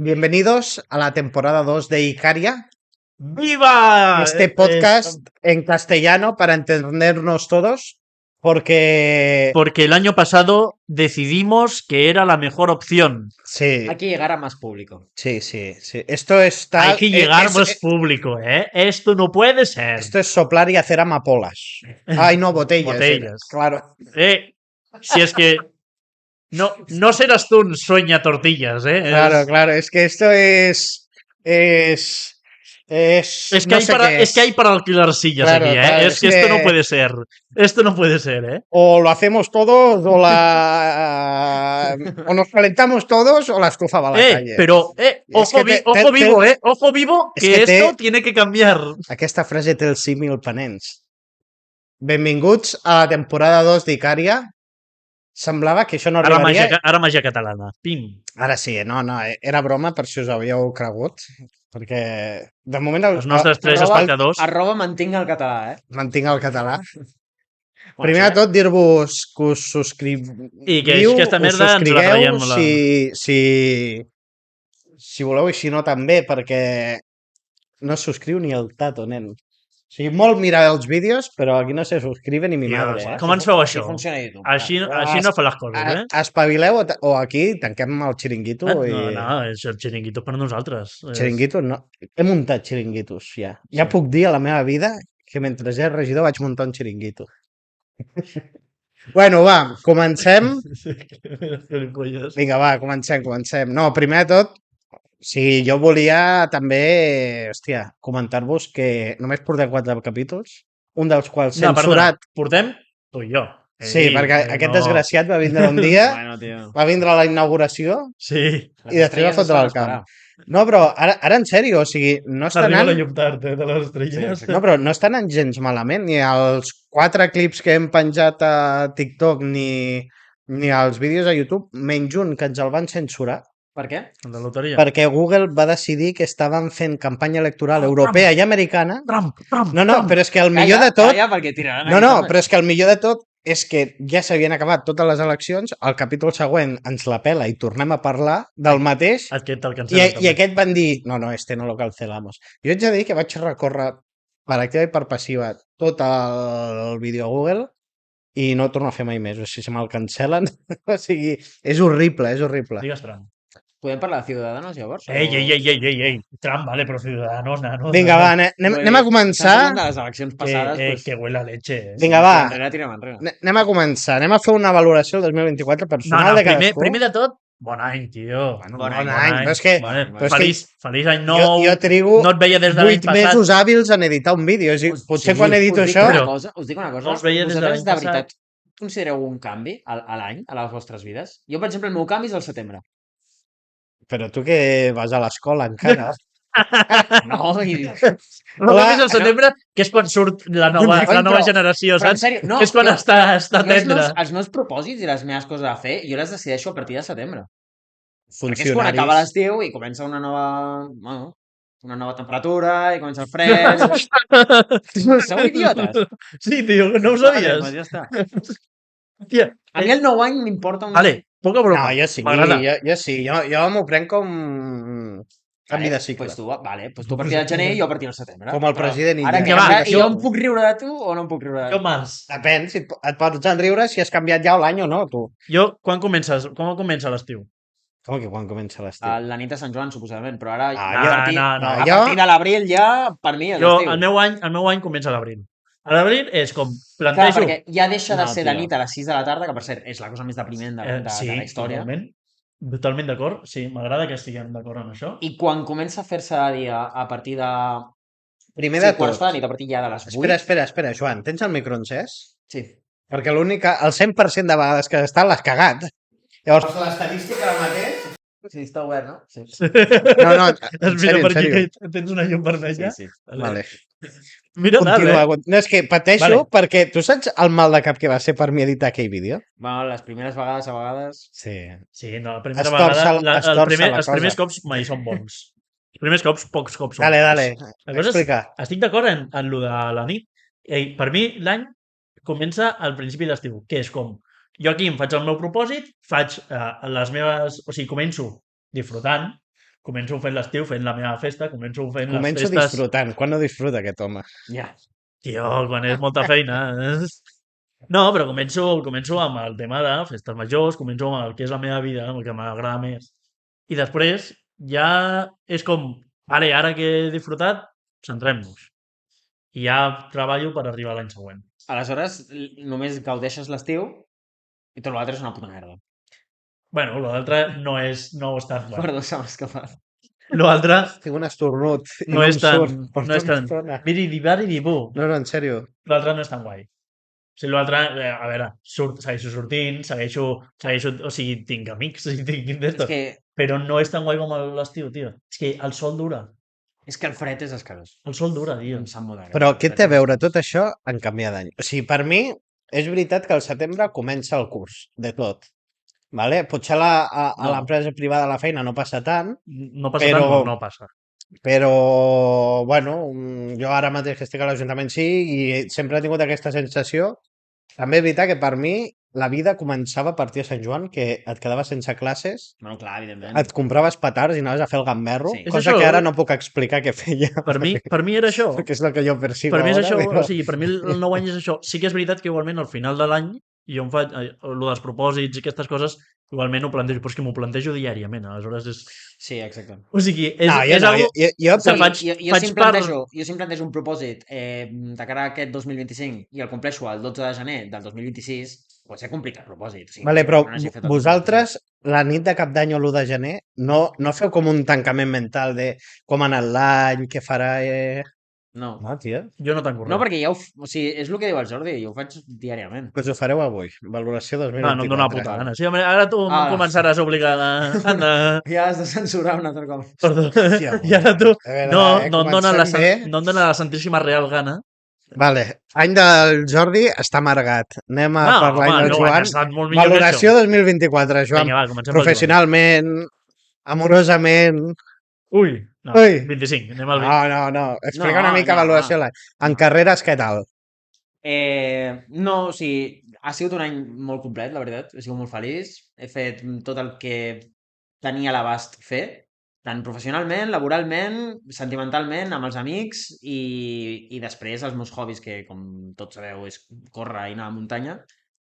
Bienvenidos a la temporada 2 de Icaria, ¡Viva! este podcast en castellano para entendernos todos, porque Porque el año pasado decidimos que era la mejor opción. sí, Hay que llegar a más público. sí. Esto está, Hay que llegar más público, ¿eh? Esto no puede ser. esto es soplar y hacer amapolas. Ay, no, botellas. Botellas. Claro. Si es que no serás tú un sueña tortillas, ¿eh? Claro, es que esto es Es que, no hay sé para, qué es que hay para alquilar sillas Claro, aquí, ¿eh? claro, es que esto no puede ser. Esto no puede ser, ¿eh? O lo hacemos todos, o nos calentamos todos, o la estufa va a la calle. Pero, ojo, ojo vivo, ojo vivo, que esto tiene que canviar. Aquesta frase té el símil penens. Benvinguts a la temporada 2 d'Icària. Semblava que això no arribaria... Ara màgia catalana. Pim. Ara sí, no, era broma, per si us havíeu cregut. Perquè, de moment... Els nostres tres espectadors. @ mantinc el català, eh? Mantinc el català. Primer de tot, dir-vos que us subscriviu, I que aquesta merda ens la traiem. Si voleu, i si no també, perquè no es subscriu ni el tato, nen. O sigui, molt mirar els vídeos, però aquí no se subscribe ni mi madre. Com ens feu això? Així funciona YouTube. Així no fa les coses, eh? Espavileu o aquí tanquem el xiringuito. No, és el xiringuito per nosaltres. Xiringuito, no. He muntat xiringuitos, ja. Ja puc dir a la meva vida que mentre era regidor vaig muntar un xiringuito. Bueno, va, comencem. Vinga, va, comencem. No, primer de tot, sí, jo volia també, hòstia, comentar-vos que només portem 4 capítols, un dels quals censurat... Portem tu i jo. Sí, perquè aquest desgraciat va vindre un dia, va vindre a la inauguració i després va fotre al camp. No, però ara en sèrio, o sigui, no està anant... Arriba la llum tard, de les estrelles. No, però no està anant gens malament, ni els 4 clips que hem penjat a TikTok ni als vídeos a YouTube, menys un que ens el van censurar. Per què? La loteria. Perquè Google va decidir que estaven fent campanya electoral europea i americana. No, però és que el millor de tot... però és que el millor de tot és que ja s'havien acabat totes les eleccions, el capítol següent ens la pela i tornem a parlar del mateix, i aquest van dir, no, este no lo cancelamos. Jo haig de dir que vaig recórrer per activa i per passiva tot el vídeo a Google i no torno a fer mai més, o sigui, se me'l cancel·len, o sigui, és horrible. Digues Trump. Podem parlar de Ciudadanos, llavors? Ei. Trump, vale, però Ciudadanos, nano. Vinga, va, anem a començar. De les eleccions passades, que huele a leche. Vinga, va. Anem a començar. Anem a fer una valoració del 2024 personal de cadascú. Primer de tot, bon any, tio. Bon any. Però és que... Feliç any nou. Jo trigo no et veia des de l'any 8 mesos hàbils en editar un vídeo. Potser quan edito això... Us dic una cosa. Vosaltres de veritat considereu un canvi a l'any, a les vostres vides? Jo, per exemple, el meu canvi és al setembre. Però tu que vas a l'escola encara. No, el canvi és al setembre, que és quan surt la nova generació, saps? Que és quan està tendre. Els meus propòsits i les meves coses a fer, jo les decideixo a partir de setembre. Funcionaris. Perquè és quan acaba l'estiu i comença una nova temperatura i comença el fred. Sou idiotes. Sí, tio, no ho sabies. Pues ja està. Tia, a mi el nou any m'importa un... Vale, poca broma. No, jo sí. Jo m'ho prenc com canvi de cicle. Pues tu a partir del gener i jo a partir del setembre. Com el president índia. Jo em puc riure de tu o no em puc riure de tu? Jo más. Depèn, si et pots enriure si has canviat ja l'any o no, tu. Jo, quan comença l'estiu? Com que quan comença l'estiu? La nit de Sant Joan, suposadament, però ara a partir de l'abril ja, per mi, és l'estiu. El meu any comença a l'abril. A l'abril és com plantejo... Clar, perquè ja deixa de ser de nit a les 6 de la tarda, que per cert és la cosa més depriment de la història. Totalment d'acord. Sí, m'agrada que estiguem d'acord amb això. I quan comença a fer-se de dia a partir de... Primer de tot... de nit, a partir ja de les 8... Espera, Joan, tens el micro encès? Sí. Perquè el 100% de vegades que està l'has cagat. Llavors, l'estadística del mateix... Sí, està obert, no? Sí. No, en sèrio. Tens una llum vermella? Sí. Vale. Mira, no, és que pateixo perquè tu saps el mal de cap que va ser per mi editar aquell vídeo? Bueno, les primeres vegades, a vegades... Sí, no, la primera vegada... Els primers cops mai són bons. Els primers cops, pocs cops són bons. Dale, explica. Estic d'acord en lo de la nit. Per mi, l'any comença al principi d'estiu, que és com... Jo aquí em faig el meu propòsit, faig les meves... O sigui, començo disfrutant. començo fent l'estiu, fent la meva festa, començo fent les Començo festes... disfrutant. Quan no disfruta aquest home? Ja. Tio, quan és molta feina... No, però començo amb el tema de festes majors, començo amb el que és la meva vida, amb el que m'agrada més. I després ja és com, vale, ara que he disfrutat, centrem-nos. I ja treballo per arribar a l'any següent. Aleshores, només gaudeixes l'estiu i tot l'altre és una puta merda. Bueno, l'altre no ho és tant. Perdó, se m'ha escapat. L'altre Tinc un esternut i no és em tan... surt per No és tota tan... l'estona. Biri-di-bari-di-bu. No, en sèrio. L'altre no és tan guai. O sigui, l'altre, a veure, segueixo sortint, segueixo... O sigui, tinc amics i tinc d'estos. Però no és tan guai com l'estiu, tio. És que el sol dura. És que el fred és escarós. El sol dura, tio. Em sap molt de greu. Però què té a veure tot això en canviar d'any? O sigui, per mi, és veritat que al setembre comença el curs, de tot. Vale? Potser a No. l'empresa privada de la feina no passa tant, No passa Però- tant, no passa. però, bueno, jo ara mateix que estic a l'Ajuntament sí, i sempre he tingut aquesta sensació. També és veritat que per mi la vida començava a partir de Sant Joan, que et quedaves sense classes, Bueno, clar, evidentment. et compraves petards i anaves a fer el gamberro, Sí. És cosa això. que ara no puc explicar què feia. Per mi era això. Perquè és el que jo percibo Per mi és ara, això, però- o sigui, per mi el 9 anys és això. Sí que és veritat que igualment al final de l'any jo em faig, el dels propòsits i aquestes coses, igualment ho plantejo, però és que m'ho plantejo diàriament, aleshores és... Sí, exacte. O sigui, és, No, jo és no, algo... jo que faig- jo si em plantejo un propòsit de cara a aquest 2025 i el compleixo el 12 de gener del 2026, pot ser complicat el propòsit. O sigui, Vale, però no n'hagi fet el vosaltres, la nit de cap d'any o l'1 de gener, no feu com un tancament mental de com ha anat l'any, què farà... No. No, tia. Jo no tanco res. No, perquè ja o sigui, és el que diu el Jordi, jo ho faig diàriament. Doncs ho fareu avui. Valoració 2024. No, no em dóna la puta gana. Sí, home, ara tu començaràs obligada. Anda. Ja has de censurar un altre cop. Perdó. Hòstia, I ara tu... a veure, No em dóna comencem bé. no em dóna la santíssima real gana. Vale, any del Jordi està amargat. Anem a per l'any del no, Joan. ha estat molt millor Valoració 2024, Joan. Vinga, va, comencem pel Professionalment, amorosament... Joan. Ui, no, Ui. 25, anem al 20. No. Explica No, una mica no. valoració de l'any. En carreres, què tal? No, o sigui, ha sigut un any molt complet, la veritat. He sigut molt feliç. He fet tot el que tenia a l'abast fer, tant professionalment, laboralment, sentimentalment, amb els amics i després els meus hobbies, que com tots sabeu és córrer i anar a la muntanya.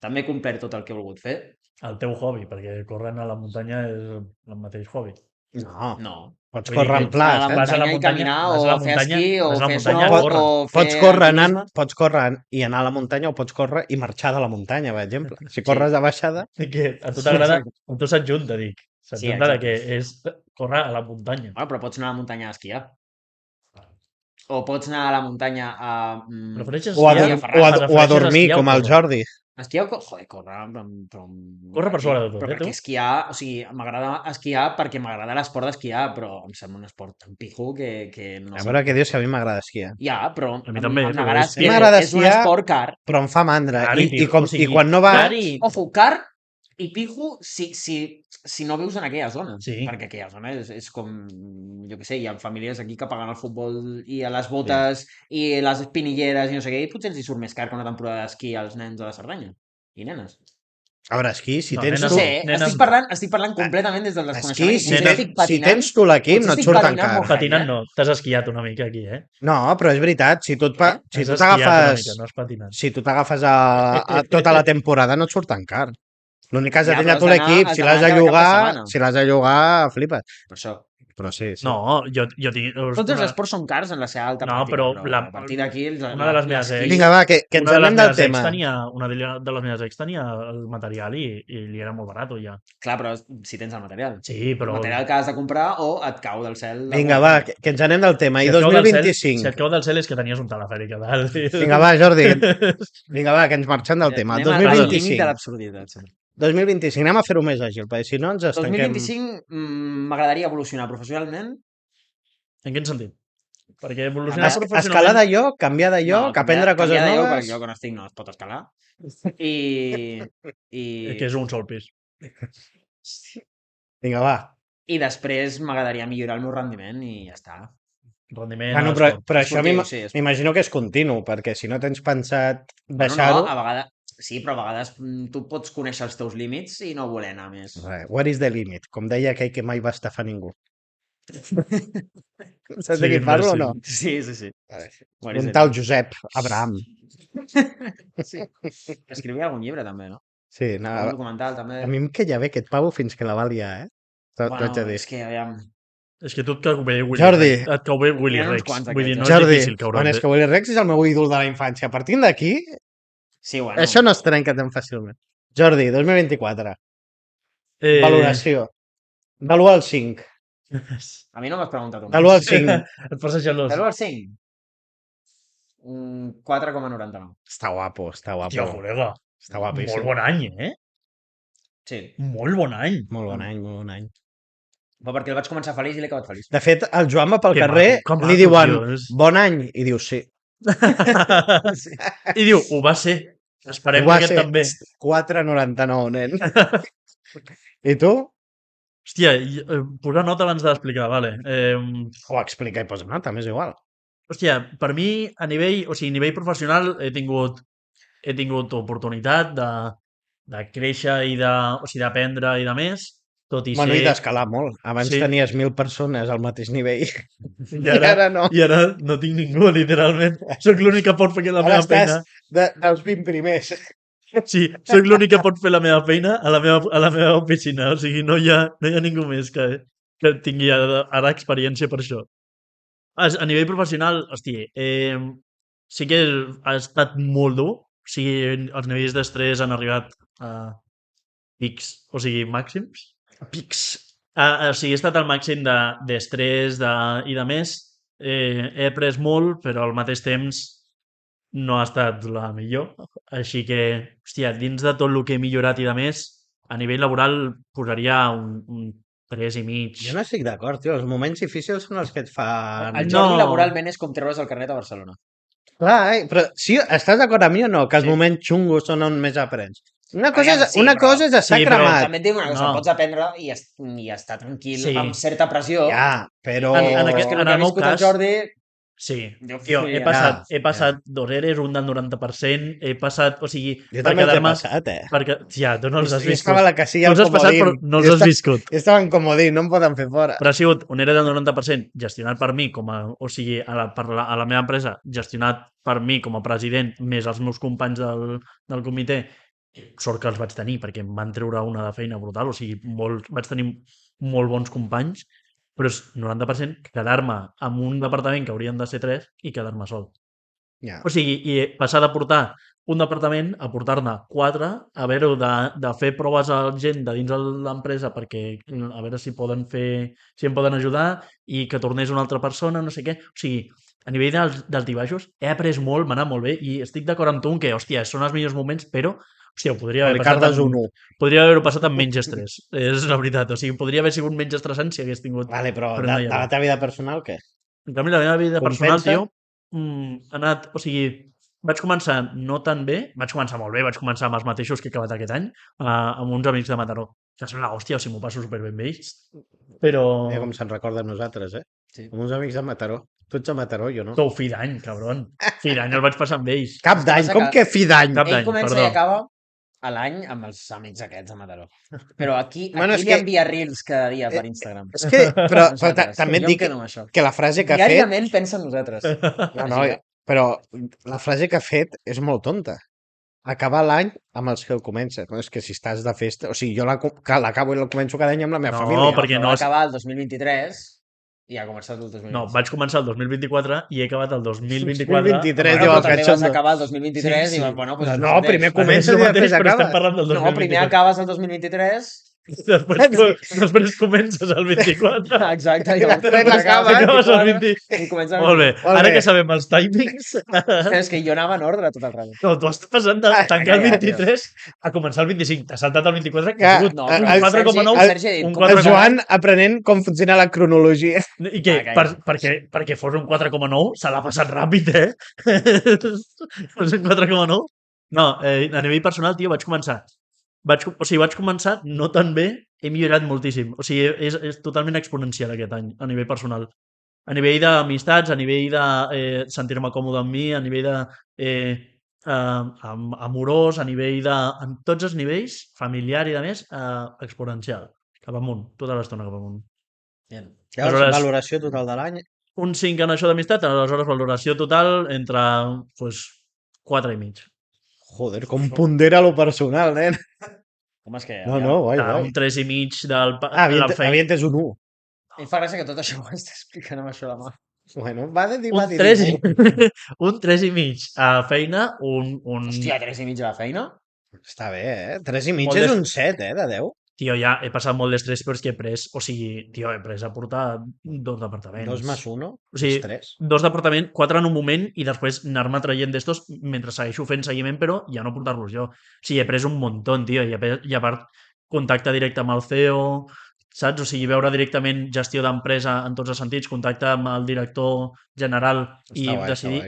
També he complert tot el que he volgut fer. El teu hobby, perquè córrer a la muntanya és el mateix hobby. No. No. Pots Vull dir córrer que en pla. Anar a la Vas a la muntanya i caminar, vas a la o fer muntanya, esquí, o vas a la fer muntanya, snow, córrer. o fer Pots córrer alpinisme. pots córrer i anar a la muntanya o pots córrer i marxar de la muntanya, per exemple. Si corres de baixada... Que a tu Sí, t'agrada, exacte. a tu s'adjunta, dic. S'adjunta de exacte. que és córrer a la muntanya. Bueno, però pots anar a la muntanya a esquiar. O pots anar a la muntanya a... Prefereixes O a, esquiar? o a dormir, esquiar o com el córrer? Jordi. Esquiar o... Joder, córrer... Però... Córrer per sobre de tot, Però tu? perquè esquiar... O sigui, m'agrada esquiar perquè m'agrada l'esport d'esquiar, però em sembla un esport tan pijo que no A veure què dius, que a mi m'agrada esquiar. Ja, però... A mi també, però m'agrada és que- M'agrada És un esquiar. esport car. Però em fa mandra. Car i I, pijo, o sigui, i quan no vas... car i- Ojo, car i pijo si no vius en aquella zona. Sí. Perquè aquella zona és com... Jo què sé, hi ha famílies aquí que paguen el futbol i a les botes i les espinilleres i no sé què, i potser els hi surt més car que una temporada d'esquí als nens de la Cerdanya. I nenes. A veure, esquí, si No, tens No nenes tu... sé, nenes- estic parlant completament des del desconeixement. Esquí, I si, potser nenes- estic si patinant. tens tu l'equip, Potser no et estic surt tan patinant car. molt Patinant no, t'has esquiat una mica aquí, eh? No, però és veritat, si tu Què? si tu T'has esquiat una t'agafes mica, no has patinat. si tu t'agafes a tota la temporada no et surt tan car. L'únic que has de Ja, tindre però tu has d'anar- l'equip, has si d'anar l'has de cada cap de llogar, setmana. si l'has de llogar, flipes. Per això. Però sí, sí. No, jo tinc... Tots els esports són cars en la seva alta No, pràctica, però a partir d'aquí... una de les meves ex- Vinga, va, que ens Una de les anem del meves ex tema. una de les meves ex tenia el material i li era molt barat ja. Clar, però si tens el material. Sí, El però... material que has de comprar o et cau del cel. Vinga, va, que ens anem del tema. I et cau del cel- 2025. Si et cau del cel és que tenies un telefèric a dalt. Vinga, va, Jordi. Vinga, va, que ens marxem del tema. Anem al límit de 2025. l'absurditat. 2025. Anem a fer-ho més àgil, perquè si no ens estanquem... 2025 m'agradaria evolucionar professionalment. En quin sentit? Perquè evolucionar Escalar professionalment... d'allò, canviar de lloc, aprendre coses canviar de lloc, noves... perquè el lloc on estic no es pot escalar. I Que és un sol pis. Vinga, va. i després m'agradaria millorar el meu rendiment i ja està. Rendiment... Bueno, esport. però això Esportiu, sí, m'imagino que és continu, perquè si no tens pensat No, deixar-ho... a vegades... Sí, però a vegades tu pots conèixer els teus límits i no voler anar més. What is the limit? Com deia aquell que mai va estafar ningú. Saps de qui parlo o no? Sí. Un tal Josep Abraham. Sí. Escrivia algun llibre, també, no? Sí, Algun documental, també. a mi em queia bé aquest pavo fins que la va liar, T'ho haig de dir. És que, aviam... És que tu et cau bé Willy Jordi. Rex. Et cau bé Willy N'hi ha uns Rex. quants Vull dir, no d'aquests, és Jordi, difícil caure és que Willy Rex és el meu ídol de la infància. Partint d'aquí, Sí, bueno. això no es trenca tan fàcilment. Jordi, 2024. Valoració. De l'1 al 5. A mi no m'has preguntat un. De l'1 al 5. Et posa gelós. De l'1 al 5? 4,99. Està guapo, està guapo. Hòstia, col·lega. Està guapíssim. Molt bon any, Sí. Molt bon any. Molt bon any, molt bon any. Però perquè el vaig començar feliç i l'he acabat feliç. De fet, el Joan va pel Que carrer, maco, que maco, li diuen tio, és- bon any, i diu sí. I diu, ho va ser. Esperem que aquest també. 4,99, nen. I tu? Hòstia, posar nota abans d'explicar, vale. Ho explica i posa nota, m'és igual. Hòstia, per mi, a nivell professional, he tingut oportunitat de créixer i d'aprendre i de més, tot i Bueno, ser... i d'escalar molt. Abans Sí. tenies 1.000 persones al mateix nivell. I ara no. I ara no tinc ningú, literalment. Soc l'únic que pot fer la Ara meva feina. estàs dels 20 primers. Sí, soc l'únic que pot fer la meva feina a la meva oficina. O sigui, no hi ha ningú més que tingui ara experiència per això. A nivell professional, hòstia, sí que ha estat molt dur. O sigui, els nivells d'estrès han arribat a pics, o sigui, màxims. Pics. O sigui, he estat al màxim d'estrès i de més. He après molt, però al mateix temps no ha estat la millor. Així que, hòstia, dins de tot el que he millorat i de més, a nivell laboral posaria un 3 i mig. Jo no estic d'acord, tio. Els moments difícils són els que et fan... El Jordi No. laboralment és com treure's el carnet a Barcelona. Clar, però sí, estàs d'acord amb mi o no? Que els Sí. moments xungos són on més aprens. Una Aviam, sí, però- cosa és estar sí, però cremat. També et dic una cosa, No. pots aprendre i estar tranquil, Sí. amb certa pressió. Ja, però... En És aquest- que en el que el ha meu viscut el cas- Jordi... Sí, Jo tio, he preferiria- passat dos eres, un del 90%, he passat, o sigui, Jo per també els he quedar-me... passat, Perquè, ja, tu no els has Jo viscut. estava a la casilla Tu al els has passat, però comodín. no els has viscut. Jo estava en comodín, no em poden fer fora. Però ha sigut un ERE del 90% gestionat per mi, o sigui, a la meva empresa, gestionat per mi com a president, més els meus companys del comitè. Sort que els vaig tenir, perquè em van treure una de feina brutal, o sigui, vaig tenir molt bons companys, però és 90% quedar-me amb un departament que haurien de ser 3 i quedar-me sol. Ja. O sigui, i passar de portar un departament a portar-ne 4, a veure de fer proves a gent de dins de l'empresa perquè a veure si em poden ajudar i que tornés una altra persona, no sé què. O sigui, a nivell d'altibaixos he après molt, m'ha anat molt bé i estic d'acord amb tu en que, hòstia, són els millors moments, però hòstia, ho podria haver Ricardo és passat un 1. podria haver-ho passat amb menys estrès. És la veritat. O sigui, podria haver sigut menys estressant si hagués tingut... Vale, però Però de, no hi ha de la res. teva vida personal, què? En canvi, la meva vida personal, Compensa? tio, ha anat... O sigui, vaig començar no tan bé, vaig començar molt bé, vaig començar amb els mateixos que he acabat aquest any, amb uns amics de Mataró. Que són la hòstia, o sigui, m'ho passo superben amb ells. Però... Mira com se'n recorda amb nosaltres, Sí. Amb uns amics de Mataró. Tu ets de Mataró, jo no. Sou fi d'any, cabron. Fi d'any el vaig passar amb ells. Cap d'any, passa com que- que fi d'any? Cap Ell d'any, comença perdó. i acaba a l'any amb els amics aquests a Mataró. Però aquí Bueno, és li que- envia reels cada dia per Instagram. És que, però Nosaltres. també et Jo em dic quedo amb això. que la frase que ha fet... Diàriament pensa en nosaltres. No, no, però la frase que ha fet és molt tonta. Acabar l'any amb els que el comences. No, és que si estàs de festa... O sigui, jo l'acabo i la començo cada any amb la meva No, família. perquè Però no va és- acabar el 2023 i ha començat el 2023. No, vaig començar el 2024 i he acabat el 2024. 2023, amb diu Però el també vas cachondo. acabar el 2023 Sí, i sí. bueno, pues No, primer Ara és comences el i mateix, després però estem acabes. parlant del 2024. No, primer acabes el 2023. Després comences el 24. Exacte. I després l'acabes. Acabes el 20... I comença el Molt bé. Molt Ara bé. que sabem els timings... És que jo anava en ordre tot el rato. No, tu has passat de tancar el ja, tio. 23 a començar el 25. T'has saltat el 24, que Que- ha sigut No, un però el 4,9. Sergi ha dit, un com El 4,9. Joan aprenent com funciona la cronologia. I què? Ah, calla. Perquè fos un 4,9 se l'ha passat ràpid, eh? Fos un 4,9? No, a nivell personal, tio, vaig començar no tan bé, he millorat moltíssim. O sigui, és totalment exponencial aquest any, a nivell personal. A nivell d'amistats, a nivell de sentir-me còmode amb mi, a nivell de amorós, a nivell de... En tots els nivells, familiar i de més, exponencial. Cap amunt, tota l'estona cap amunt. Bien. Llavors, Aleshores- valoració total de l'any. Un 5 en això d'amistat, aleshores valoració total entre pues, 4 i mig. Joder, com pondera lo personal, nen. Com és que... No, no, guai, Ah, guai. un 3 i mig del... Havia entès un 1. Em fa gràcia que tot això ho està explicant amb això a la mà. Bueno, va dir un 3 un 3 i mig a feina, un... Hòstia, 3 i mig a la feina? Està bé, 3 i mig Molt és de- un 7, de 10. Tio, ja he passat molt d'estrès però és que he pres, o sigui, tio, he pres a portar 2 departaments. 2 més 1, O sigui, 3. 2 departaments, 4 en un moment i després anar-me traient d'estos mentre segueixo fent seguiment, però ja no portar-los jo. O sigui, he pres un muntó, tio, i a part contacte directe amb el CEO, saps? O sigui, veure directament gestió d'empresa en tots els sentits, contacte amb el director general i Està guai, decidir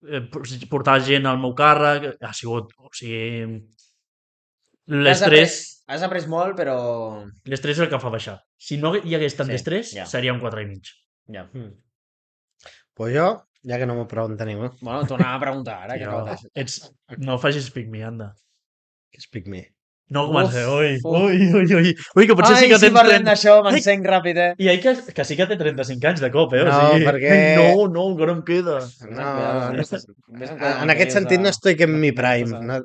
està portar gent al meu càrrec, ha sigut, o sigui, Has après molt, però... l'estrès és el que fa baixar. Si no hi hagués tant Sí, d'estrès, ja. seria un 4 i mig. Ja. Pues jo, ja que no m'ho pregunta ningú, Bueno, t'ho anava a preguntar ara. Tio, Que no facis pic me, anda. que speak me. No Uf, comenceu, ui, uf. ui, que potser sí que si tens parlem 30... d'això, m'encenc ràpid, eh? I que sí que té 35 anys de cop, O No, sigui, perquè- no, encara em queda. En aquest sentit no estic en mi prime. No?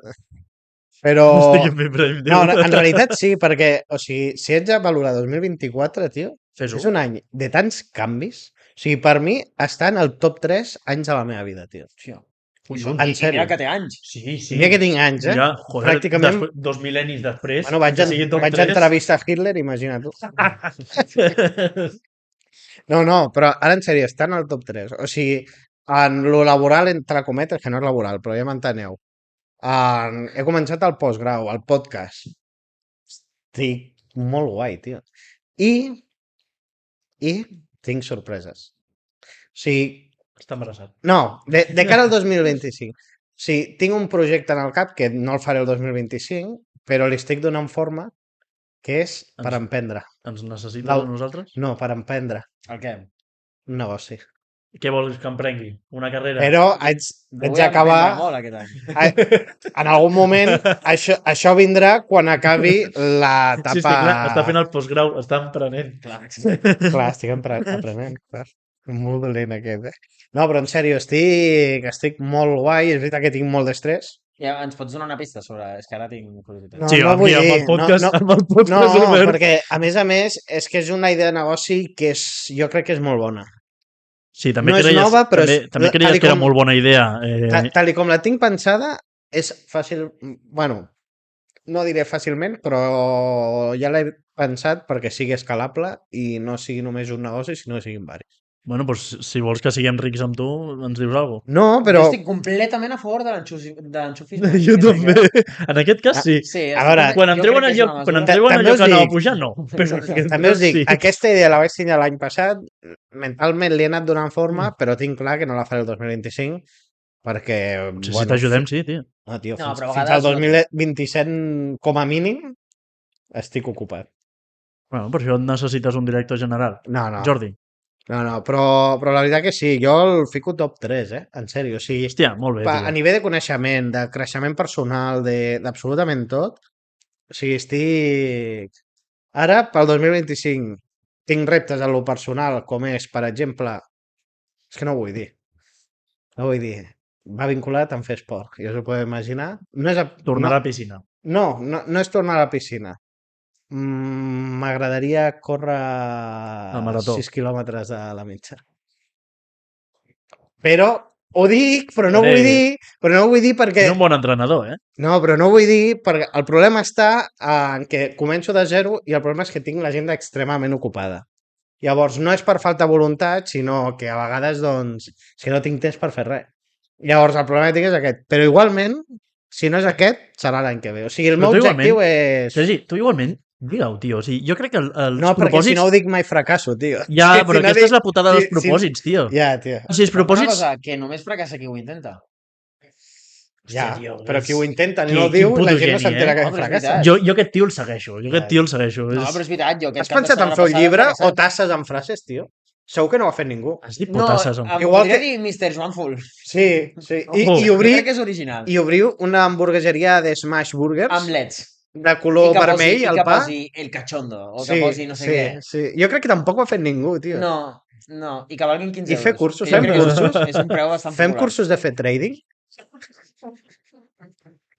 Però... No estic en mi prime, No, tio. en realitat sí, perquè, o sigui, si ets a valorar 2024, tio, Fes-ho. és un any de tants canvis. O sigui, per mi està en el top 3 anys de la meva vida, tio. Hòstia. Collons. En I sèrio. mira que té anys. Sí, sí. Mira que tinc anys, Mira, joder, Pràcticament... 2 mil·lennis després... Bueno, vaig, que sigui top vaig 3. entrevistar a Hitler, imagina't tu. No, però ara en sèrio, està en el top 3. O sigui, en lo laboral, entre cometes, que no és laboral, però ja m'enteneu. He començat el postgrau, el podcast. Estic molt guai, tio. I tinc sorpreses. O sigui, Està embarassat. no, de cara al 2025. O sigui, tinc un projecte en el cap que no el faré el 2025, però li estic donant forma, que és per emprendre. Ens necessites Val. a nosaltres? No, per emprendre. El què? Un negoci. Què vols que emprengui? Una carrera? Però haig d'acabar... Molt, aquest any. En algun moment, això vindrà quan acabi l'etapa... Sí, clar, està fent el postgrau, està emprenent. Clar. Clar, estic aprenent, clar. Molt dolent aquest, No, però en sèrio, estic molt guai. És veritat que tinc molt d'estrès. Ja, ens pots donar una pista sobre... És que ara tinc curiositat. No, Sí, no vull amb dir, el podcast, no. amb el podcast No, obert. perquè a més, és que és una idea de negoci que jo crec que és molt bona. Sí, també no és creies, nova, però també, és- també tal creies i que era com- molt bona idea. Tal i com la tinc pensada, és fàcil... Bueno, no diré fàcilment, però ja l'he pensat perquè sigui escalable i no sigui només un negoci, sinó que siguin varis. Bueno, doncs si vols que siguem rics amb tu, ens dius alguna cosa. No, però... Jo estic completament a favor de l'enxufisme. Jo també. En aquest cas, sí. Sí, A veure, Quan em treuen allò, quan em treuen també allò us que anava dic- a pujar, no. Però en aquest També us cas, dic, sí. aquesta idea la vaig tenir l'any passat, mentalment li he anat donant forma, però tinc clar que no la faré el 2025, perquè... Potser si t'ajudem, sí, tio. No, tio, No, fins, però a fins vegades al 2027, com a mínim, estic ocupat. Bueno, per això necessites un director general. No, no. Jordi. No, però la veritat que sí, jo el fico top 3, en sèrio. O sigui, Hòstia, molt bé, a tio. nivell de coneixement, de creixement personal, d'absolutament tot, o sigui, estic... Ara, pel 2025, tinc reptes en lo personal, com és, per exemple, és que no ho vull dir. No ho vull dir. Va vinculat amb fer esport, ja us ho podeu imaginar. No és Tornar a la piscina. no és tornar a la piscina. M'agradaria córrer marató. 6 quilòmetres a la mitja. Però ho dic, però no ho vull dir, perquè... És un bon entrenador, eh? No, però no ho vull dir perquè el problema està en que començo de zero i el problema és que tinc l'agenda extremament ocupada. Llavors, no és per falta de voluntat, sinó que a vegades, doncs, si no tinc temps per fer res. Llavors, el problema que tinc és aquest. Però igualment, si no és aquest, serà l'any que ve. O sigui, el Però meu tu objectiu és... Sergi, tu igualment, digue-ho, tio. O sigui, jo crec que els No, perquè propòsits... si no ho dic mai fracasso, tio. Ja, Si però no aquesta dic- és la putada dels si- propòsits, tio. Ja, tio. Si els Una propòsits... cosa, que només fracassa qui ho intenta. Ja, Hòstia, tio, però és- qui ho intenta ni Qui- no ho quin diu, puto la gent no geni, s'entera eh? que No, però és fracassa. veritat. Jo aquest tio el segueixo, el segueixo. No, però és veritat, jo aquest Has cap de pensat en setmana fer un passada llibre fracassat. o tasses amb frases, tio? Segur que no ho ha fet ningú. Has dit No, putasses. em Igual podria que- dir Mr. Joan Full. Sí. Ojo. I Jo obrir, crec que és original. i obrir una hamburgueseria de Smash Burgers. Amb leds. de color vermell, i el que pa. posi el cachondo, o que posi no sé què. Sí. Jo crec que tampoc ho ha fet ningú, tio. No, i que valguin 15 I fer euros. cursos, Que jo fem crec que cursos? és un preu bastant Fem popular. cursos de fer trading?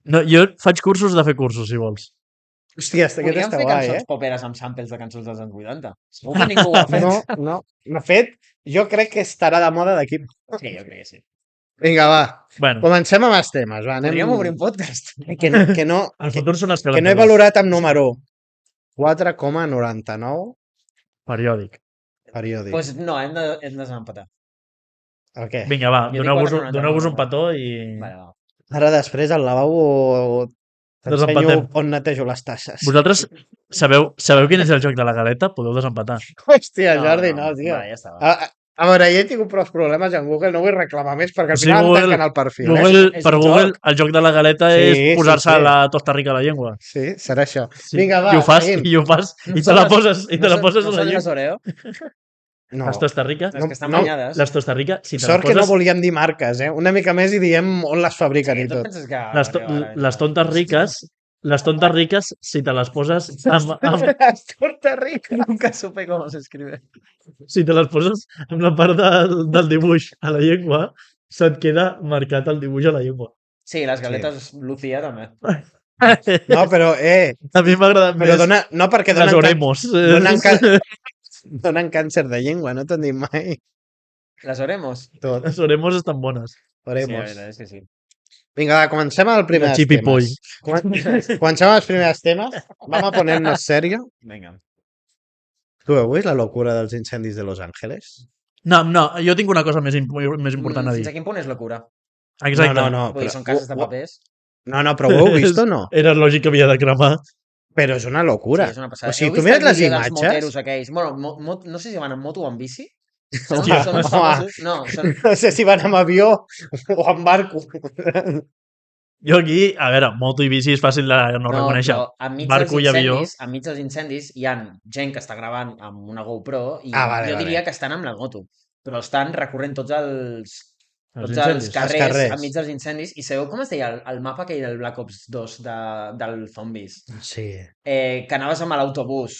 No, jo faig cursos de fer cursos, si vols. Hòstia, aquest Podríem està fer guai, cançons poperes amb samples de cançons dels anys 80. Segur que ningú ho ha fet. No. De fet, jo crec que estarà de moda d'aquí. Sí, jo crec que sí. Vinga, va. Bueno, Comencem amb els temes. Va, Podríem obrir un podcast. el futur són els que no he calentadors. valorat amb número 4,99 Periòdic. periòdic. Doncs no, hem de desempatar. El què? Vinga, va, Jo dic doneu-vos 4,99. un petó i... Vale, va. Ara després al lavabo t'ensenyo Desempatem. on netejo les tasses. Vosaltres sabeu quin és el joc de la galeta? Podeu desempatar. Hòstia, Jordi, no, tio. Va, ja està. Va. A veure, jo he tingut prou problemes en Google, no vull reclamar més, perquè al Sí, final Google- em tanquen el perfil. Google, és per un Google, joc. el joc de la galeta Sí, és sí, posar-se sí. la Costa Rica a la llengua. Sí, serà això. Sí. Vinga, va, I ho fas, seguim. i te la poses, i te la poses no a la són llengua. les Oreo? No. Les Costa Rica, Les que estan no, banyades. les Costa Rica, si te la Sort que no poses, volíem dir marques, eh? Una mica més i diem on les fabriquen i Tu et tot. penses que... les tontes riques, si te les poses Les Costa Rica. Nunca supe cómo se escribe. si te les poses amb la part del dibuix a la llengua, se't queda marcat el dibuix a la llengua. Sí, les galetes Lucía també. No, però, A mi m'agrada però més dona, no perquè les donen, oremos. donen càncer de llengua, no t'ho han dit mai. Les oremos. Tot, Les oremos estan bones. Sí, la oremos. veritat és que sí. Vinga, va, comencem amb el primer La dels chipipoll. temes. Comencem amb els primers temes. Vamos a ponernos serio. Vinga. Tu heu vist la locura dels incendis de Los Ángeles? No, jo tinc una cosa més important a Fins dir. a quin punt és locura? Exacte. No, Vull dir, són cases de papers. No, però ho heu vist o no? Era lògic que havia de cremar. Però és una locura. Sí, és una passada. O sigui, Heu tu vist mires el les vídeo dels imatges... moteros aquells? Bueno, no sé si van en moto o en bici. Són, Home, són uns home. famosos. No, són... No sé si van amb avió o amb barco. Jo aquí, a veure, moto i bici és fàcil de no reconèixer. Però Barco i avió. enmig dels incendis hi ha gent que està gravant amb una GoPro i Vale, jo vale. diria que estan amb la moto, però estan recorrent tots els incendis. carrers, carrers. enmig dels incendis. I sabeu com es deia el mapa aquell del Black Ops 2 del Zombies? Sí, Que anaves amb l'autobús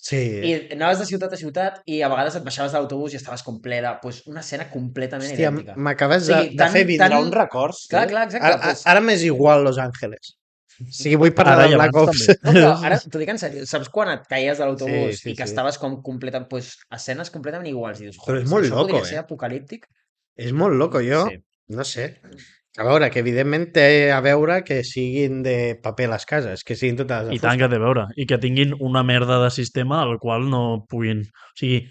sí. i anaves de ciutat a ciutat i a vegades et baixaves de l'autobús i estaves com ple de... Pues, una escena completament Hòstia, idèntica. m'acabes O sigui, de fer vindre tan- uns records. Clar, tio. clar, exacte, Ara, pues- ara m'és igual Los Ángeles. O sigui, vull parlar Ara de i Black abans Ops. també. No, però ara t'ho dic en sèrio, saps quan et caïes de l'autobús Sí, i que sí. estaves com completament, pues, escenes completament iguals i dius, Però és "Joder, molt això loco, podria ser apocalíptic?" És molt loco, jo. Sí. No sé. A veure, que evidentment té a veure que siguin de paper les cases, que siguin totes de I tant que té a veure. I que tinguin una merda de sistema al qual no puguin... O sigui,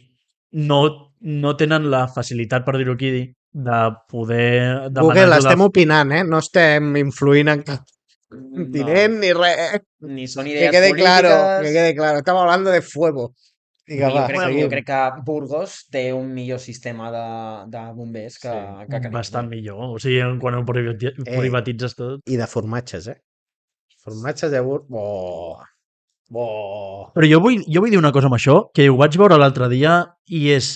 no tenen la facilitat, per dir-ho aquí, de poder demanar Google, ajuda. estem opinant, eh? No estem influint en cap continent ni res. Ni són Que idees quede polítiques... claro, que quede claro. Estamos hablando de fuego. Vinga, jo, va, crec, seguim. jo crec que Burgos té un millor sistema de bombers que Canigó. Bastant millor. O sigui, quan ho privatitzes tot... I de formatges, eh? Formatges de bur... Oh. Oh. Però jo vull dir una cosa amb això, que ho vaig veure l'altre dia i és...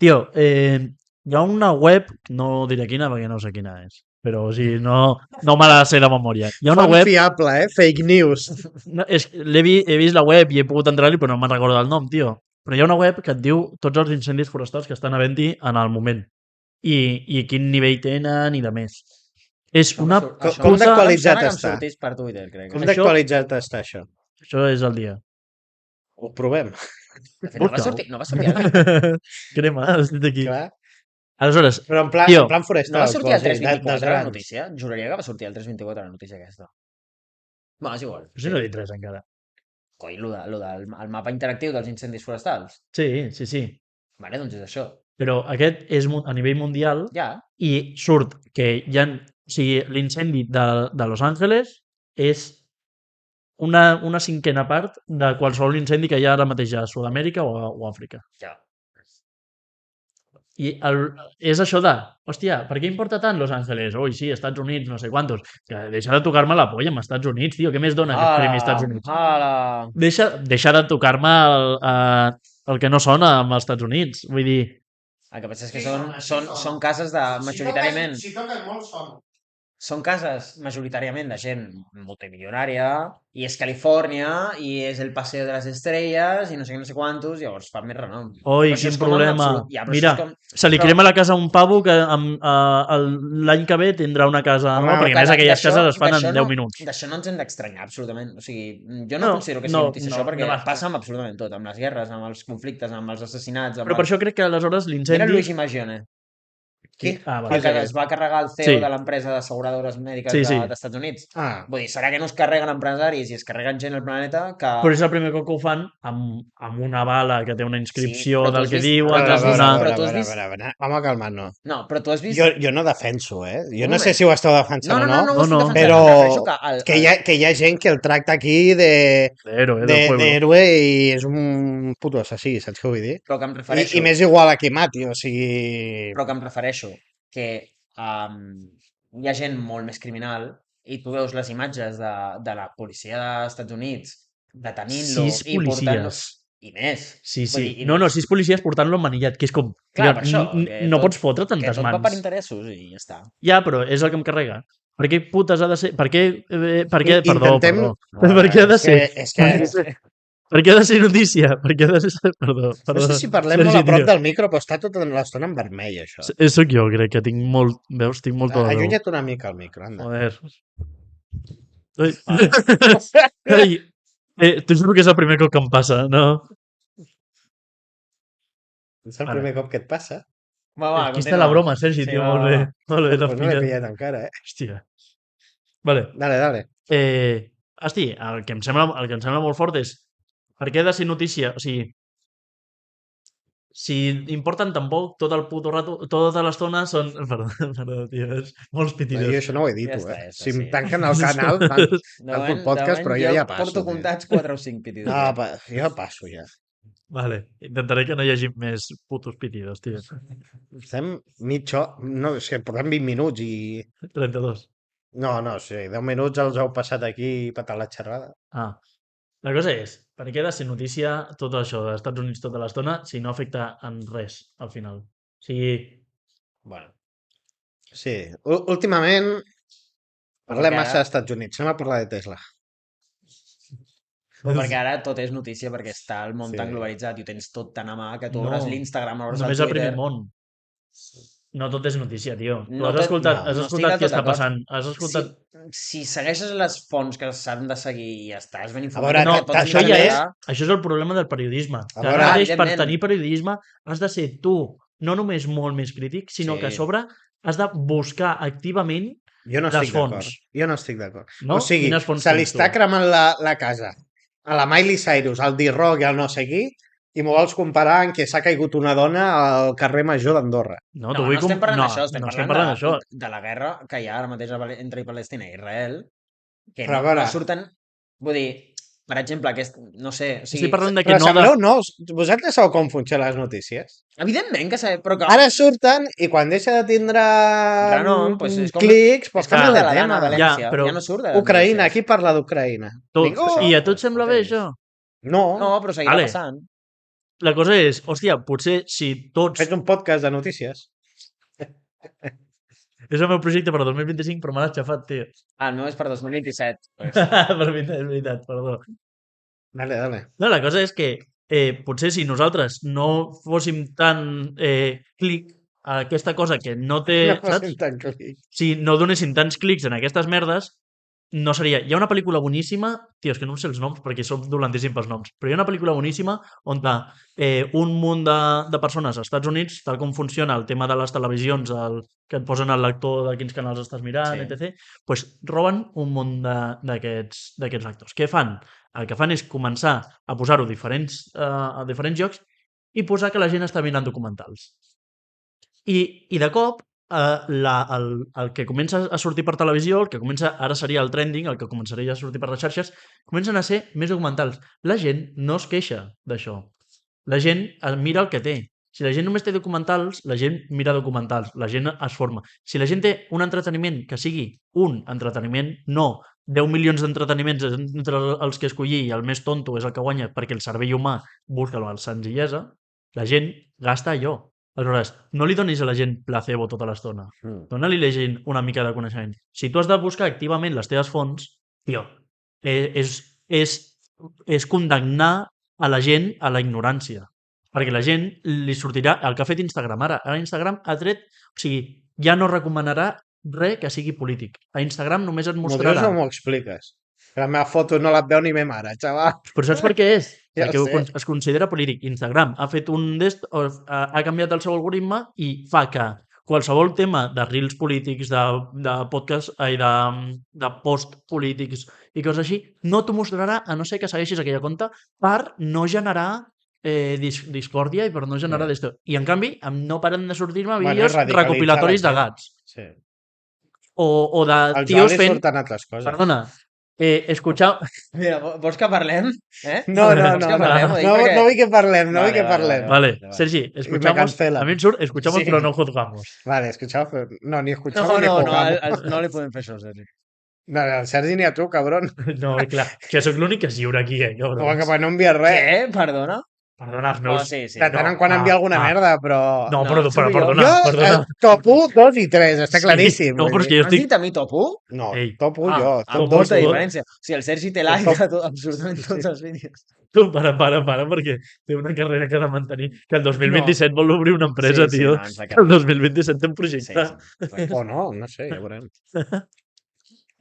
Tio, hi ha una web, no diré quina perquè no sé quina és, però o sigui, no me la sé de memòria. Hi ha una Font web... fiable, eh? Fake news. No, he vist la web i he pogut entrar-hi, però no me'n recordo el nom, tio. Però hi ha una web que et diu tots els incendis forestals que estan havent-hi en el moment. I quin nivell tenen i de més. És una Com d'actualitzat em està? sortís per Twitter, crec. Com Això- d'actualitzat està això? Això és el dia. Ho provem. De fet, no va sortir Crema, estic aquí. Clar. Aleshores, Però en plan, Tio, en plan forestal. no va sortir al quasi, 324 dels la grans. notícia? Juraria que va sortir al 324 la notícia aquesta. Bueno, és igual. si no he dit res encara. Coi, lo del el mapa interactiu dels incendis forestals. Sí. Vale, doncs és això. Però aquest és a nivell mundial Ja. i surt que hi ha... O sigui, l'incendi de Los Angeles és una cinquena part de qualsevol incendi que hi ha ara mateix a Sud-amèrica o a Àfrica. Ja. I és això de, hòstia, per què importa tant Los Angeles? Ui, sí, Estats Units, no sé quantos. Que deixa de tocar-me la polla amb Estats Units, tio. Què més dona aquest premi Estats Units? Ala. Deixa de tocar-me el que no sona amb els Estats Units. Vull dir, El que passa és que són cases de majoritàriament... Si toques molt, sona. són cases majoritàriament de gent multimilionària i és Califòrnia i és el Paseo de les Estrelles i no sé què, no sé quantos, llavors fan més renom. Oi, Però això quin és com en problema. absolut. Ja, però Mira, això és com... se li però- crema la casa a un pavo que l'any que ve tindrà una casa Home, nova, perquè a que més aquelles d'això- cases es fan en d'això 10 minuts. D'això no ens hem d'estranyar, absolutament. O sigui, jo no No, considero que sigui no, notícia no, això, perquè no m'està. passa amb absolutament tot, amb les guerres, amb els conflictes, amb els assassinats, amb Però per això crec que aleshores Mira l'incendi... Luigi Magione, Qui? Ah, el vale. que es va carregar el CEO Sí. de l'empresa d'asseguradores mèdiques Sí, sí. d'Estats Units. Ah, Vull dir, serà que no es carreguen empresaris i es carreguen gent al planeta que... Però és el primer cop que ho fan amb una bala que té una inscripció però tu del has que vist- diu, però a tu altres has vist- d'una... però tu has vist- Vamos a calmar-nos. No, però tu has vist... Jo no defenso, Jo Un no sé moment. si ho esteu defensant No, o ho estic no, defensant, però em refereixo que que hi ha gent que el tracta aquí D'héroe, del pueblo. d'héroe i és un puto assassí, saps què vull dir? però que em refereixo... I m'és igual a qui mati, o sigui... Però que em refereixo que hi ha gent molt més criminal i tu veus les imatges de la policia dels Estats Units detenint-lo 6 i portant-lo... policies. I més. Sí, Vull sí. dir, i No, més. 6 policies portant-lo emmanillat, que és com... Clar, tio, per això, que no tot- pots fotre Que tantes tot va per mans. interessos i ja està. Ja, però és el que em carrega. Per què putes ha de ser... Per què... Perdó, Intentem- perdó. Per què ha de ser... És que Per què ha de ser notícia? Per què ha de ser... Perdó. no sé si parlem Sergi, molt a prop tio. del micro, però està tota l'estona en vermell, això. Sóc jo, crec que tinc molt... Veus, tinc molta de veu. Allunya't una mica al micro, anda. Joder. Ai. T'ho juro que és el primer cop que em passa, no? És el Vale. primer cop que et passa. Va, Aquí està la broma, Sergi, Sí, tio, va, molt bé. va. Molt bé, l'has Pues no l'he pillat. pillat encara, Hòstia. Vale. Dale. Hosti, el que em sembla molt fort és per què ha de ser notícia? O sigui, si importen tan poc, tot el puto rato, tota l'estona són... Perdó, tio, és molts Jo pitidos. això no ho he dit, Ja està, ja està, Si em sí. tanquen el canal, tanco el podcast, però jo ja passo. Porto tio. comptats 4 o 5 pitidos. No, jo passo ja. Vale, intentaré que no hi hagi més putos pitidos, tio. Estem mitja hora... No, és que portem 20 minuts i... 32. No, sí, 10 minuts els heu passat aquí patant la xerrada. Ah, la cosa és, per què ha de ser notícia tot això dels Estats Units tota l'estona si no afecta en res al final? O sigui, Bueno. Sí, últimament parlem Perquè massa ara- dels Estats Units. Anem a parlar de Tesla. Perquè ara tot és notícia perquè està el món Sí. tan globalitzat i ho tens tot tan a mà que tu No, obres l'Instagram, obres només el al primer Twitter... món. No tot és notícia, tio. Tu No has tot- escoltat, no, has no estic escoltat del què tot està d'acord. passant? Has escoltat... Si segueixes les fonts que s'han de seguir i ja estàs ben informat... veure, No, que pots això ja és, interpretar- això és el problema del periodisme. A Que veure, ara mateix, per evidentment. tenir periodisme, has de ser tu no només molt més crític, sinó Sí. que a sobre has de buscar activament Jo no les estic d'acord. fonts. Jo no estic d'acord. No? O sigui, Quines fonts se li tens tu? està cremant la casa a la Miley Cyrus, al D-Rock i al no sé qui, i m'ho vols comparar amb que s'ha caigut una dona al carrer Major d'Andorra. No, No, t'ho vull no estem parlant no, d'això, estem no parlant d'això. de la guerra que hi ha ara mateix entre Palestina i Israel, que Però a no veure- surten... Vull dir, per exemple, no sé... O sigui, Estic parlant de que Però no... sabeu, no? Vosaltres sabeu com funcionen les notícies? Evidentment que sabem, però que... Ara surten i quan deixa de tindre Renom, pues és com- clics, pues és com canvia el de de la Dana tema. València, Ja, però ja no surt de les Ucraïna, notícies. qui parla d'Ucraïna? Tot, Ningú. I a tu et sembla bé, això? No, No, però seguirà Vale. passant. La cosa és, hòstia, potser si tots... faig un podcast de notícies. És el meu projecte per 2025, però me l'has xafat, tio. Ah, el meu és per 2027. Pues. Per veritat, és veritat, perdó. Dale. No, la cosa és que potser si nosaltres no fóssim tan clic a aquesta cosa que no té, No saps? facin tant clic. Si no donessin tants clics en aquestes merdes, no seria... Hi ha una pel·lícula boníssima, tio, és que no em sé els noms perquè som dolentíssim pels noms, però hi ha una pel·lícula boníssima on un munt de persones als Estats Units, tal com funciona el tema de les televisions, que et posen el lector de quins canals estàs mirant, Sí. etc., pues, roben un munt d'aquests lectors. Què fan? El que fan és començar a posar-ho a diferents llocs i posar que la gent està mirant documentals. I de cop, el que comença a sortir per televisió, el que comença, ara seria el trending, el que començaria a sortir per les xarxes, comencen a ser més documentals. La gent no es queixa d'això. La gent mira el que té. Si la gent només té documentals, la gent mira documentals, la gent es forma. Si la gent té un entreteniment que sigui un entreteniment, no 10 milions d'entreteniments entre els que escollir i el més tonto és el que guanya perquè el cervell humà busca la senzillesa, la gent gasta allò. Aleshores, no li donis a la gent placebo tota l'estona. Mm. Dóna-li a la gent una mica de coneixement. Si tu has de buscar activament les teves fonts, tio, és condemnar a la gent a la ignorància. Perquè la gent li sortirà el que ha fet Instagram ara. Ara Instagram ha tret... O sigui, ja no recomanarà res que sigui polític. A Instagram només et Moltes mostrarà... no m'ho expliques. La meva foto no la veu ni me mare, xaval. Però saps per què és? Ja Perquè ho sé. es considera polític. Instagram ha fet ha canviat el seu algoritme i fa que qualsevol tema de reels polítics, de podcast, de post polítics i coses així, no t'ho mostrarà a no ser que segueixis aquella compte per no generar discòrdia i per no generar d'esto. I en canvi, no paren de sortir-me vídeos radicalitzar recopilatoris la de gent. gats. Sí. O de Als tios olis fent... surten altres coses. Perdona, escuchar... Mira, vols que parlem? No, Vols que parlem? Ho dic no, perquè- no vull que parlem, no vull Vale, que vale, parlem. Vale, vale. Sergi, me escuchamos... cancelan. A mí me surt, escuchamos Sí. pero no juzgamos. Vale, escuchamos, pero... No, ni No, escuchamos ni no, no, jugamos. no li podem fer això, Sergi. No, al Sergi ni a tu, cabrón. No, clar, que sóc l'únic que és lliure aquí, No, cabrons. que no envia res. Què? Perdona? Perdona, els No, meus... sí, sí. De tant en quan ah, envia alguna ah. merda, però... No, No, però tu i jo. perdona, jo, perdona. top 1, 2 i 3, està Sí, claríssim. no, vull però és dir. que jo Has estic... dit a mi top 1? No, Ei. top 1 jo, Amb top 2 molta tu. diferència. O sigui, el Sergi té like a absolutament tots els vídeos. Tu, para, perquè té una carrera que ha de mantenir. Que el 2027 vol obrir una empresa, Sí, sí, tio. no, ens la Que el 2027 té un projecte. Sí. O no, no sé, ja veurem.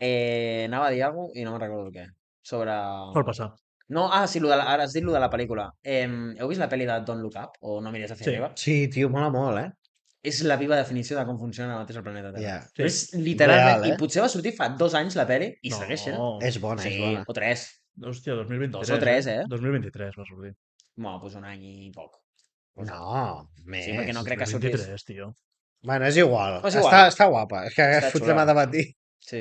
Anava a dir alguna cosa i no me'n recordo el què. Sobre... Vol passar. No, sí, ara has dit lo de la pel·lícula. Heu vist la pel·li de Don't Look Up? O No mires hacia Sí. arriba? Sí, tio, mola molt, eh? És la viva definició de com funciona ara mateix el planeta Terra. Ja. Sí. És literalment... Real, eh? I potser va sortir fa 2 anys la pel·li i No, segueix sent. És bona, Sí, és bona. o 3. Hòstia, 2023. 2 o 3, eh? 2023 va sortir. Bueno, doncs un any i poc. No, més. Sí, perquè no crec que sortís. 2023, tio. Bueno, és igual. És igual. Està guapa. És que Està fotrem xula. a debatir. Sí.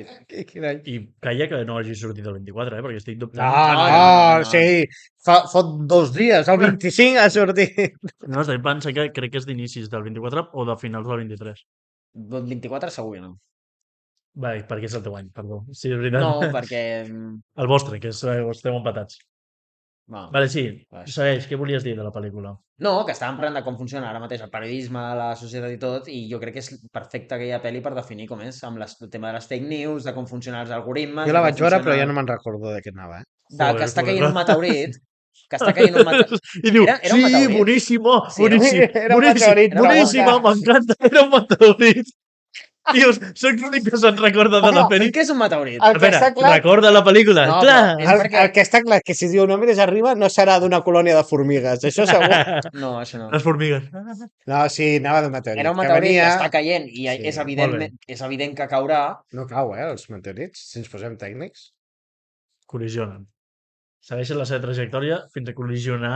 Quin any? I calla que no hagi sortit el 24, perquè estic No, dubtant. no, sí. Fot 2 dies, el 25 ha sortit. No, estic pensant que crec que és d'inicis del 24 o de finals del 23. 24 segur que no. Vale, perquè és el teu any, perdó. Sí, és veritat. No, perquè... El vostre, que esteu empatats. Bueno, Vale, sí. Vas. Segueix, què volies dir de la pel·lícula? no, que estàvem parlant de com funciona ara mateix el periodisme, la societat i tot, i jo crec que és perfecta aquella pel·li per definir com és, amb el tema de les fake news, de com funcionen els algoritmes... Jo la de vaig com veure, funciona- però ja no me'n recordo de què anava, eh? De Joder, que està tu caient un recordes? meteorit, que està caient un meteorit... I diu, Era un sí, meteorit. boníssimo, Sí, boníssim, era un boníssim, meteorit, boníssima, no, m'encanta, era un meteorit. Dius, soc l'únic que se'n recorda de la Home, pel·li. Què és un meteorit? El A que veure, està clar... recorda la pel·lícula, No, clar. però és perquè- El que està clar és que si diu no mires arriba no serà d'una colònia de formigues, això segur. No, això no. Les formigues. No, sí, anava de meteorit. Era un que meteorit venia... que està caient i Sí, és, molt és evident que caurà. No cau, els meteorits, si ens posem tècnics. Col·lisionen. Segueixen la seva trajectòria fins a col·lisionar...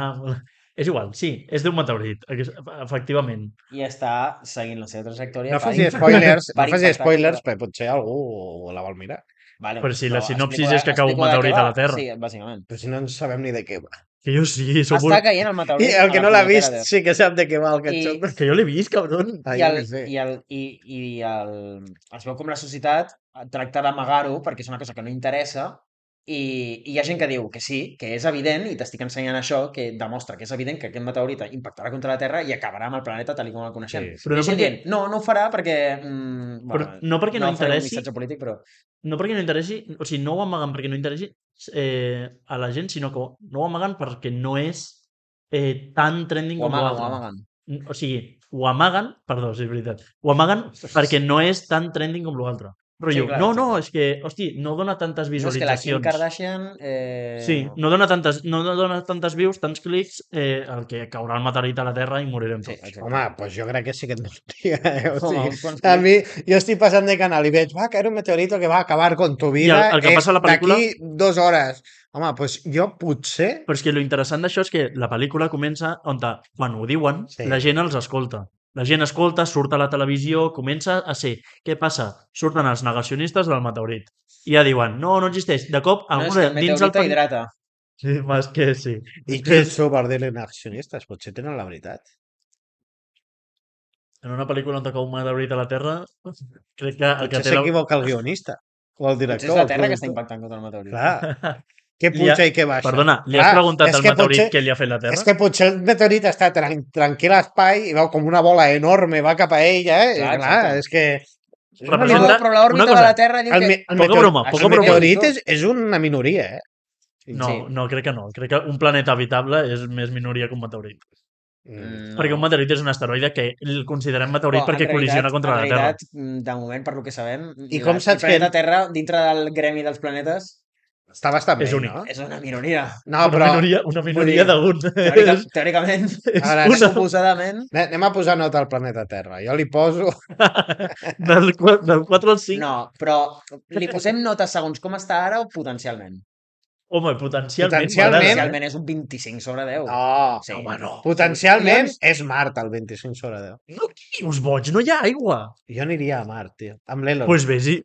És igual, sí, és d'un meteorit, efectivament. I està seguint la seva trajectòria. No per faci impactar- spoilers, per no faci impactar- spoilers, perquè potser algú la vol mirar. Vale, Però si la sinopsis explico- és que cau un explico de què meteorit a va. la Terra. Sí, bàsicament. Però si no en sabem ni de què va. Que jo sí, sóc Està caient el I meteorit. el que a no la l'ha punyetera vist Terra. sí que sap de què va el catxot. Que jo l'he vist, cabron. Ai, I, jo el, què sé. es veu com la societat tracta d'amagar-ho perquè és una cosa que no interessa i hi ha gent que diu que sí, que és evident i t'estic ensenyant això, que demostra que és evident que aquest meteorit impactarà contra la Terra i acabarà amb el planeta tal com el coneixem. Sí, sí. Però Hi no ha gent perquè- dient, no ho farà perquè... Però no perquè no faré un interessi- missatge polític, però... No perquè no interessi, o sigui, no ho amaguen perquè no interessi a la gent, sinó que no ho amaguen perquè no és tan trending Ho com amaguen, l'altre. ho amaguen. O sigui, ho amaguen, perdó, sí, és veritat, ho amaguen perquè no és tan trending com l'altre. Rotllo, clar, no, exacte. no, és que, hosti, no dona tantes No, és que la Kim visualitzacions. Kardashian... Sí, no dona tantes views, tants clics, el que caurà el meteorit a la Terra i morirem Sí, tots. exacte. Home, doncs jo crec que sí que et donaria, O Home, sigui, uns quants a mi, jo estic passant de canal i veig, va caer un meteorito que va acabar con tu vida el que passa a la pel·lícula- d'aquí 2 hores. Home, doncs jo potser... Però és que lo interessant d'això és que la pel·lícula comença on, quan ho diuen, Sí. la gent els escolta. La gent escolta, surt a la televisió, comença a ser... Què passa? Surten els negacionistes del meteorit. I ja diuen, no existeix. De cop, No, algú és que el dins el... meteorito hidrata. Sí, més que sí. I que els sobardelen accionistes, potser tenen la veritat. En una pel·lícula on cau un meteorit a la Terra, crec que el que Potser té la... s'equivoca el guionista o el Potser director. és la el Terra que està productor. impactant contra el meteorit. Clar, què puja i què baixa. Perdona, li has preguntat al meteorit què li ha fet la Terra? És que potser el meteorit està tranquil a l'espai i veu com una bola enorme va cap a ella, clar, és que... Però l'òrbita de la Terra diu que... Poca broma. El meteorit és una minoria, No, crec que no. Crec que un planeta habitable és més minoria que un meteorit. Perquè un meteorit és un asteroide que el considerem meteorit perquè col·lisiona contra la Terra. En realitat, de moment, per lo que sabem, I com saps el planeta Terra, dintre del gremi dels planetes, està bastant bé, únic. no? És una minoria. No, però... Una minoria d'un. Teòricament, suposadament... Anem a posar nota al planeta Terra. Jo li poso... Del 4 al 5? No, però li posem nota segons com està ara o potencialment? Home, potencialment Potencialment és un 25 sobre 10. No, sí. Home, no. Potencialment és Mart, el 25 sobre 10. No, què dius, boig? No hi ha aigua. Jo aniria a Mart, tio. Amb l'Elon. Pues vés-hi.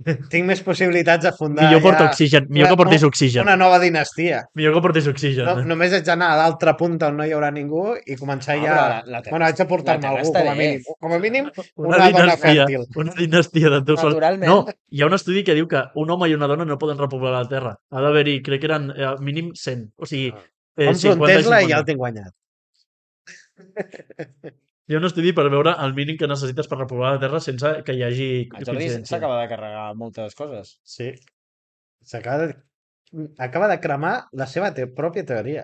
Tinc més possibilitats de fundar Millor porta oxigen. Millor que portis oxigen. una nova dinastia. Millor que portis oxigen. No, només haig d'anar a l'altra punta on no hi haurà ningú i començar ja... Bueno, haig de portar-me algú, com a mínim. Com a mínim, una dona fèrtil. Una dinastia de tu sol. Naturalment. No, hi ha un estudi que diu que un home i una dona no poden repoblar la Terra. Ha d'haver-hi, crec que eren mínim 100. O sigui, Confronteix-la i ja el tinc guanyat. Hi ha un estudi per veure el mínim que necessites per repoblar la Terra sense que hi hagi El Jordi s'acaba de carregar moltes coses. Sí. Acaba de cremar la seva pròpia teoria.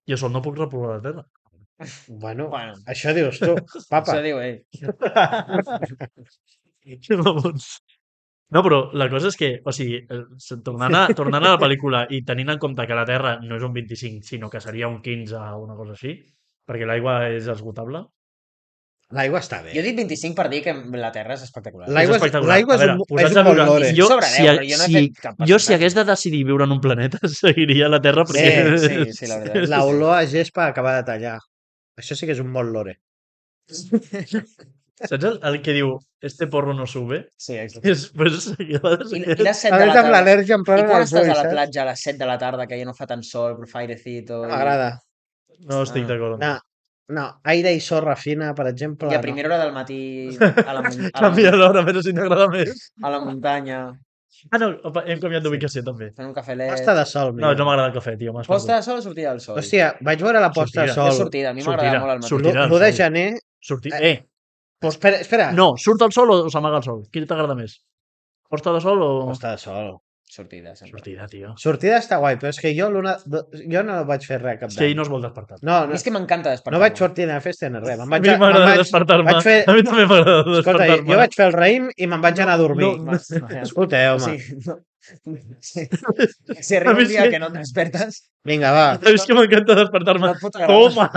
Jo sol no puc repoblar la Terra. Bueno, això dius tu, papa. Això diu ell. No, però la cosa és que, o sigui, tornant a la pel·lícula i tenint en compte que la Terra no és un 25, sinó que seria un 15 o una cosa així, perquè l'aigua és esgotable. L'aigua està bé. Jo he dit 25 per dir que la Terra és espectacular. L'aigua és un bon lore. Jo, si hagués de decidir viure en un planeta, seguiria la Terra perquè... Sí, la veritat. L'olor a gespa acaba de tallar. Això sí que és un bon lore. Saps el que diu este porro no sube? Sí, exacte. Després, I les 7 de la tarda. l'al·lèrgia em I ploren quan els estàs a ulls, la platja a les 7 de la tarda, que ja no fa tant sol, però fairecito... M'agrada. No estic d'acord. No, aire i sorra fina, per exemple... I a primera hora del matí a la Canvia l'hora, però si t'agrada més. A la muntanya... Ah, no, hem canviat d'ubicació també. Fent un cafelet... Posta de sol, No, no m'agrada el cafè, tio. Posta de sol o sortida del sol? Hòstia, vaig veure la posta de sol. És sortida, a mi m'agrada molt el matí. L'1 de gener... Espera. No, surt el sol o s'amaga el sol? Qui t'agrada més? Posta de sol o... Posta de sol. Sortida, sempre. Sortida, tio. Sortida està guai, però és que jo no vaig fer res cap d'any. És que ell no es vol despertar. No, és que m'encanta despertar-me. No vaig sortir a festa ni res. A mi m'agrada despertar-me. A mi també m'agrada despertar-me. Escolta, jo vaig fer el raïm i me'n vaig anar a dormir. Escolteu-me. Si arriba un dia que no et despertes... Vinga, va. És que m'encanta despertar-me. Toma!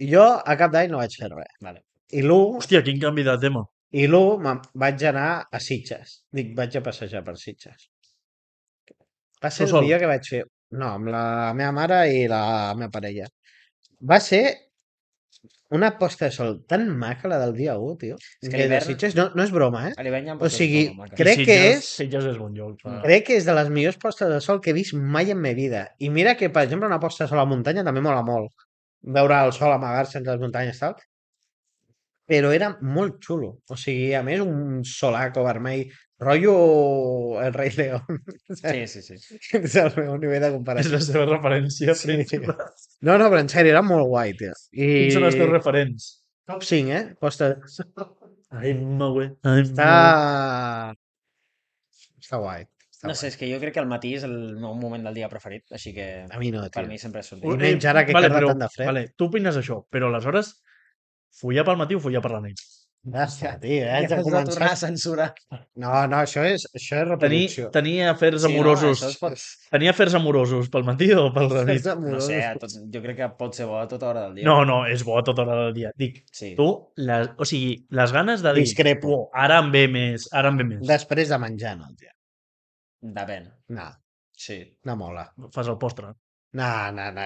Jo a cap d'any no vaig fer res. I l'1... Hòstia, quin canvi de tema. I l'1 vaig anar a Sitges. Dic, vaig a passejar per Sitges. Va ser el dia que vaig fer... No, amb la meva mare i la meva parella. Va ser una posta de sol tan maca, la del dia 1, tio. És que de Sitges no és broma, O sigui, crec que és... Sitges és un lloc. Crec que és de les millors postes de sol que he vist mai en ma vida. I mira que, per exemple, una posta de sol a la muntanya també mola molt. Veure el sol amagar-se entre les muntanyes, tal. Però era molt xulo. O sigui, a més, un solaco vermell, rotllo el Rei León. Sí. És el meu nivell de comparació. És la seva referència principal. No, però en sèrio, era molt guai, tio. Quins són els teus referents? Top 5, Posta... Ai, güey. Està guai. No sé, és que jo crec que el matí és el meu moment del dia preferit, així que a mi no, tio. Per mi sempre és sortir. I menys ara que queda tant de fred. Vale, tu opines això, però aleshores follar pel matí o follar per la nit? Ja, tio, ja has de tornar a censurar. No, això és reproducció. Tenir afers amorosos. Tenir afers amorosos pel matí o pel la nit? No sé, jo crec que pot ser bo a tota hora del dia. No, és bo a tota hora del dia. Dic, tu, o sigui, les ganes de dir... Discrepo. Ara em ve més. Després de menjar, no, tio. Depèn. No. Sí. No mola. Fas el postre. No,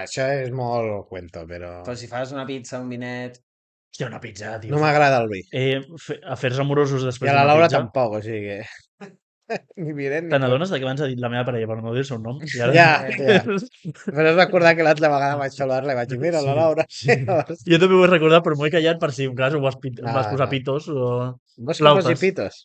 això és molt cuento, però... Però si fas una pizza, un vinet... Hòstia, una pizza, tio. No m'agrada el vi. Afers amorosos després d'una pizza. I a la Laura tampoc, o sigui que... Te n'adones que abans ha dit la meva parella per no dir el seu nom? Ja. Però és recordar que l'altra vegada vaig saludar-la i vaig dir, mira, la Laura. Jo també ho he recordat, però m'ho he callat per si un cas ho vas posar pitos o... Vols que posi pitos?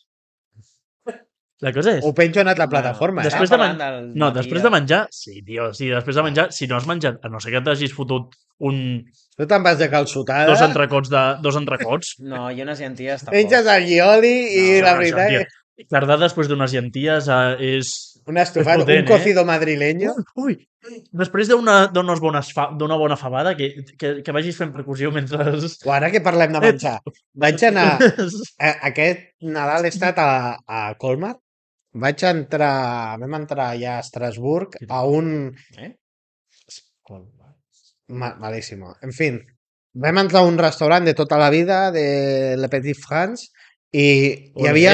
La cosa és... Ho penjo en una altra plataforma. Després després de menjar... Sí, tio, sí, després de menjar, si no has menjat, a no ser que t'hagis fotut Tu te'n vas de calçotada. dos entrecots. No, i unes llenties tampoc. Menges allioli i la veritat... Tardar després d'unes llenties és... Un estofat, un cocido madrileño. Ui, després d'una bona fabada que vagis fent percussió mentre... Ara que parlem de menjar, vaig anar... Aquest Nadal he estat a Colmar. Vam entrar allà a Estrasburg a un... Malísimo. En fin, vam entrar a un restaurant de tota la vida, de Le Petit France, i hi havia...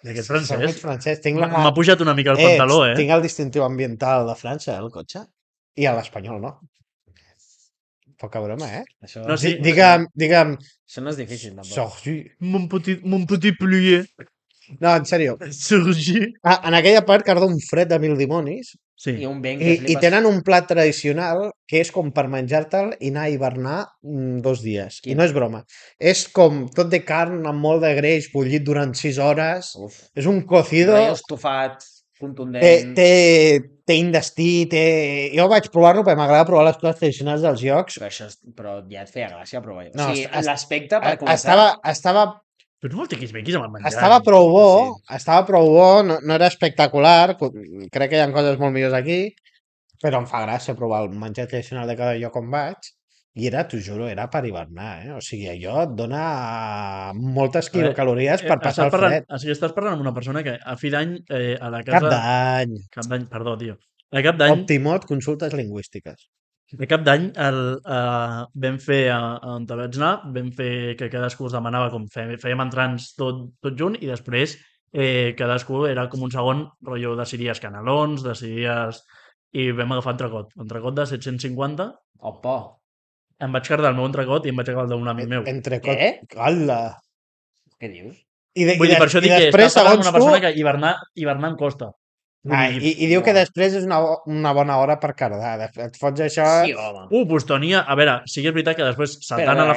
aquest francès. francès. M'ha pujat una mica el pantaló, Tinc el distintiu ambiental de França, el cotxe, i a l'espanyol no. Poca broma, Això... No, sí. Digue'm... Això no és difícil, tampoc. Sorgi. Mon petit pluyer. No, en sèrio. Sorgi. En aquella part carda un fred de mil dimonis. Sí. I un vent que flipes. I tenen un plat tradicional que és com per menjar-te'l i anar a hivernar 2 dies. I no és broma. És com tot de carn amb molt de greix bullit durant 6 hores. Uf. És un cocido. Rollo estofat, contundent. Té intestí, Jo vaig provar-lo perquè m'agrada provar les coses tradicionals dels llocs. Però ja et feia gràcia provar-ho. No, o sigui, l'aspecte, per començar... Estava Però no el tiquis-miquis amb el menjar. Estava prou bo, no era espectacular, crec que hi ha coses molt millors aquí, però em fa gràcia provar el menjar tradicional de cada lloc on vaig, i era, t'ho juro, era per hivernar, O sigui, allò et dona moltes quilocalories per passar el fred. O sigui, estàs parlant amb una persona que a fi d'any a la casa... Cap d'any, perdó, tio. A cap d'any... Optimot, consultes lingüístiques. A cap d'any vam fer, on te vaig anar, vam fer que cadascú es demanava com fèiem entrants tot junt i després cadascú era com un segon rotllo, decidies canelons, decidies... I vam agafar entrecot de 750. Opa! Em vaig cardar el meu entrecot i em vaig acabar el d'un amic meu. Entrecot? Què? Hola! Què dius? Vull dir, per això dic que estàs parlant amb una persona que hivernar em costa. I diu que després és una bona hora per cardar. Et fots això... Sí, home. Pues tenia... A veure, sí que és veritat que després, saltant a la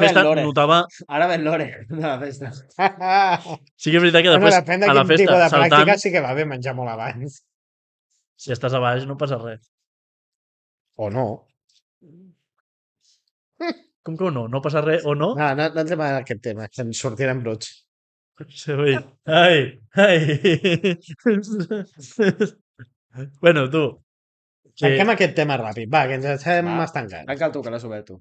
festa, notava... Ara ven l'ore de la festa. Sí que és veritat que després, depèn de a la quin festa, tipus de saltant... pràctica sí que va bé menjar molt abans. Si estàs a baix no passa res. O no. Com que o no? No passa res o no? No entrem en aquest tema, que ens sortirem bruts. Sí, ai. Bueno, tu. Tanquem aquest tema ràpid, va, que ens estem estancant. Tanca tu, que l'has obert tu.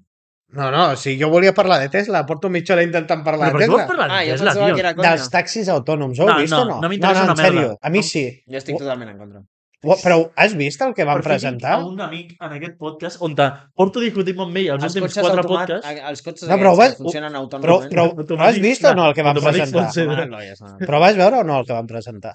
No, si jo volia parlar de Tesla, porto mitja hora intentant parlar de Tesla. Jo pensava que era conya. Dels taxis autònoms, ho heu vist o no? No m'interessa una en sèrio, merda. a mi sí. Jo estic totalment en contra. Però has vist el que van presentar? A un amic en aquest podcast on porto discutint amb ell els últims 4 podcasts. Els cotxes que funcionen autònomament. Però has vist o no el que van presentar? Però vas veure o no el que van presentar?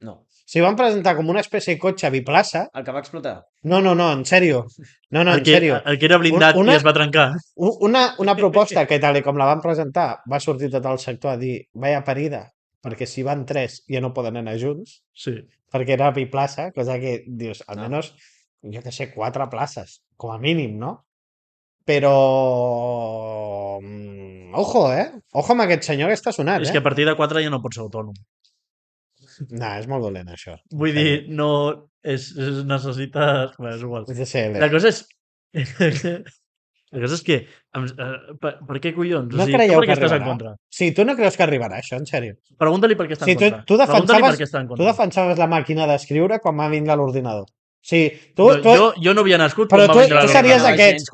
No. Si van presentar com una espècie de cotxe biplaça... El que va explotar? No, en sèrio. En sèrio. El que era blindat i es va trencar. Una proposta que, tal com la van presentar, va sortir tot el sector a dir vaya parida, perquè si van 3 ja no poden anar junts. Sí. Perquè era biplaça, cosa que dius, almenys, jo que sé, 4 places, com a mínim, no? Però... Ojo, Ojo amb aquest senyor que està sonat, És que a partir de 4 ja no pot ser autònom. No, és molt dolent, això. Vull dir, no... necessita... Bé, és igual. La cosa és que... Per què collons? No creieu que estàs en contra? Sí, tu no creus que arribarà això, en sèrio? Pregunta-li per què està en contra. Tu defensaves la màquina d'escriure quan va vindre l'ordinador. Sí, yo no había nacido. Pero tú serías aquest.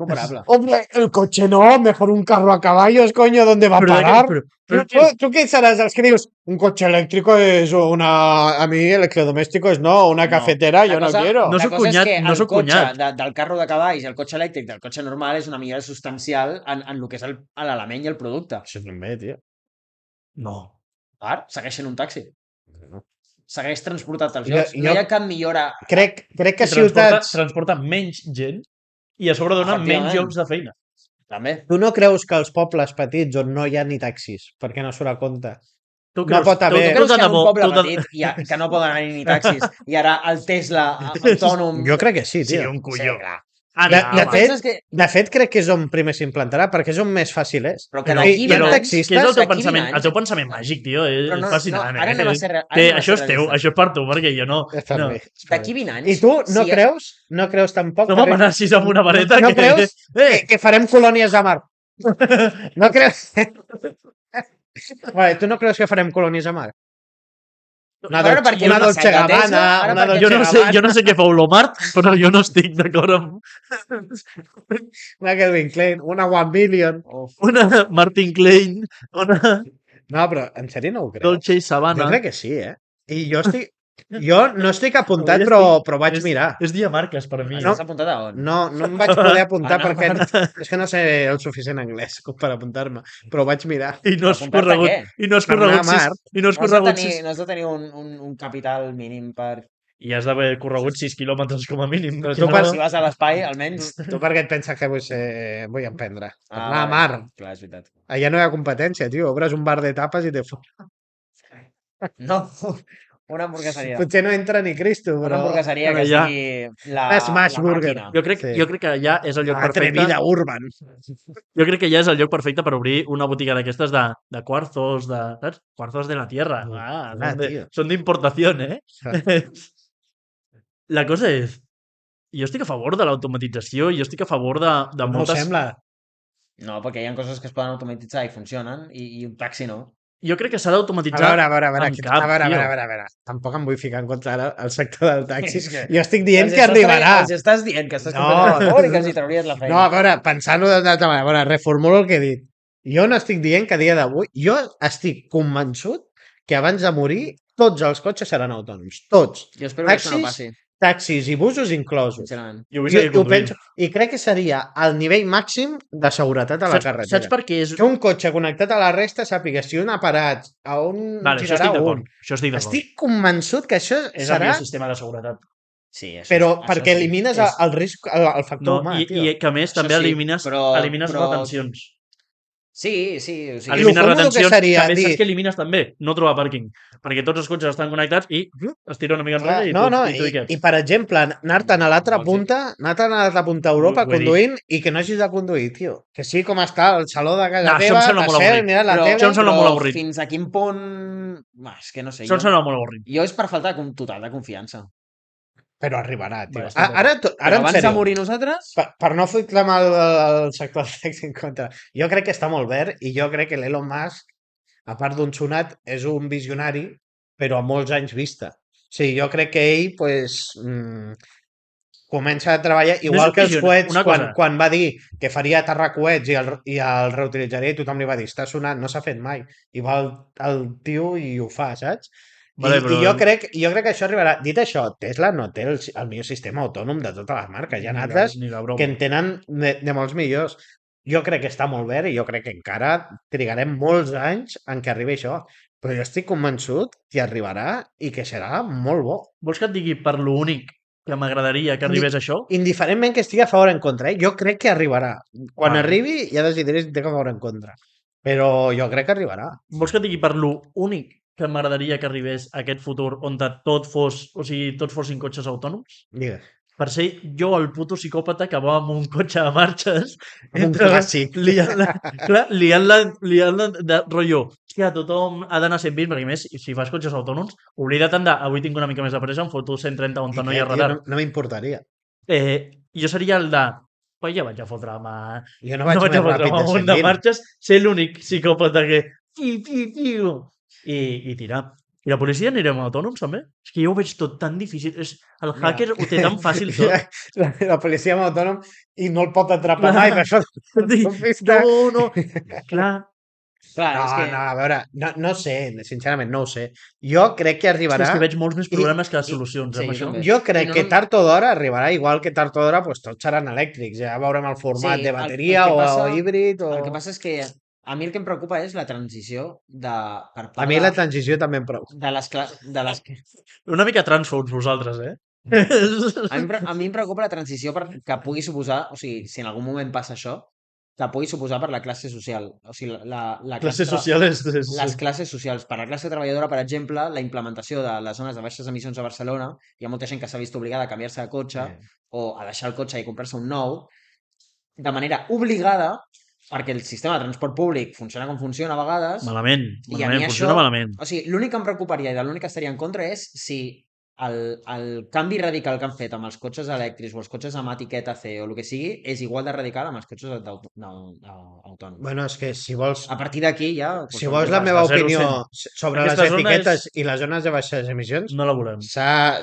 Hombre, el coche no, mejor un carro a caballos, coño, ¿dónde va a parar? ¿Tú qué serás? Escribes, un coche eléctrico es una... A mí electrodoméstico es no, una cafetera, yo no quiero. No soc cunyat, no soc cunyat. Del carro de cavalls i el cotxe elèctric del cotxe normal és una millora substancial en el que és l'element i el producte. Això és un bé, tio. No. Segueix sent un taxi. Segueix transportat als llocs. No hi ha cap millora. Crec que ciutats... Transporta menys gent i a sobre dona menys llocs de feina. També. Tu no creus que als pobles petits on no hi ha ni taxis, perquè no surt a compte? Tu creus que en un poble petit que no poden anar ni taxis i ara el Tesla autònom... Jo crec que sí, tio. Sí, un colló. De fet, crec que és on primer s'implantarà, perquè és on més fàcil és. Però que d'aquí I en anys... taxistes... Que és el teu d'aquí pensament, 20 anys... el teu pensament màgic, tio, és Però fascinant. ara anem a ser... Això és teu, això és per tu, perquè jo no... És per no. mi. D'aquí 20 anys... I tu no creus? No creus tampoc? No m'amenacis amb una vareta no que... creus que farem colònies de mar? No creus? Vale, tu no creus que farem colònies de mar? Una Dolce Gabbana... Jo no sé què fa Olomart, però jo no estic d'acord amb... Una Calvin Klein, una 1 Billion... Una Martin Klein, una... No, però en sèrio no ho creus? Dolce Sabana. Jo crec que sí, I jo no estic apuntat, però vaig mirar. És Diamarques, per mi. Estàs apuntat a on? No em vaig poder apuntar perquè és que no sé el suficient anglès com per apuntar-me, però vaig mirar. I no has corregut. I no has corregut. No has de tenir un capital mínim per... I has d'haver corregut 6 quilòmetres com a mínim. Però tu, si vas a l'espai, almenys... Tu per què et penses que vull emprendre? Anar a mar. Clar, és veritat. Allà no hi ha competència, tio. Obres un bar de tapes i te fot. No, una hamburgueseria. Potser no entra ni Cristo, però... Una hamburgueseria que sigui la Smash Burger. màquina. Jo crec que allà és el lloc perfecte. Atrevida Urban. Jo crec que allà és el lloc perfecte per obrir una botiga d'aquestes de cuarzos, saps? Cuarzos de la tierra. Són d'importació, La cosa és, jo estic a favor de l'automatització, jo estic a favor de moltes... No ho sembla. No, perquè hi ha coses que es poden automatitzar i funcionen, i un taxi no. Jo crec que s'ha d'automatitzar a veure. Tampoc em vull ficar en contra el sector del taxi. Jo estic dient que arribarà. Els estàs dient que estàs completament a favor i que els hi trauries la feina. No, a veure, pensant-ho d'altra manera, a veure, reformulo el que he dit. Jo no estic dient que a dia d'avui... Jo estic convençut que abans de morir tots els cotxes seran autònoms. Tots. Jo espero que això no passi. Taxis i busos inclosos. Sincerament. Jo penso, i crec que seria el nivell màxim de seguretat a la carretera. Saps per què és... Que un cotxe connectat a la resta sàpiga si un ha parat, a on girarà un. Això estic d'acord. Estic convençut que això és serà... És el sistema de seguretat. Sí, però perquè elimines el risc, el factor humà, tio. I que a més també elimines retencions. Sí. O sigui, elimines retencions, que també saps que elimines també no trobar pàrquing, perquè tots els cotxes estan connectats i es tira una mica enrere i per exemple, anar-te'n a l'altra punta, a Europa conduint i que no hagis de conduir, tio. Que sí, com està el saló de casa teva, mirar la tele... Això em sembla molt avorrit. Fins a quin punt... És que no sé. Això em sembla molt avorrit. Jo és per falta total de confiança. Però arribarà, tio. Ara abans de morir nosaltres... Per no fotre mal el sector del taxi en contra. Jo crec que està molt verd i jo crec que l'Elon Musk, a part d'un sonat, és un visionari, però a molts anys vista. O sigui, jo crec que ell, comença a treballar, igual que els coets, quan va dir que faria aterrar coets i el reutilitzaria i tothom li va dir, està sonat, no s'ha fet mai. I va el tio i ho fa, saps? Vale, I jo crec que això arribarà. Dit això, Tesla no té el millor sistema autònom de totes les marques. Hi ha altres que en tenen de molts millors. Jo crec que està molt verd i jo crec que encara trigarem molts anys en què arribi això. Però jo estic convençut que arribarà i que serà molt bo. Vols que et digui per l'únic que m'agradaria que arribés això? Indiferentment que estigui a favor o en contra, jo crec que arribarà. Quan arribi ja decidiré si estic a favor o en contra. Però jo crec que arribarà. Vols que et digui per l'únic que m'agradaria que arribés aquest futur on tots fossin cotxes autònoms? Digues. Per ser jo el puto psicòpata que va amb un cotxe de marxes un clàssic liant-la de rotllo, hòstia, tothom ha d'anar 120, perquè més, si fas cotxes autònoms, oblida't de, avui tinc una mica més de pressa, em foto 130 on no hi ha radar. No m'importaria. Jo seria el de, ja vaig a fotre jo no vaig més ràpid de 120 de marxes, ser l'únic psicòpata que i tirar. I la policia anirem autònoms, també? És que jo ho veig tot tan difícil. El hacker ho té tan fàcil tot. La policia amb autònom i no el pot atrapar mai, per això... No. Clar. No, a veure, no sé, sincerament, no ho sé. Jo crec que arribarà... És que veig molts més problemes que solucions amb això. Jo crec que tard o d'hora arribarà, igual que tard o d'hora, tots seran elèctrics. Ja veurem el format de bateria o híbrid. El que passa és que a mi el que em preocupa és la transició de... A mi la transició també em preocupa. De les... Una mica transfons vosaltres, A mi em preocupa la transició que pugui suposar, o sigui, si en algun moment passa això, que pugui suposar per la classe social. O sigui, la Classe social és... les classes socials. Per la classe treballadora, per exemple, la implementació de les zones de baixes emissions a Barcelona, hi ha molta gent que s'ha vist obligada a canviar-se de cotxe o a deixar el cotxe i comprar-se un nou, de manera obligada, perquè el sistema de transport públic funciona com funciona a vegades. Malament, I a mi funciona malament. O sigui, l'únic que em preocuparia i de l'únic que estaria en contra és si el canvi radical que han fet amb els cotxes elèctrics o els cotxes amb etiqueta C o el que sigui és igual de radical amb els cotxes autònoms. Bueno, és que si vols... A partir d'aquí ja... Si vols la meva opinió sobre les etiquetes i les zones de baixes emissions, no la volem. S'ha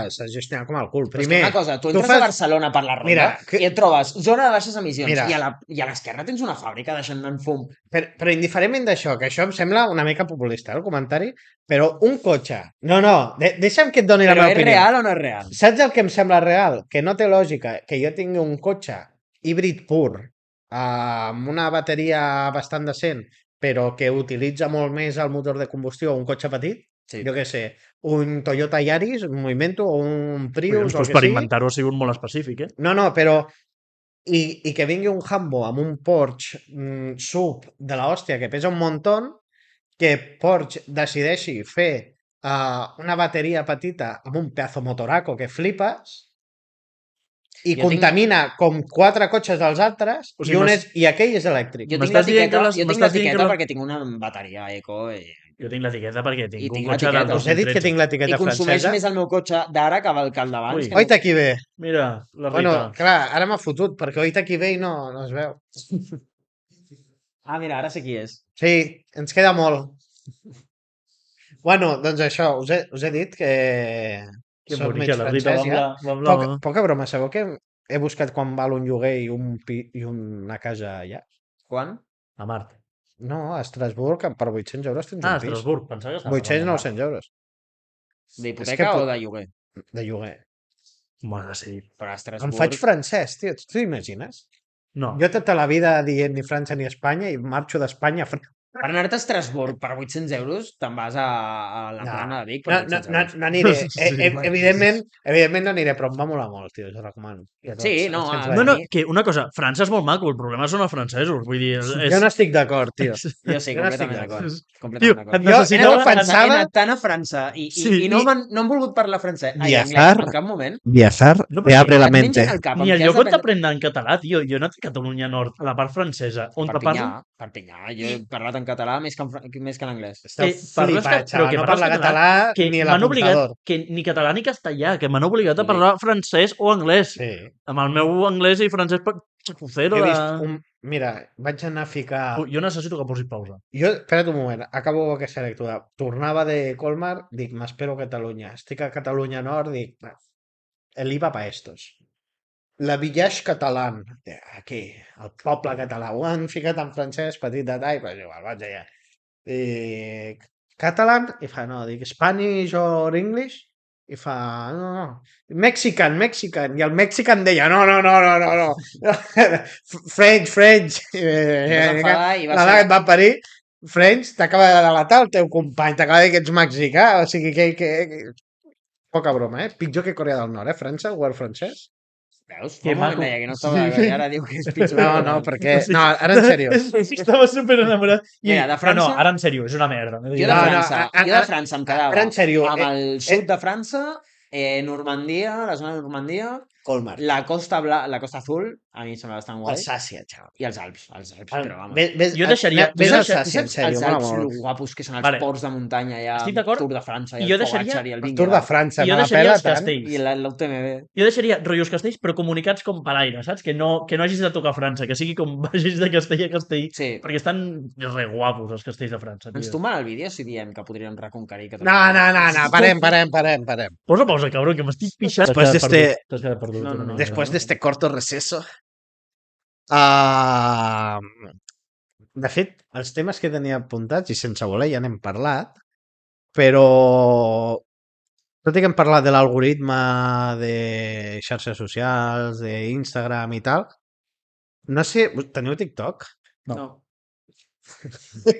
gestionat com el cul. Primer, una cosa, tu entres a Barcelona per la ronda i et trobes zona de baixes emissions i a l'esquerra tens una fàbrica deixant en fum. Però indiferentment d'això, que això em sembla una mica populista, el comentari, però un cotxe... No, deixa'm que et doni la meva opinió. Però és real o no és real? Saps el que em sembla real? Que no té lògica que jo tingui un cotxe híbrid pur amb una bateria bastant decent, però que utilitza molt més el motor de combustió, un cotxe petit, jo què sé, un Toyota Yaris, un Movimento, o un Prius, o el que per sigui. inventar-ho ha sigut molt específic, No, però... I que vingui un Hambo amb un Porsche sub de l'hòstia que pesa un muntó, que Porsche decideixi fer una bateria petita amb un pedazo motoraco que flipes i contamina com 4 cotxes dels altres, o sigui, i aquell és elèctric. Jo tinc l'etiqueta perquè tinc una bateria eco. Jo tinc l'etiqueta perquè tinc un cotxe del 2013. Us he dit que tinc l'etiqueta francesa. I consumeix més el meu cotxe d'ara que el d'abans. Oita qui ve. Mira, la Rita. Bueno, clar, ara m'ha fotut, perquè oita qui ve i no es veu. Mira, ara sé qui és. Sí, ens queda molt. Bueno, doncs això, us he dit que soc mig francès ja. Poca broma, sabeu que he buscat quan val un lloguer i una casa allà? Quan? A Mart. No, a Estrasburg per 800 euros tens un pis. A Estrasburg, pensava que estava 800-900 euros. D'hipoteca o de lloguer? De lloguer. M'ho sí. Però a Estrasburg... Em faig francès, tio, tu t'imagines? No. Jo tota la vida dient ni França ni Espanya i marxo d'Espanya a França. Per anar-te a Estrasburg per 800 euros te'n vas a la plana de Vic per 800 euros. No aniré. Evidentment no aniré, però em va molar molt, tio, us ho recomano. Sí, no. Que una cosa, França és molt maco, el problema són els francesos, vull dir... Jo no estic d'acord, tio. Jo sí, completament d'acord. Tio, jo he anat tant a França i no han volgut parlar francès anglès en cap moment. Viajar te abre la mente. Ni el lloc on t'aprenen en català, tio. Jo he anat a Catalunya Nord, a la part francesa, on te parlen... Perpinyà, jo he parlat en català més que en anglès. Esteu flipat, xaval, no parla català ni l'apuntador. Que ni català ni castellà, que m'han obligat a parlar francès o anglès. Sí. Amb el meu anglès i francès xacocero de... Mira, vaig anar a ficar... Jo necessito que posis pausa. Espera't un moment, acabo aquesta lectura. Tornava de Colmar, dic, m'espero a Catalunya. Estic a Catalunya Nord, dic, el IVA pa estos. La Village Catalan, aquí, el poble català, ho han ficat en francès, petit detall, però igual, vaig allà. I Catalan, i fa, no, dic, Spanish or English? I fa, no, Mexican, i el Mexican deia, no. French. La et va parir, French, t'acaba de delatar el teu company, t'acaba de dir que ets mexicà, o sigui que... Poca broma, Pitjor que Corea del Nord, França, el govern francès. Veus? Que maco. Deia que no estava i ara diu que és pitjor. No, perquè... No, ara en sèrio. Estava super enamorat. Mira, de França... No, ara en sèrio, és una merda. Jo de França em quedava ara en sèrio, amb el sud de França, Normandia, la zona de Normandia, Colmar. La Costa Azul, a mi em sembla bastant guai. Alsàcia, xaval. I els Alps, però vamos. Jo deixaria... Ves Alsàcia, en sèrio. Els Alps, lo guapos que són els ports de muntanya allà, Tour de França, i el Pogacar, i el Vingegaard. Tour de França, jo deixaria els castells. I l'UTMB. Jo deixaria rotllos castells, però comunicats com per aire, saps? Que no hagis de tocar França, que sigui com vagis de castell a castell, perquè estan re guapos els castells de França. Ens tomben el vídeo si diem que podríem reconquerir Catalunya. No, parem. Posa pausa, cabrón, que m'estic pixant. Después de este corto receso. De fet, els temes que tenia apuntats, i sense voler ja n'hem parlat, però tot i que hem parlat de l'algoritme de xarxes socials, d'Instagram i tal, no sé, teniu TikTok? No.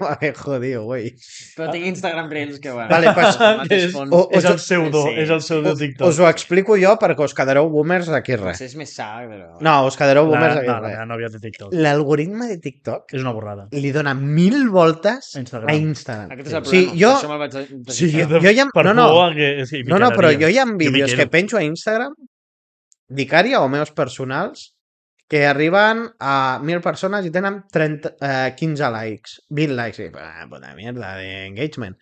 Vale, jodido, güey. Però tinc Instagram Reels que, bueno... Vale, pues, el mateix és, fons. és el pseudo, Sí. és el pseudo Us TikTok. ho explico jo perquè us quedareu boomers d'aquí res. Potser és més sa, però... No, us quedareu boomers d'aquí La res. meva nòvia té TikTok. L'algoritme de TikTok És una borrada. li dona 1000 voltes A Instagram. a Instagram. Aquest és el Sí, problema. jo... Per això me'l vaig Sí, desinstalar. jo ja... Per No, no, por que... Sí, no, però jo hi ha Jo vídeos m'hi que quedo. penjo a Instagram d'Icària o meus personals que arriben a 1.000 persones i tenen 15 likes, 20 likes. I, puta mierda d'engagement.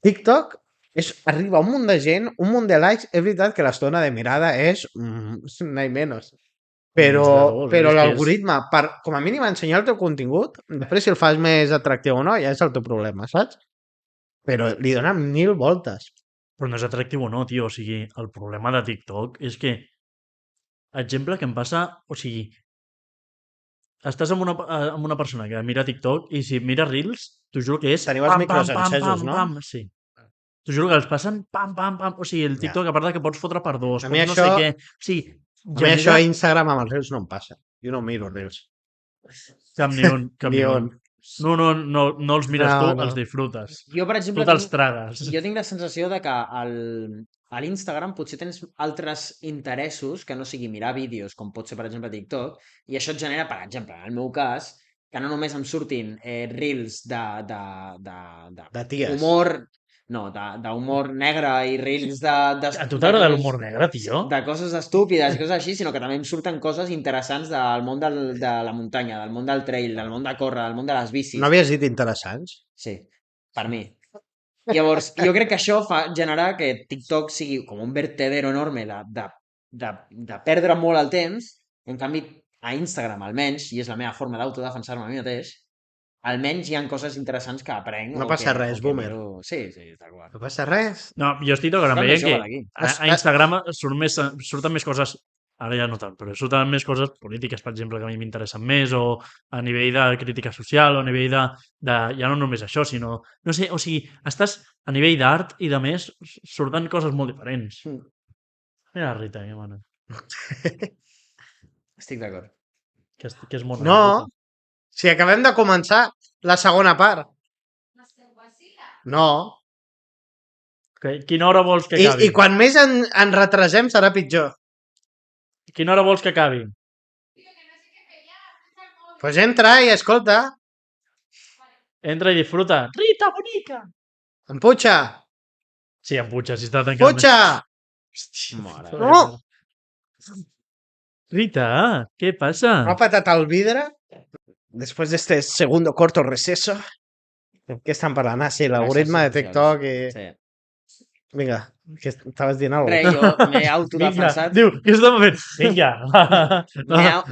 TikTok arriba un munt de gent, un munt de likes. És veritat que l'estona de mirada és no hay menos. Però, Menys de dos, però és que l'algoritme, per com a mínim ensenyar el teu contingut, després si el fas més atractiu o no, ja és el teu problema, saps? Però li dona 1000 voltes. Però no és atractiu o no, tio. O sigui, el problema de TikTok és que, exemple que em passa, o sigui, estàs amb una persona que mira TikTok i si mira Reels, t'ho juro que és Teniu els micros encesos, no? sí. T'ho juro que els passen pam, pam, pam. O sigui, el Ja. TikTok, a part de que pots fotre per dos, A pots mi no això- sé què... O sigui, A mi això a Instagram amb els Reels no em passa. Jo no miro Reels. Cap ni un, cap Ni ni un. un. No els mires No, tu, no. els disfrutes. Jo, per Tu exemple, te'ls tragues. jo tinc la sensació de que a l'Instagram potser tens altres interessos que no sigui mirar vídeos, com pot ser, per exemple, TikTok, i això et genera, per exemple, en el meu cas, que no només em surtin reels De ties. humor, no, d'humor negre i reels A tu t'agrada l'humor negre, tio? de coses estúpides i coses així, sinó que també em surten coses interessants del món de la muntanya, del món del trail, del món de córrer, del món de les bicis. No havies dit interessants? Sí, per mi. Llavors, jo crec que això fa generar que TikTok sigui com un vertedero enorme de perdre molt el temps. En canvi, a Instagram, almenys, i és la meva forma d'autodefensar-me a mi mateix, almenys hi ha coses interessants que aprenc. No o passa que- res, o que boomer. miro. Sí, tal qual. No passa res. No, jo estic d'acord amb Soc el ell més que jove d'aquí. a Instagram surten més coses, ara ja no tant, però surten més coses polítiques, per exemple, que a mi m'interessen més, o a nivell de crítica social, o a nivell ja no només això, sinó, no sé, o sigui, estàs a nivell d'art i de més, surten coses molt diferents. Mm. Mira la Rita, que mana. Estic d'acord. Que és molt No. Si acabem de començar la segona part. No. Quina hora vols que acabi? I quan més en retrasem serà pitjor. Quina hora vols que acabi? Pues entra i escolta. Entra i disfruta. Rita, bonica! Empuja. Sí, em puja, si està tancat. Puja. Mare. No. Rita, què passa? ¿No ha patat el vidre? Después de este segundo corto receso. ¿Qué están parlant? Ah, sí, l'algoritme de TikTok i... Sí. Vinga, que estaves dient alguna Res, jo m'he Vinga, autodefensat. diu, què estàvem fent? Vinga.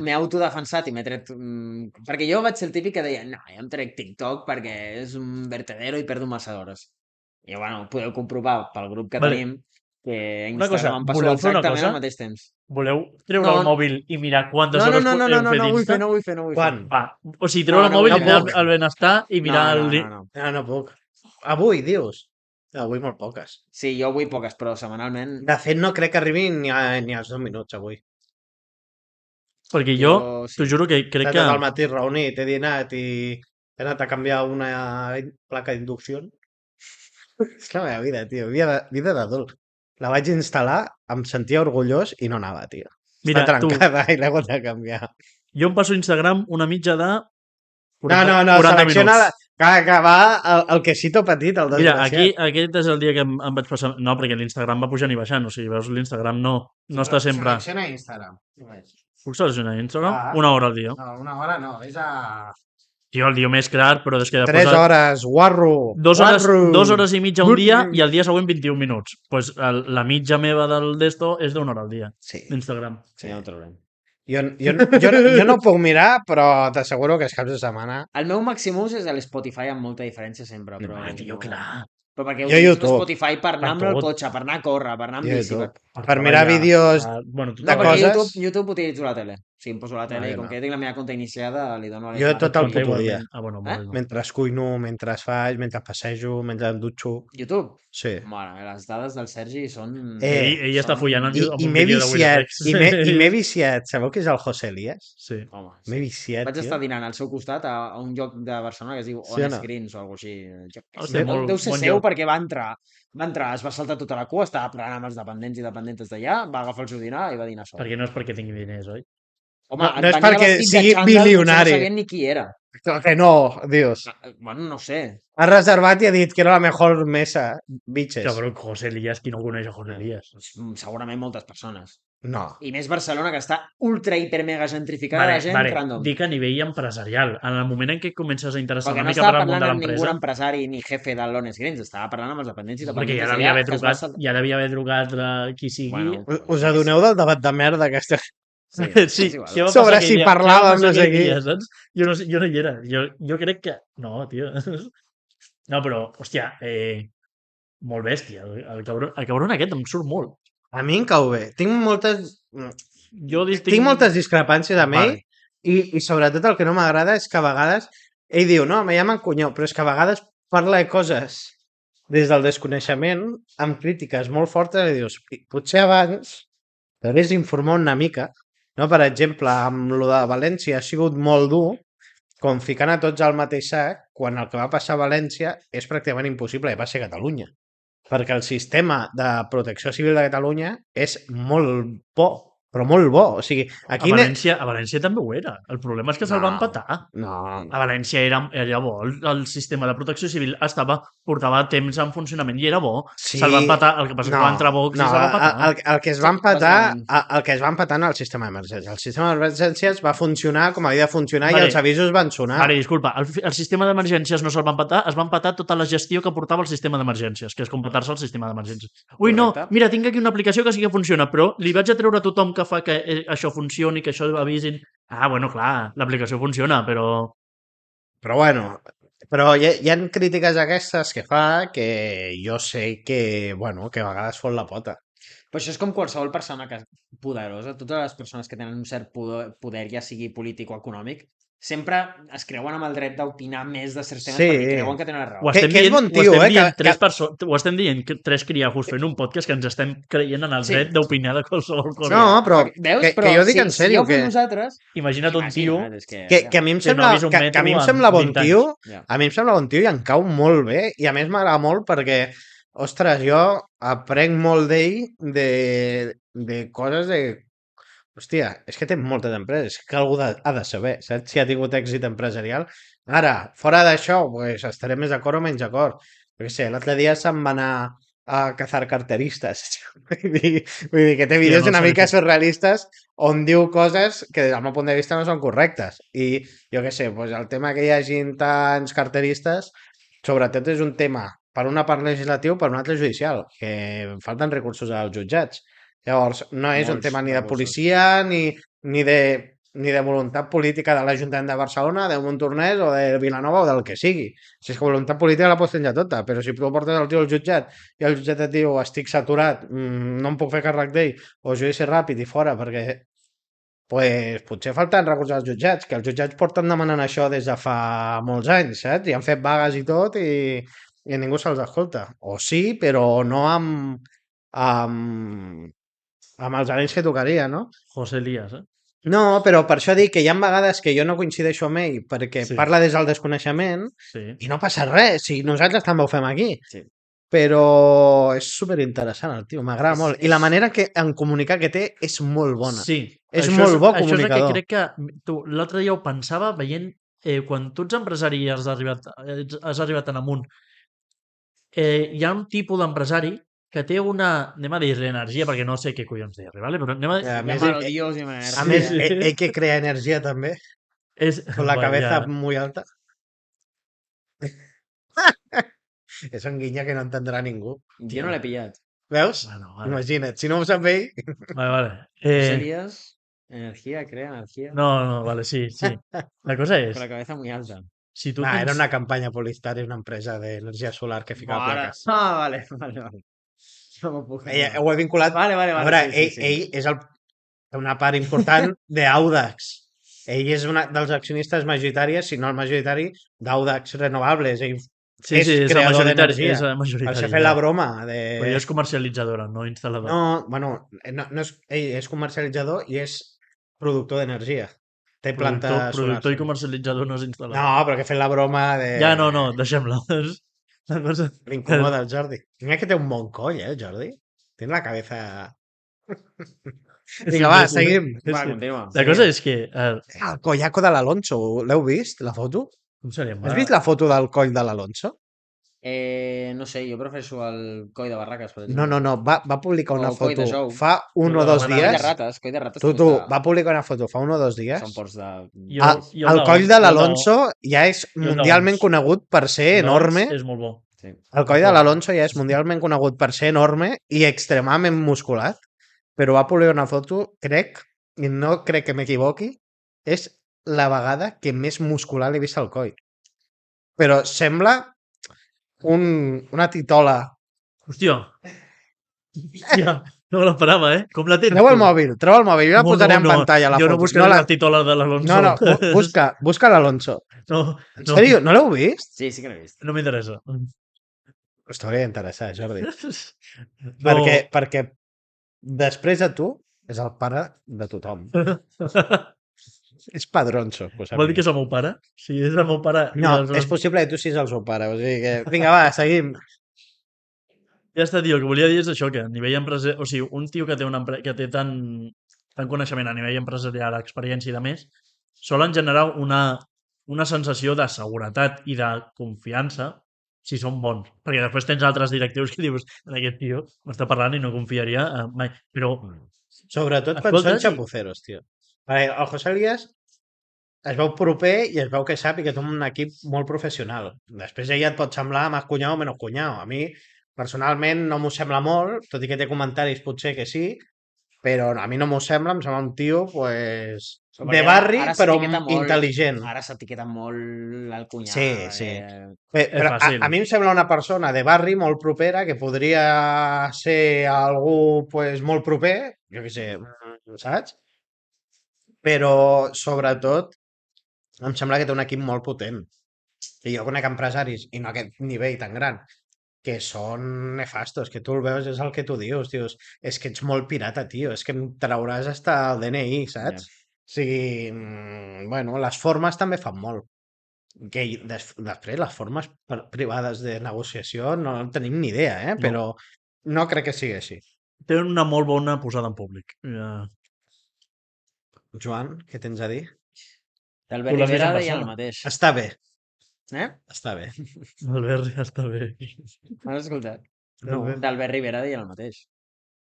M'he autodefensat i m'he tret... perquè jo vaig ser el típic que deia no, jo em trec TikTok perquè és un vertedero i perdo massa hores. I bueno, podeu comprovar pel grup que Vale. tenim que a Una cosa, Instagram em passo voleu fer una exactament cosa? al mateix temps. Voleu treure No. el mòbil i mirar quantes No, hores no heu fet vull d'Insta? fer, no vull fer. Quan? Va, o sigui, treure el No, mòbil no i mirar puc. el benestar i mirar no, el... no. No puc. Avui, dius? Avui molt poques. Sí, jo vull poques, però setmanalment... De fet, no crec que arribin ni als 2 minuts avui. Perquè jo, sí. t'ho juro que crec He que... anat al matí reunit, he dinat i he anat a canviar una placa d'inducció. És la meva vida, tio. Vida d'adult. La vaig instal·lar, em sentia orgullós i no anava, tio. Mira, Està tu, trencada i l'he hagut de canviar. jo em passo Instagram una mitja de... No, 40 selecciona minuts. que va el quesito petit, el Mira, desgraciat. aquest és el dia que em vaig passar... No, perquè l'Instagram va pujant i baixant, o sigui, veus, l'Instagram no està sempre... Selecciona Instagram. Puc seleccionar Instagram? Ah. Una hora al dia. No, una hora no, és a... Tio, el dia més clar, però és que he 3 posat hores, guarro. 2 hores i mitja un dia Guarro. i el dia següent 21 minuts. Pues la mitja meva del d'esto és d'una hora al dia, Sí. d'Instagram. Sí, ja ho trobarem. Jo no ho puc mirar, però t'asseguro que els caps de setmana... El meu màxim ús és a l'Spotify amb molta diferència sempre, però... Ah, tio, clar. Però perquè Jo utilitzo YouTube. Spotify per anar amb el tot. cotxe, per anar a córrer, per anar amb Jo bici. YouTube. per mirar vídeos Bueno, tu No, de perquè coses. YouTube utilitzo la tele. Sí, em poso la tele i jo com no. que ja tinc la meva compte iniciada, li dono a Jo tot el compte puto dia. igualment. Bueno, Eh? molt bé. Mentre cuino, mentre faig, mentre passejo, mentre em dutxo. YouTube? Sí. Mare, les dades del Sergi són... Ell està follant amb I un m'he vídeo de viciat, Winoflex. i m'he viciat. Sabeu qui és el José Elías? Sí. Home, M'he sí. viciat, Vaig tio. estar dinant al seu costat a un lloc de Barcelona que es diu Sí o Honest no? Greens o alguna cosa així. Jo què sé. Hòstia, molt Deu ser bon seu lloc. perquè va entrar, es va saltar tota la cua, estava parlant amb els dependents i dependentes d'allà, va agafar el seu dinar i va dinar sol. Perquè no és perquè tingui diners, oi? Home, No és venia perquè vestit de sigui xandall, potser milionari. no sabien ni qui era. Que no, Dios. Bueno, no sé. Ha reservat i ha dit que era la mejor mesa, bitches. Cabrón, José Elías, qui no coneix a José Elías? Segurament moltes persones. No. I més Barcelona, que està ultra, hiper, mega gentrificada de gent random. Dic a nivell empresarial. En el moment en què comences a interessar Perquè una no mica estava per al món parlant de amb ningú l'empresa... empresari ni jefe de l'Honest Greens, estava parlant amb els dependents i Perquè dependentes ja devia haver que es va trucat, ja devia haver trucat qui sigui. Bueno, Us adoneu del debat de merda que estem... sí, Sí, és igual. què va Sobre passar si aquell dia? parlàvem, Què va passar no sé aquell qui. dia, saps? Jo no hi era. Jo crec que... No, tio. No, però, hòstia, molt bèstia. El cabron aquest em surt molt. A mi em cau bé. Tinc moltes Tinc discrepàncies amb ell i sobretot el que no m'agrada és que a vegades ell diu, no, me llaman cunyó, però és que a vegades parla de coses des del desconeixement amb crítiques molt fortes i dius, potser abans t'hagués informar una mica, no? Per exemple, amb lo de València ha sigut molt dur, com ficant a tots al mateix sac, quan el que va passar a València és pràcticament impossible que passi a Catalunya. Perquè el sistema de protecció civil de Catalunya és molt bo, però molt bo. O sigui, aquí... A València també ho era. El problema és que se'l van petar. No. A València era bo. El sistema de protecció civil portava temps en funcionament i era bo. Sí, se'l van petar. El que passa és que va entrar Vox i se'l va petar. El que es van petar, el que es van petar en el sistema d'emergències. El sistema d'emergències va funcionar com havia de funcionar i els avisos van sonar. Vale, disculpa, el sistema d'emergències no se'l van petar, es van petar tota la gestió que portava el sistema d'emergències, que és com petar-se el sistema d'emergències. Ui, no, mira, tinc aquí una aplicació que sí que funciona, però li vaig a treure a tothom que fa que això funcioni, que això avisin. Ah, bueno, clar, l'aplicació funciona, però... Però bueno, però hi ha crítiques aquestes que fa que jo sé que, bueno, que a vegades fot la pota. Però això és com qualsevol persona poderosa, totes les persones que tenen un cert poder, ja sigui polític o econòmic, sempre es creuen amb el dret d'opinar més de certs temes perquè creuen que tenen la raó. Ho estem que és bon tio, ho estem dient tres criajos fent un podcast que ens estem creient en el dret d'opinar de qualsevol cosa. No, però veus? Que jo dic en sèrio si ja ho fem nosaltres... Imagina't un tio... Que a mi em sembla bon tio, a mi em sembla bon tio i em cau molt bé i a més m'agrada molt perquè, ostres, jo aprenc molt d'ell de coses de... Hòstia, és que té moltes empreses, que algú ha de saber, saps? Si ha tingut èxit empresarial. Ara, fora d'això, pues, estaré més d'acord o menys d'acord. Jo què sé, l'altre dia se'n va anar a cazar carteristes. Vull dir que té vídeos una mica surrealistes on diu coses que des del meu punt de vista no són correctes. I jo què sé, pues, el tema que hi hagin tants carteristes, sobretot és un tema per una part legislatiu, per una altra judicial, que falten recursos als jutjats. Llavors, no és un tema ni de policia ni de voluntat política de l'Ajuntament de Barcelona, de Montornès o de Vilanova o del que sigui. Si és que voluntat política la pots tenir tota, però si tu portes el tio al jutjat i el jutjat et diu estic saturat, no em puc fer càrrec d'ell, o judici ràpid i fora, perquè pues, potser falten recursos als jutjats, que els jutjats porten demanant això des de fa molts anys, saps? I han fet vagues i tot i ningú se'ls escolta. O sí, però no amb els anells que tocaria, no? José Elías, No, però per això dic que hi ha vegades que jo no coincideixo amb ell perquè parla des del desconeixement i no passa res, si nosaltres també ho fem aquí. Sí. Però és superinteressant el tio, m'agrada molt. I la manera en comunicar que té és molt bona. Sí. És molt bo comunicador. Això és el que crec que l'altre dia ho pensava veient quan tu ets empresari i has arribat en amunt, hi ha un tipus d'empresari que té anem a dir-li energia, perquè no sé què collons dir-li, ¿vale? Però a més, ell que crea energia també, con la cabeza muy alta. És un guinya que no entendrà ningú. Jo no l'he pillat. Veus? Imagina't, si no ho sap ell... Vale. Series, energia, crea energia... No, vale, sí. La cosa és... Con la cabeza muy alta. Si tu era una campanya publicitària, una empresa d'energia solar que ficava plaques. Vale. No m'ho puc Ho he vinculat... Vale, A veure, sí. ell és una part important d'Audax. Ell és un dels accionistes majoritaris, si no el majoritari, d'Audax Renovables. Ell Sí, és és el creador majoritari. d'energia. És el Per majoritari. això he fet la broma de... Però ella és comercialitzadora, no instal·ladora. No, bueno, no és, ell és comercialitzador i és productor d'energia. Té planta solar. Productor i comercialitzador no és instal·lador. No, però que he fet la broma de... Ja, no, deixem-la. L'incomoda el Jordi. Mira que té un bon coll, el Jordi. Tiene la cabeza... Vinga, va, seguim. Va, continua. La cosa és que... El collaco de l'Alonso, l'heu vist, la foto? Com seria? Has vist la foto del coll de l'Alonso? No sé, jo prefereixo el coi de barraques, per exemple. No, va publicar una O coll de foto jou. fa un o dos Coll de dies. rates, coll de rates. Tu, va publicar una foto fa un o dos dies. Són ports de... El coll de l'Alonso ja és mundialment conegut per ser enorme. És molt bo. Sí. El coll de l'Alonso ja és mundialment conegut per ser enorme i extremadament musculat, però va publicar una foto, crec, i no crec que m'equivoqui, és la vegada que més muscular l'he vist al coll. Però sembla una titola. Hòstia, no l'esperava, Com la tens? Treu el mòbil. Jo la posaré en pantalla, la foto. Jo no buscaré la titola de l'Alonso. No, busca l'Alonso. No. En sèrio, no l'heu vist? Sí que l'he vist. No m'interessa. Us t'hauria d'interessar, Jordi. Perquè després de tu és el pare de tothom. És padronso. Vol dir que és el meu pare? Si és el meu pare... No, és possible que tu siguis el seu pare. O sigui que... Vinga, va, seguim. Ja està, tio. El que volia dir és això, que a nivell empresarial... O sigui, un tio que té tant coneixement a nivell empresarial, experiència i de més, solen generar una sensació de seguretat i de confiança si són bons. Perquè després tens altres directius que dius, aquest tio m'està parlant i no confiaria mai. Però... Sobretot quan són xapuceros, tio. El José Elías es veu proper i es veu que sap i que té un equip molt professional. Després ella et pot semblar més cunyau o menys cunyau. A mi, personalment, no m'ho sembla molt, tot i que té comentaris potser que sí, però a mi no m'ho sembla, em sembla un tio, pues, de barri, però intel·ligent. Ara s'etiqueta molt el cunyau. Sí. Però a mi em sembla una persona de barri molt propera que podria ser algú pues, molt proper, jo què sé, saps? Però, sobretot, em sembla que té un equip molt potent. I jo conec empresaris, i no a aquest nivell tan gran, que són nefastos, que tu el veus, és el que tu dius, és que ets molt pirata, tio, és que em trauràs hasta el DNI, saps? O sigui, bueno, les formes també fan molt. Que després, les formes privades de negociació no en tenim ni idea, però no crec que sigui així. Té una molt bona posada en públic. Joan, què tens a dir? L'Albert Rivera deia el mateix. Està bé. Està bé. L'Albert està bé. M'has escoltat? No. D'Albert Rivera deia el mateix.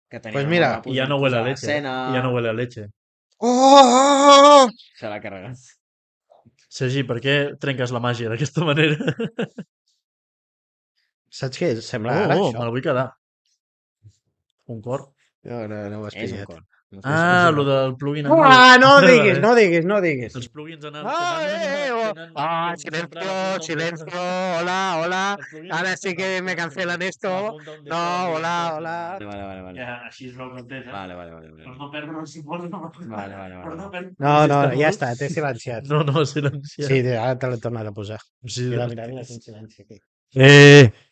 Pues mira, i ja no huele a leche. I ja no huele a leche. Oh! Se l'ha carregat. Sergi, per què trenques la màgia d'aquesta manera? Saps què sembla ara, això? Me la vull quedar. Un cor? No ho has pillat. És un cor. Lo del plugin anal. No diguis. Els plugins anals silencio, hola. Ahora sí que me cancelan esto. No, hola. Vale. Ja, així es veu content, Vale. Per no perdre el suport. Vale. No, ja està, t'he silenciat. No, silenciat. Sí, ara te l'he tornat a posar. Sí, mira, tens silenci aquí.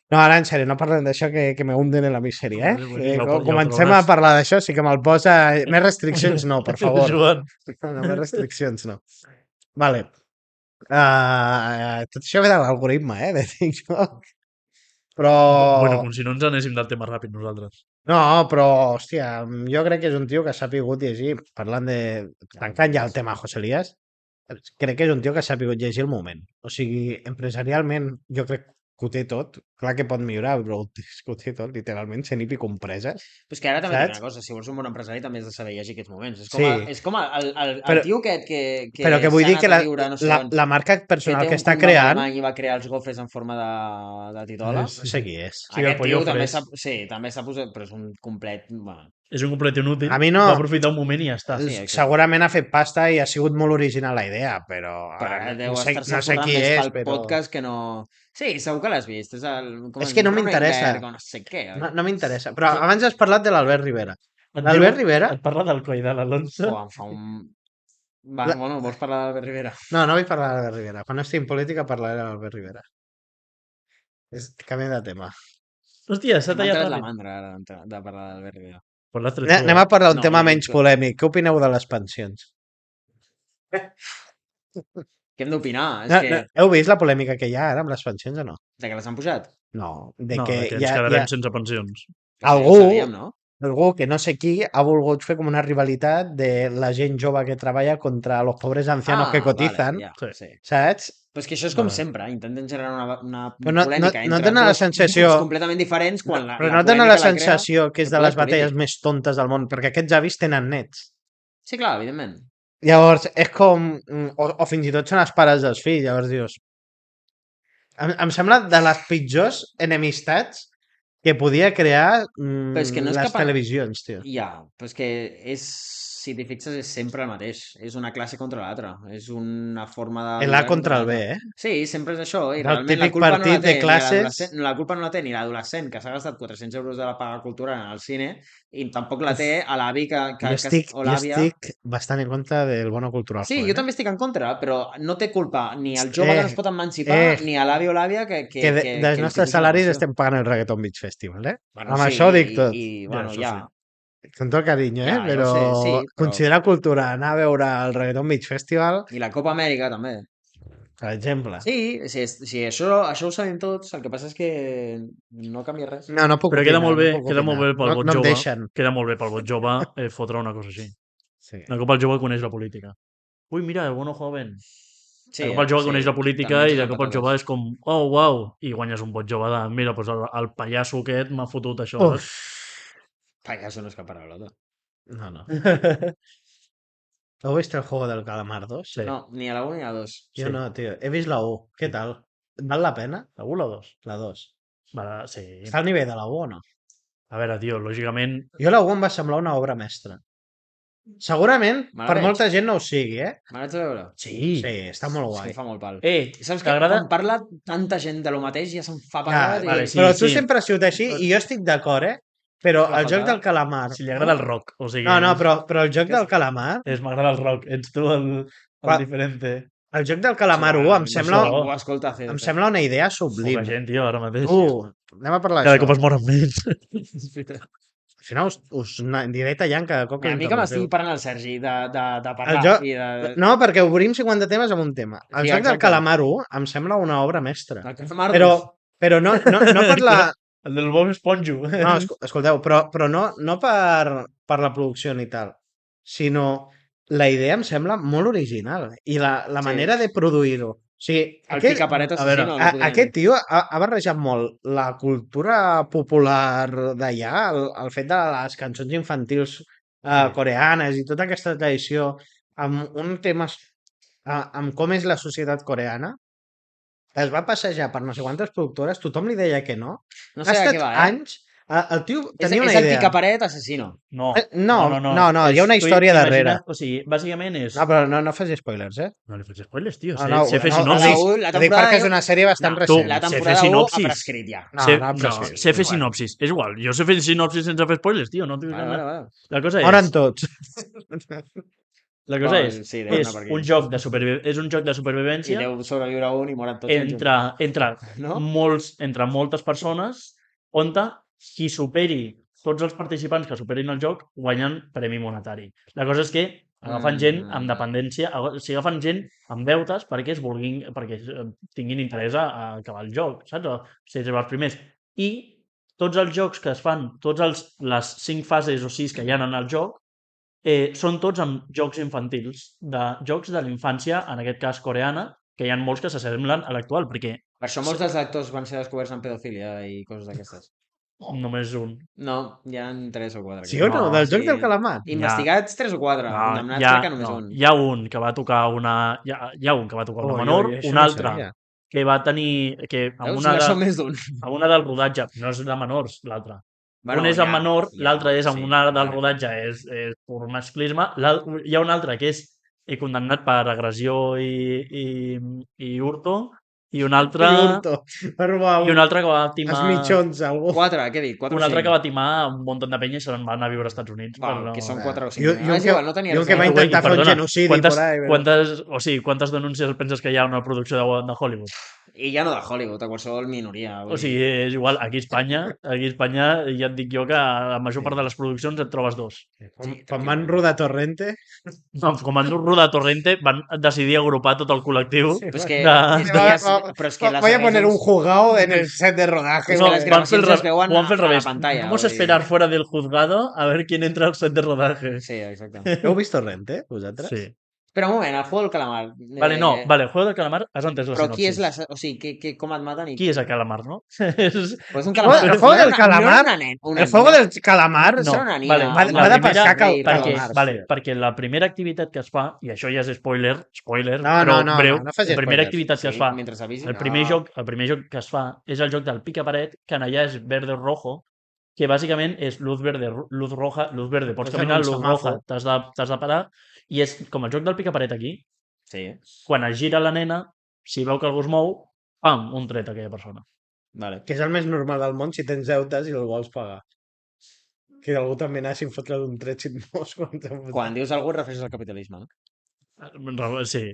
No, ara, en sèrio, no parlem d'això que me hunden en la misèria, Comencem a parlar d'això, sí que me'l posa... Més restriccions no, per favor. No, més restriccions no. Vale. Tot això ve de l'algoritme, de TikTok. Però... Bueno, com si no ens anéssim del tema ràpid nosaltres. No, però, hòstia, jo crec que és un tio que s'ha pogut llegir, parlant de... Tancant ja el tema José Elías, crec que és un tio que s'ha pogut llegir el moment. O sigui, empresarialment, jo crec que ho té tot. Clar que pot millorar, però ho té tot, literalment, 100 i pico empreses. Però és que ara també tinc una cosa, si vols un bon empresari també has de saber llegir aquests moments. És com el tio aquest que però que vull dir que la marca personal que està creant... I va crear els gofres en forma de titola. No sé qui és. Aquest tio també s'ha posat, però és un complet... És un complet inútil. A mi no... Va aprofitar un moment i ja està. Segurament ha fet pasta i ha sigut molt original la idea, però... no sé qui és, però... podcast que no... Sí, segur que l'has vist. És És que no m'interessa. No sé què. No m'interessa. Però abans has parlat de l'Albert Rivera. L'Albert Rivera... Et parla del coll de l'Alonso? Em fa un... Va, bueno, vols parlar d'Albert Rivera? No vull parlar de l'Albert Rivera. Quan estigui en política parlaré de l'Albert Rivera. Canviem de tema. Hòstia, s'ha M'ha tallat entrat la ràpid. mandra ara de parlar d'Albert Rivera. Per l'has tret tu, Anem a parlar d'un No, tema jo menys dic- polèmic. Què opineu de les pensions? Què hem d'opinar? És No, que... heu vist la polèmica que hi ha ara amb les pensions o no? De que les han pujat? No, de No, que que hi ens ha quedarem sense pensions. Ja ho algú, sabíem, no? que no sé qui, ha volgut fer com una rivalitat de la gent jove que treballa contra los pobres ancianos que cotizan, Vale, ja, sí. saps? Però és que això és com Vale. sempre, intenten generar una Però no polèmica et entre dona la dos sensació... grups completament diferents quan Però la no et dona la polèmica sensació que és el de poder les batalles polític. més tontes del món, perquè aquests avis tenen nets. Sí, clar, evidentment. Llavors, és com... O fins i tot són els pares dels fills, llavors dius... Em sembla de les pitjors enemistats que podia crear Però és que no és les capaç- televisions, tio. Ja, però és que és, si t'hi fixes, és sempre el mateix. És una classe contra l'altra. És una forma de... El A viure contra el B, l'altra. eh? Sí, sempre és això. I El realment la típic culpa no la partit té de ni classes. l'adolescent, la culpa no la té ni l'adolescent que s'ha gastat 400 euros de la paga cultural al cine i tampoc la té a l'avi o Jo l'àvia... estic bastant en contra del bono cultural Sí, joven, jo també estic en contra, però no té culpa ni el jove que no es pot emancipar, ni a l'avi o l'àvia que dels li nostres puja la salaris pensió. estem pagant el Reggaeton Beach Festival, eh? Bueno, Amb sí, això ho dic tot. I, bueno, això ja, Con tot carinyo, eh? Ja, ja ho Però, sé, sí, però- considerar cultura anar a veure el Reggaeton Beach Festival, i la Copa Amèrica també. per exemple. Sí, si això ho sabem tots, el que passa és que no canvia res. No puc Però queda opinar, molt bé, no puc queda molt bé opinar. pel vot no em jove. deixen. Queda molt bé pel vot jove fotre una cosa així. Sí. Un cop el jove coneix la política. Ui, mira, el bono joven. Sí, De cop el jove sí, coneix la política també i de ens cop el patates. jove és com, oh, uau, i guanyes un vot jove de, mira, doncs el pallasso aquest m'ha fotut això. Uf. Pallasso no és cap paraulota. No. saps? ¿Heu vist el Juego del Calamar 2? Sí. No, ni a la 1 ni a la 2. Jo Sí. no, tio. He vist la 1. Què tal? Val la pena? La 1 o la 2? La 2. Vale, sí. Està al nivell de la 1 o no? A veure, tio, lògicament... Jo la 1 em va semblar una obra mestra. Segurament, Me la per veig. molta gent no ho sigui, eh? Me l'haig de veure. Sí. Sí, està molt És guai. que em fa molt pal. Saps que t'agrada? quan parla tanta gent de lo mateix ja se'm fa Ja, pagat vale, i... sí. Però tu sempre has sigut així i jo estic d'acord, eh? Però La el joc patada. del calamar... Si li agrada el rock, o sigui... No, però el joc del calamar... M'agrada el rock, ets tu el Qua- diferente. El joc del calamar 1 em sembla, això- Ho escolta fer. em sembla una idea Poca sublim. gent, tio, ara mateix. Anem a parlar Cada cop d'això. es moren menys. Al final us diré tallant cada cop que A mi que m'estigui parlant el Sergi de parlar El joc- i de... No, perquè obrim 50 temes amb un tema. El Sí, joc del exacte. calamar 1 em sembla una obra mestra. El Calamar Però no per la... El del Bob Esponjo. No, escolteu, però no per la producció ni tal, sinó la idea em sembla molt original i la Sí. manera de produir-ho. O sigui, El picaparet a veure, assassino. aquest tio ha barrejat molt la cultura popular d'allà, el fet de les cançons infantils coreanes i tota aquesta tradició amb un tema amb com és la societat coreana. Es va passejar per no sé quantes productores, tothom li deia que no. No Ha sé a estat què va, eh? anys... El tio És tenia una el idea. picaparet assassino. No. No, hi ha una història darrere. O sigui, bàsicament és... No, però no fas spoilers, eh? No li faig spoilers, tio. No, Sé fer no, sinopsis. no, La Ho dic temporada perquè és deu- una sèrie bastant No, recent. la sé fer temporada 1 ha sinopsis. prescrit ja. Sé fer sinopsis. És igual, jo sé fer sinopsis sense fer spoilers, tio. No tinc Vale. La cosa Moren és... tots. La cosa Vale, és... sí, deu És anar per aquí. un joc de és un joc de I supervivència deu sobreviure un i moren tots. entre No? entre moltes persones on qui superi tots els participants que superin el joc guanyen premi monetari. La cosa és que agafen gent amb dependència, o sigui, agafen gent amb deutes perquè tinguin interès a acabar el joc, saps? O ser els primers. I tots els jocs que es fan, les 5 fases o 6 que hi ha en el joc, són tots amb jocs infantils, jocs de la infància, en aquest cas coreana, que hi ha molts que s'assemblen a l'actual, perquè Per això molts dels actors van ser descoberts en pedofília i coses d'aquestes. només un. No, hi ha 3 o 4. Sí o no? No, Del joc sí. del calamar? Investigats 3 o 4. Condemnats crec que només un. Hi ha un que va tocar una... Hi ha un que va tocar una menor, això un no altre sabia. que va tenir... que amb Veus? una, Ja són de, més d'un. amb una del rodatge, no és de menors, l'altre. Bueno, un és amb ja, menor, ja, l'altre és amb sí, una del vale. rodatge, és pur masclisme. Hi ha un altre que és condemnat per agressió i hurto, I un altre... Va robar I un altre que va timar... els mitjons, algú. 4, què he dit? 4 Un altre que va timar un munt de penya i se'n va anar a viure als Estats Units. Val, que són 4 o 5. I un que va intentar fer un genocidi por ahí. Quantes denúncies penses que hi ha a una producció de Hollywood? I ja no de Hollywood, a qualsevol minoria. O sigui, és igual, aquí a Espanya ja et dic jo que a la major part de les produccions et trobes dos. Quan van rodar Torrente... No, com van rodar Torrente, van decidir agrupar tot el col·lectiu. Sí, però és que voy a poner un juzgado en el set de rodaje. No, les gravacions es veuen ho han fet al a la revés. pantalla. Vamos a esperar fuera del juzgado a ver quién entra al set de rodaje. Sí, exacte. Heu vist Torrente, vosaltres? Sí. Però un moment, el juego del calamar. Vale, no, vale, el juego del calamar has entès la Però qui és sinopsis. o sigui, com et maten i... Qui és el calamar, no? Pues un calamar. El juego del calamar... El juego del calamar... No, una nina. vale, va de pescar perquè la primera activitat que es fa, i això ja és spoiler, No, però no breu, facis la primera spoilers. activitat que es fa, Mentre s'avisi. el primer joc que es fa és el joc del pica-paret, que en allà és verde-rojo, que bàsicament és luz verde, luz roja, luz verde, pots És caminar, un luz semàfor. roja, t'has de parar, i és com el joc del pica-paret aquí, Sí. quan es gira la nena, si veu que algú es mou, pam, un tret a aquella persona. Vale. Que és el més normal del món si tens deutes i el vols pagar. Que algú també n'hagi fotre d'un tret si et mous. Quan dius algú et refereixes al capitalisme. Sí.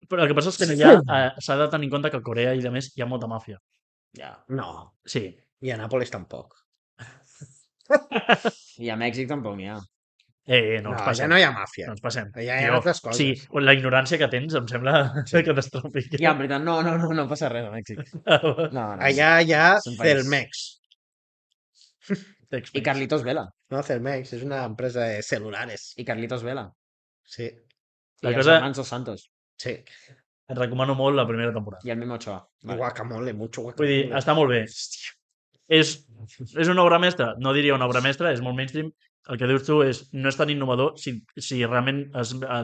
Però el que passa és que allà s'ha de tenir en compte que a Corea i de més hi ha molta màfia. Ja. No. Sí. I a Nàpolis tampoc. I a Mèxic tampoc n'hi ha. No ens passem. ja no hi ha màfia. No ens passem. Allà hi ha altres coses. Sí, la ignorància que tens em sembla catastròfica. Ja, en veritat, no passa res a Mèxic. No. Allà hi ha És un país. Celmex. I Carlitos Vela. No, Celmex és una empresa de celulares. I Carlitos Vela. Sí. I La els cosa- hermanos Dos Santos. Sí. Et recomano molt la primera temporada. I el Memo Ochoa. I guacamole, mucho Vull dir, guacamole. està molt bé. És una obra mestra? No diria una obra mestra, és molt mainstream. El que dius tu no és tan innovador si realment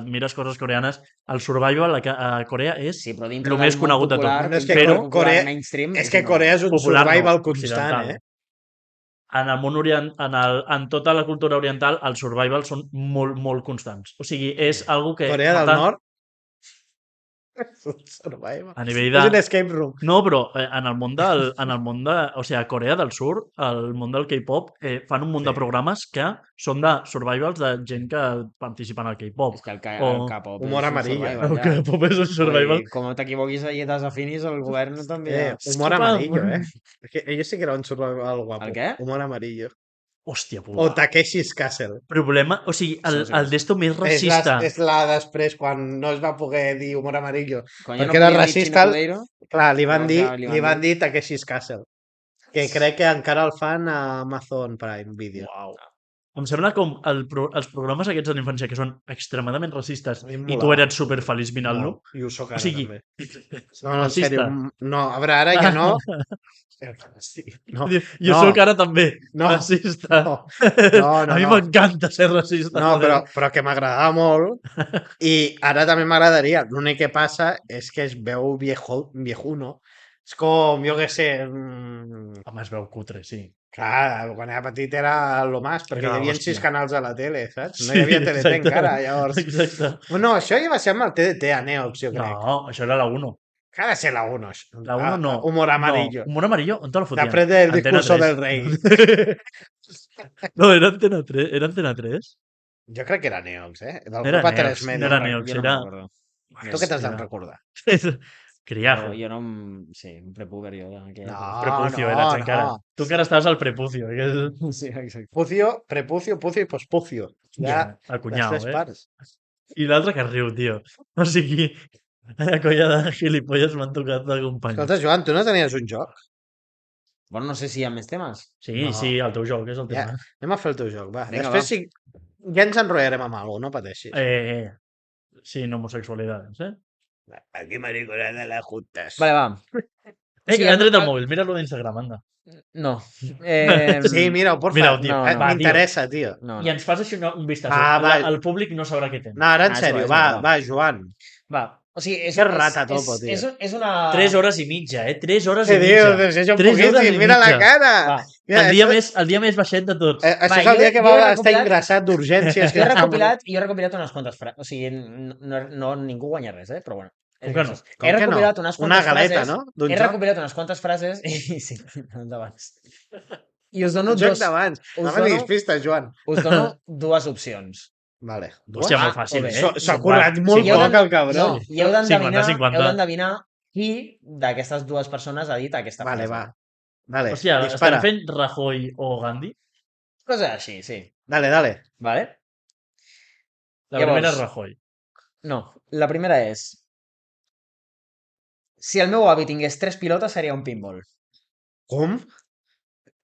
mires coses coreanes. El survival a Corea és Sí, però dintre el més del món conegut de tot. popular, No, és que dintre del Corea- popular mainstream, És que una- Corea és un popular, survival no, constant, occidental. eh? En el món en tota la cultura oriental, els survival són molt, molt constants. O sigui, és algo que... Corea del tant, Nord és un survival. A nivell És un de... escape room. No, però en el món o sigui, a Corea del Sur, el món del K-pop, fan un munt de programes que són de survivals de gent que participa en el K-pop. És que el O K-pop humor és un amarillo. survival, El ja. K-pop és un survival. Vull dir, com t'equivoquis i desafinis, el govern també... Humor que va, amarillo, eh? Es que ellos sí que era un survival guapo. ¿El qué? Humor amarillo. Hòstia puta. O Takeshi's Castle. Problema, o sigui, el d'esto més racista. És la després, quan no es va poder dir humor amarillo. Quan ja Perquè era podia dir racista, Chino Cudeiro, Clar, li van Llavors ja dir, li van li van dir. dir Takeshi's Castle. Que crec que encara el fan a Amazon Prime Video. Uau. Em sembla com els programes aquests de la infància que són extremadament racistes A mi em i tu molava. eres superfeliç mirant-lo. I ho soc ara, O sigui, també. No, en racista. sèrio. No, a veure, ara ja no. Sí, no. Jo no. sóc ara també No. racista. No, no, A mi no. m'encanta ser racista. No, joder. però que m'agradava molt i ara també m'agradaria. L'únic que passa és que es veu viejuno. És com, jo què sé... Home, es veu cutre, sí. Clar, quan era petit era lo más, perquè Era hi havia l'hòstia. 6 canals a la tele, saps? No Sí, hi havia TDT exacte. encara, llavors... Exacte. No, això ja va ser amb el TDT a Neox, jo crec. No, això era la 1. Que ha de ser la 1. La 1 no. Humor amarillo. No. Humor amarillo, on te la fotien? Després del Antena discurso 3. del rei. No, era Antena 3. Era Antena 3? Jo crec que era Neox, eh? Del Era grup Neox, A3 Media. no era Neox, Jo no era... me'n recordo. Tu què t'has de Hòstia. recordar? Criajo. Jo no... Sí, un prepúber jo. Prepucio eres encara. Tu encara estàs al prepucio. Que és... Sí, exacte. Prepucio i pospucio. Ja, el cunyau, les tres parts. I l'altre que riu, tio. O sigui, la colla de gilipolles m'han tocat d'acompanyar. Escolta, Joan, tu no tenies un joc? Bueno, no sé si hi ha més temes. Sí, No. sí, el teu joc és el Ja, tema. anem a fer el teu joc, va. Vinga, Després sí, ja ens enrotllarem amb alguna cosa, no pateixis. Sin homosexualidades, eh? Aquí maricones de las juntas. Vale, va. Que ja han tret el mòbil, mira-lo d'Instagram, anda. No. Sí, mira-ho, porfa. Mira-ho, tio. No, no. M'interessa, tio. No, I ens fas així un vistazo. Va. El públic no sabrà què tens. No, ara en és sèrio, igual, va, Joan. Va. O sigui, és... Que rata topo, tio. És una... 3 hores i mitja, 3 hores Què i dius? mitja. Desitja un 3 hores poquet i i mira la mitja. cara. Va. Mira, El dia més baixet de tots. Això Va, és el dia que jo va he estar recopilat- ingressat d'urgències. Jo he recopilat unes quantes frases. O sigui, no, ningú guanya res, però bueno. Com que no? Com He que no? recopilat unes Una quantes galeta, frases. no? D'un He joc? recopilat unes quantes frases i sí, d'abans. I us dono Un joc d'abans. No me diguis pistes, Joan. us dono dues opcions. Vale. Hòstia, Ah, molt fàcil, o bé, S'ha sí. currat molt I heu poc, de- el cabró. No, i heu d'endevinar 50-50. qui d'aquestes dues persones ha dit aquesta Vale, frase. va. Vale, Hòstia, dispara. estem fent Rajoy o Gandhi? Coses així, sí. Dale. Vale? La Llavors- primera és Rajoy. No, la primera és... Si el meu avi tingués 3 pilotes seria un pinball. Com?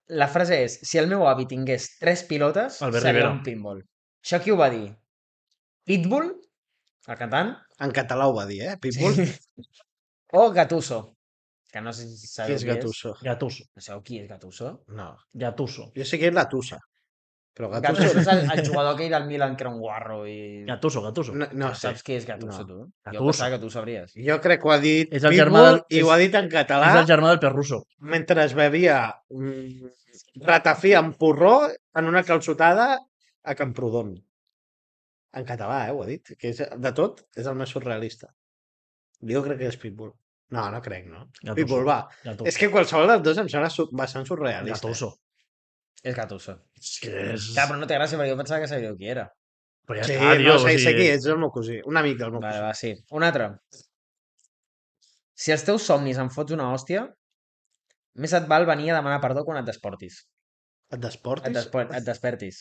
La frase és, si el meu avi tingués 3 pilotes Albert seria Rivera. un pinball. Això qui ho va dir? Pitbull, el cantant, En català ho va dir, Pitbull. o Gattuso, que no sé si Qui sabeu és qui Gattuso? Gatuso. No sabeu qui és Gattuso? No. Gatuso. Jo sé que és la Tussa. Però Gattuso Gattuso... és el jugador aquell del Milan que era un guarro i... Gatuso. No sé. Saps qui és Gattuso, No. tu? Jo Gattuso. pensava que tu sabries. Jo crec que ho ha dit És el germà Pitbull del- i ho ha dit en català És el germà del Perruso. mentre es bevia ratafí amb porró en una calçotada a Camprodon. En català, ho ha dit. Que és, de tot, és el més surrealista. Jo crec que és Pitbull. No crec, no. Gattuso. Pitbull, va. Gatuso. És que qualsevol dels dos em sembla bastant surrealista. Gatuso. És Gattuso. És que és... Clar, però no té gràcia perquè jo pensava que sabíeu qui era. Però ja Sí, està, tio. no sé, o sé qui sigui, és el meu cosí. Un amic del meu Vale, cosí. va, sí. Un altre. Si els teus somnis em fots una hòstia, més et val venir a demanar perdó quan et desportis. Et desportis? Et despertis.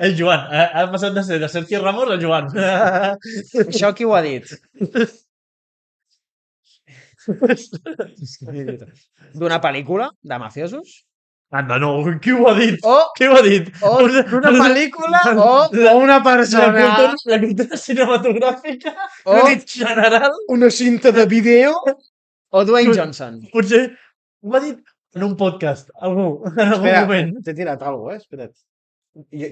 el Joan. Ha passat de ser de Sergio Ramos al Joan. Això qui ho ha dit? D'una pel·lícula de mafiosos? Anda, no. Qui ho ha dit? O, Qui ho ha dit? o d'una pel·lícula o, O una persona... La cultura cinematogràfica o, en general. Una cinta de vídeo... o Dwayne Johnson. Potser ho ha dit en un podcast. Algú, en algun Espera, moment. t'he tirat alguna cosa, espera't.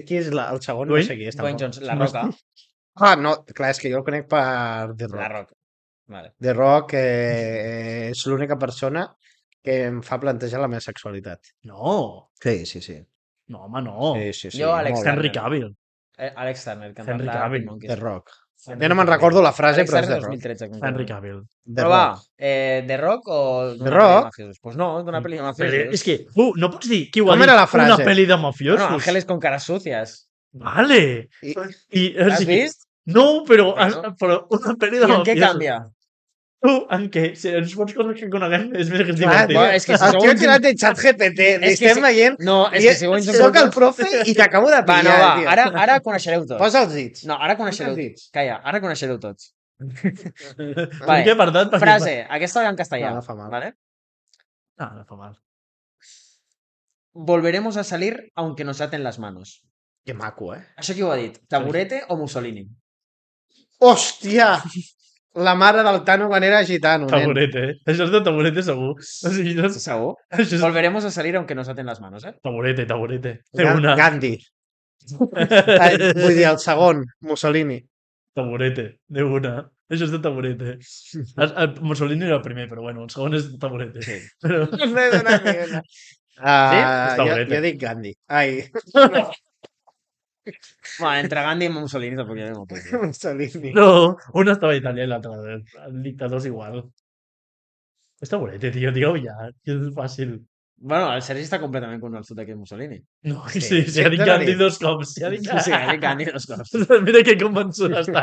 Qui és el segon? Dwayne? No sé qui és, Dwayne tampoc. Johnson. La Roca. Ah, no, clar, és que jo el conec per The La Rock. Roca. Vale. The Rock és l'única persona que em fa plantejar la meva sexualitat. No. Sí. No, home, no. Sí. Jo, Alex molt bé. Henry Cavill. Alex Turner, que Henry Cavill. The Rock. Jo no me'n recordo la frase, Alex però és Turner The Rock. 2013. Henry concretament. Cavill. The Però va, Rock. The Rock o d'una Rock? pel·li de mafiosos? Pues no, d'una pel·li de Però mafiosos. és que, no pots dir qui ho ha Com dit era la frase? una pel·li de Bueno, mafiosos. Ángeles con caras sucias. Vale. I- I, o Has sigui, vist? no, però, Bueno. però una pel·li de I en mafiosos. què canvia? Tu, en què? Si ens pots coses que coneguem, és més que és Clar, divertit. bueno, és que si el sou tio ha un- tirat de xat GPT, li És que estem si- veient. No, és i que si ho soc el profe i t'acabo de Va, pillar, no, va, tio. ara coneixereu tots. Posa els dits. No, ara coneixereu Posa els dits. Calla, ara coneixereu tots. Per què, per tant? Perquè... Frase, aquesta va en castellà. No fa mal. ¿vale? No fa mal. Volveremos a salir aunque nos aten las manos. Que maco, Això qui ho ha dit? Taburete o Mussolini? Hòstia! La mare del Tano quan era gitano, nen. Taburete, Això és de taburete segur. O sigui, no és... Segur? Això és Volveremos a salir aunque nos aten las manos, taburete. Té una... Gandhi. Vull dir, el segon, Mussolini. Taburete, de una. Això és de taburete. El Mussolini era el primer, però bueno, el segon és de taburete. Sí. Però... És Jo taburete. dic Gandhi. Ai, Bueno, entre Gandhi i Mussolini tampoc hi ha molt. Mussolini. No, un estava italià i l'altre el dictador és igual. És taburete, tio, digue-ho ja, que és fàcil. Bueno, el Sergi està completament convençut que és Mussolini. No, Sí, sí, sí, ha dit te l'ha Gandhi dit. dos cops. Sí, ha dit Sí, ha dit Gandhi dos cops. Mira que convençut està.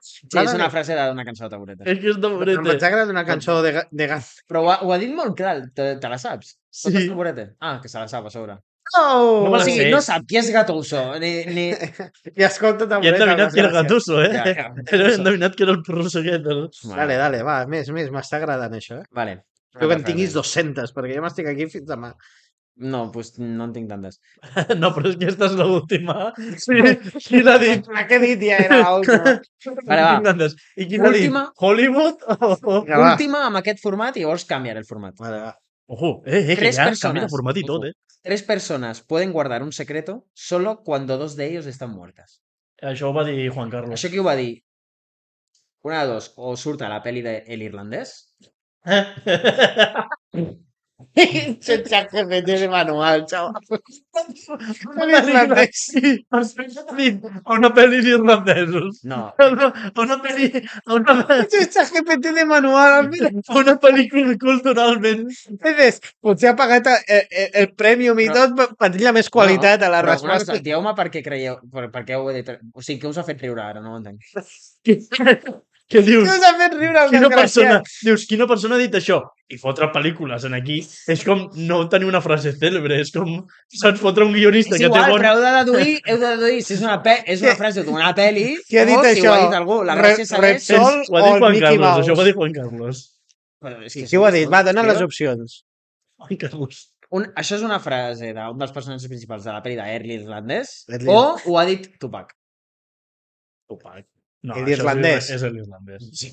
Sí, és una frase d'una cançó de Taburete. És que és Em taburete. pensava que era d'una cançó de Gandhi. Però ho ha dit molt clar, te la saps? Sí. Tot és Taburete? Ah, que se la sap, a sobre. Oh! No me O la sigui, sé. no sap qui és Gattuso, ni... I escolta I hem Tabureta. endevinat que era gràcies. Gattuso, eh? Ja, ja. Però hem endevinat que era el perruso aquest. Dale, dale, va, més, m'està agradant això, Vale. Espero que en tinguis 200, perquè jo m'estic aquí fins demà. No, doncs no en tinc tantes. No, però és que esta és l'última. Qui l'ha dit? La que he dit ja era l'última. Vale, va. Tinc tantes. I qui l'ha dit? Última. Hollywood o... Vinga, va. Última amb aquest format i llavors canviaré el format. Vale, va. Ojo, que Tres ja persones. canvia de format i tot, Ojo. eh? 3 personas pueden guardar un secreto solo cuando 2 de ellos están muertas. Això ho va dir Juan Carlos. Això qui ho va dir? Una de dos, o surt a la pel·li de El Irlandès, Sense GPT de manual, xaval. A una pel·li d'irlandesos. No. A una pel·li... Sense GPT de manual, mira. A una pel·lícula culturalment... Potser ha pagat el prèmium i tot per tenir més qualitat a la però una resposta. cosa, dieu-me per què creieu, per què ho he dit. O sigui, què us ha fet riure ara? No ho entenc. Què dius? Què us ha fet riure el desgraciat? Quina persona ha dit això? I fotre pel·lícules en aquí és com no tenir una frase cèlebre, és com, saps, fotre un guionista És que té igual, bon... però heu de deduir si és una frase d'una pel·li Qui ha dit o si això? ho ha dit algú. La gràcia segueix... Repsol Ho ha dit o el Juan Mickey Carlos, Mouse? això ho va dir Juan Carlos. Però és que Qui ho ha són dit? Va, tontos, dona tio. les opcions. Juan Carlos. Això és una frase d'un dels personatges principals de la pel·li d'Early Irlandès Early- o ho ha dit Tupac? Tupac. No, El això irlandès. És l'irlandès. Sí.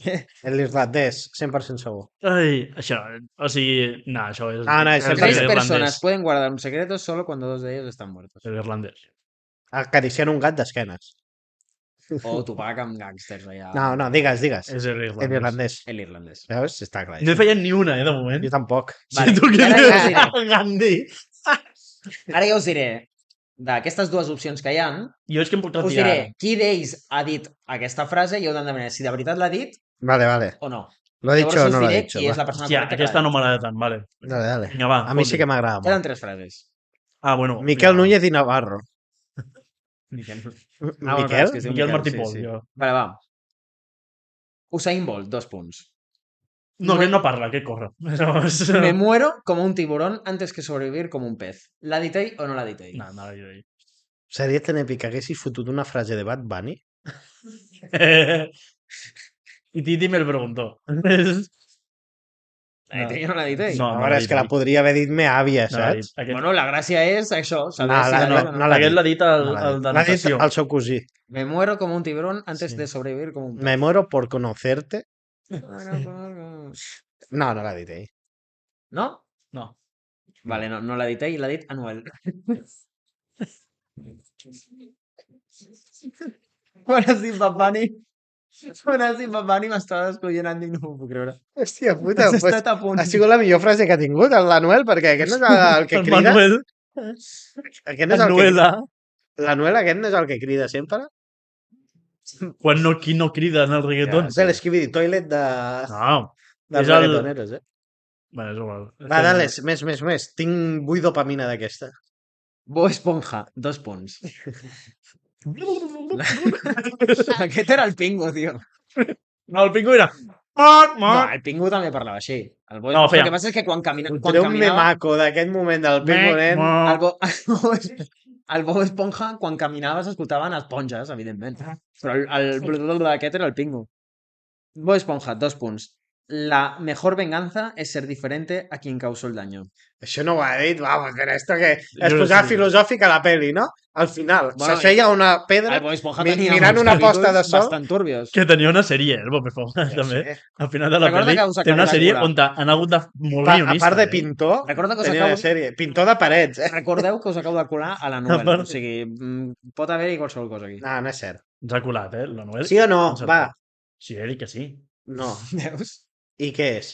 L'irlandès, 100% segur. Ai, això, o sigui, no, això és... Ah, no, és el Tres irlandès. personas pueden guardar un secreto solo cuando dos de ellos están muertos. És l'irlandès. Acariciant un gat d'esquenes. O Tupac amb gàngsters allà. No, digues. És l'irlandès. L'irlandès. L'irlandès. Veus? Està clar. No he fallat ni una, de moment. Jo tampoc. Vale, Si tu i ara què ja us diré. dius? Gandhi. Ara ja us diré, d'aquestes dues opcions que hi ha, Jo és que em puc us retirar. diré qui d'ells ha dit aquesta frase i heu d'endevinar si de veritat l'ha dit Vale. o no. Lo ha dicho o Llavors us no lo ha diré dicho. qui és Va. la persona Hòstia, correcta que aquesta l'ha no m'agrada tant, vale. Dale. Vinga, va. A mi sí fot-li. que m'agrada dit. Queden molt. 3 frases. Ah, bueno. Miquel vinga. Núñez i Navarro. Miquel. Miquel? és que es diu Miquel Martí sí, Pol, sí. jo. Vale, va. Usain Bolt, 2 punts. No, que no parla, que corre. No, és... Me muero como un tiburón antes que sobrevivir como un pez. ¿La dit ell o no la dit ell? No, no, jo... Seria tan èpic que haguessis fotut una frase de Bad Bunny? Y Titi me lo preguntó. La dit ell o no la dit ell? No, A veure, és que la podria haver dit me àvia, No l'ha dit. saps? Aquest, Bueno, la gràcia és això, saber No, si la- la no, dit o no. no l'ha aquest dit. l'ha dit el, No l'ha el dit. de L'ha dit natació. el seu cosí. Me muero como un tiburón antes Sí. de sobrevivir como un pez. Me muero por conocerte. No? No l'ha dit ell. No? No. Vale, no l'ha dit ell, l'ha dit Anuel. Quan has dit Bad Bunny? Quan has dit Bad Bunny m'estava descollonant i no m'ho puc creure. Hòstia puta, Has pues, estat a punt. ha sigut la millor frase que ha tingut el Manuel, perquè aquest no és el que El crida. Manuel. Aquest no és el que... Manuela. L'Anuel aquest no és el que crida sempre. Quan no, qui no crida en el reggaeton? És l'Skibidi Toilet No. dels és el- reggaetoneros, eh? Bueno, és igual. Va, dale, més. Tinc vull dopamina d'aquesta. Bo Esponja, 2 punts. Aquest era el Pingo, tio. No, el Pingu era... No, el Pingo també parlava així. El Bo No, Esponja, feia- el que passa és que quan Treu un caminava... memaco d'aquest moment del Pingo nen. El Bob Esponja, quan caminava, s'escoltaven esponges, evidentment. Però el aquest era el Pingo. Bob Esponja, 2 punts. La mejor venganza es ser diferente a quien causó el daño. Això no ho ha dit, vamos, però esto que... Es Jo posava sí. filosòfic a la peli, no? Al final, Bueno, s'asseia a una pedra El Bob Esponja mi- tenia mirant uns una capítols posta de sol. bastant turbios. Que tenia una sèrie, el Bob Esponja, també. Sí. Al final de la Recorda pel·li que us té acabo una de sèrie recordar. on han hagut de molt A guionista. part de pintor, Recorda que us tenia acabo... una sèrie. Pintor de parets, eh? Recordeu que us acabo de colar a la A novel·la. part- O sigui, pot haver-hi qualsevol cosa aquí. No, no és cert. Ens ha colat, la Noel. Sí o no? Ens ha Va. colat. Sí, Eric, que sí. No. Veus? I què és?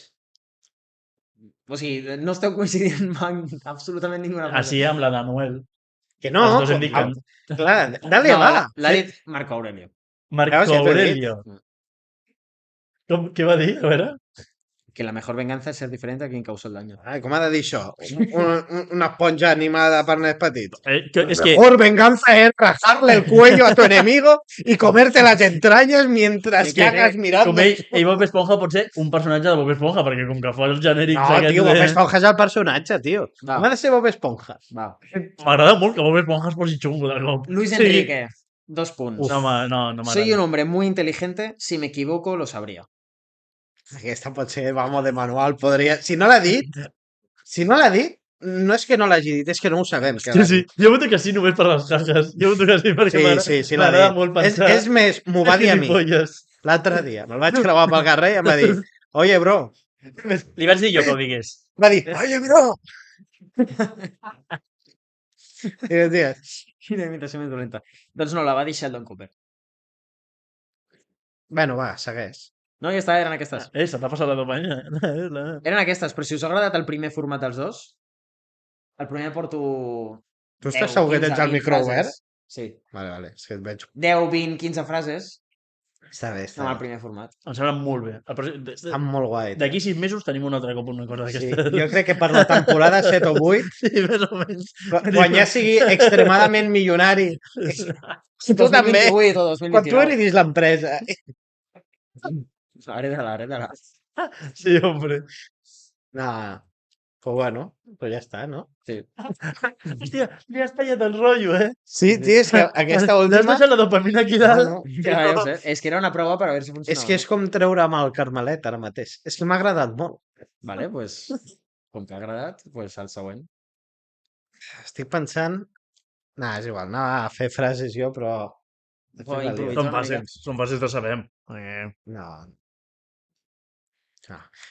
O sigui, no esteu coincidint amb absolutament ninguna cosa. Així amb la de Noel. Que no. Els dos indiquen. Clar, dale, No, va. l'ha dit Marco Aurelio. Marco Veus, ja t'ho he dit. Aurelio. Què va dir? A veure. Que la mejor venganza es ser diferente a quien causó el daño. Ai, com ha de dir això? Una esponja animada per nens petits. És que Mejor venganza es rajarle el cuello a tu enemigo y comerte las entrañas mientras Que cagas mirando. com ell Bob Esponja pot ser un personatge de Bob Esponja, perquè com que fa els genèrics No, aquests tio, Bob de... Esponja és el personatge, tio. Va. Com ha de ser Bob Esponja? Va. M'agrada molt que Bob Esponja es posi xungo de cop. Luis Sí. Enrique, 2 punts. No, no Soy un m'agrada. hombre muy inteligente, si me equivoco lo sabría. Aquesta pot ser, vamos, de manual. Podria... Si no l'ha dit, no és que no l'hagi dit, és que no ho sabem. Que Sí, l'ha sí. dit. Jo voto que sí només per les cajes. Jo voto que sí perquè Sí, l'ha m'agrada dit. molt pensar. És més, m'ho va dir a mi. Gilipolles. L'altre dia. Me'l vaig creuar pel carrer i em va dir, oye, bro. Li vaig dir jo que ho digués. Va dir, oye, bro. I vaig dir, Quina imitació més dolenta. Doncs no, la va dir Sheldon Cooper. bueno, va, segueix. No, ja està, eren aquestes. Se t'ha passat la dopamina. Eren aquestes, però si us ha agradat el primer format dels dos, el primer porto... Tu estàs segur que tens el micro obert? Sí. Vale, és que et veig. 10, 20, 15 frases Està bé, amb el primer format. Em sembla molt bé. Està molt guai. D'aquí 6 mesos tenim un altre cop una cosa Sí, d'aquestes. jo crec que per la temporada 7 o 8, Sí, més o menys. quan ja sigui extremadament milionari, tu també, 2028 o 2029. quan tu heredis l'empresa. Hereda-la. Sí, hombre. No, però bueno, però ja està, no? Sí. Hòstia, li has tallat el rotllo, eh? Sí, tio, és que aquesta L'has última... deixat la dopamina aquí dalt. No, Ja ho sé. És que era una prova per a veure si funcionava. és que és com treure amb el Carmelet ara mateix. És que m'ha agradat molt. Vale, pues, com que ha agradat, pues el següent. Estic pensant... Nah, és igual, anava a fer frases jo, però... improvisar Són una mica. fàcils, són fàcils de saber. No.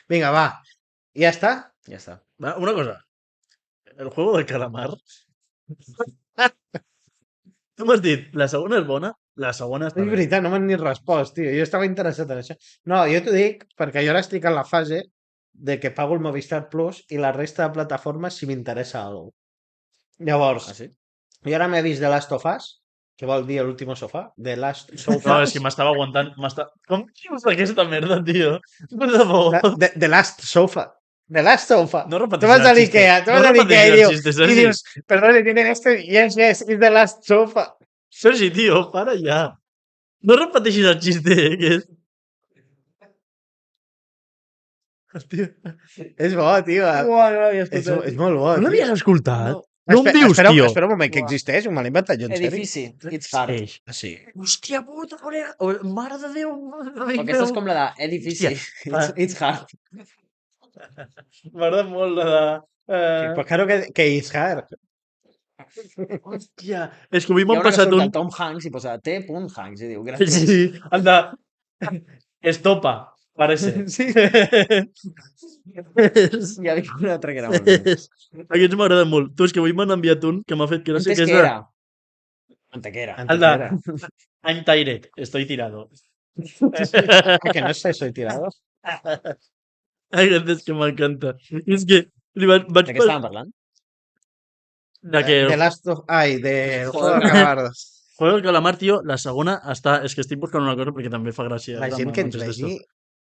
Vinga, va. Ja està? Ja està. Va, una cosa. El juego del calamar. Tu m'has dit, la segona és bona, la segona està És bé. veritat, no m'han ni respost, tio. Jo estava interessat en això. No, jo t'ho dic perquè jo ara estic en la fase de que pago el Movistar Plus i la resta de plataformes si m'interessa alguna cosa. Llavors, Ah, sí? jo ara m'he vist The Last of Us, que vol dir l'último sofà, The Last No, Sofa. és que m'estava aguantant. Com dius aquesta merda, tio? Per favor. The Last Sofa. The Last Sofa. No Te repeteixis vas a el xiste. l'Ikea, te No vas a l'Ikea repeteixis i el xiste, i Sergi. dius, perdón, tienen esto, yes, it's the last sofa. Sergi, tio, para ja. No repeteixis el xiste, que és... Hòstia. És bo, tio. És molt bo, No tio. l'havies escoltat? No. No em dius, tio? Espera un moment, que Uah. existeix? Me l'he inventat jo, en sèrio? Edifici. It's hard. Eix. Ah, sí. Hòstia puta, col·lega. Mare de Déu. Aquesta és com la d'edifici. Hòstia. It's hard. M'agrada molt la de... Pues claro que is hard. Hòstia. És que avui Hi ha m'han una que passat surt un... el Tom Hanks i posa T.Hanks i diu, gràcies. Sí, el de... Estopa, parece. Sí. Hi havia un altre que era molt bé. Aquests m'agraden molt. Tu, és que avui m'han enviat un que m'ha fet gràcia, Antes que és que de... era. Antequera. El de... I'm tired, estoy tirado. Que no sé, soy tirado. Aquest és que m'encanta. És que li vaig De què estàvem parlant? de que De Last of... Ai, de Juego de Calamars. Juego del Calamar, tio, la segona està... És que estic buscant una cosa perquè també fa gràcia. La gent amb que ens els vegi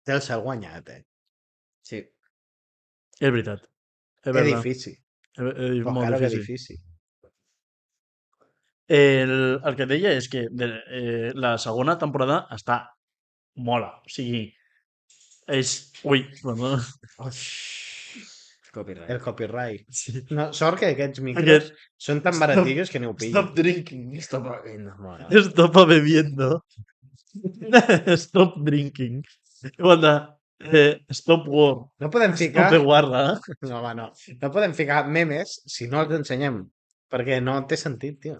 té el cel guanyat, eh? Sí. És veritat. És Que veritat. difícil. És Pues molt claro que difícil. difícil. El que et deia és que la segona temporada està mola. O sigui, és... Ui, perdó. Copyright. El copyright. Sí. No, sort que aquests micros Aquest... són tan baratillos que ni ho pillen. Stop drinking. Stop bebiendo. Mola. Stop bebiendo. Stop drinking. Igual de stop war. No podem Stop ficar... de guarda. No, home, no. No podem ficar memes si no els ensenyem. Perquè no té sentit, tio.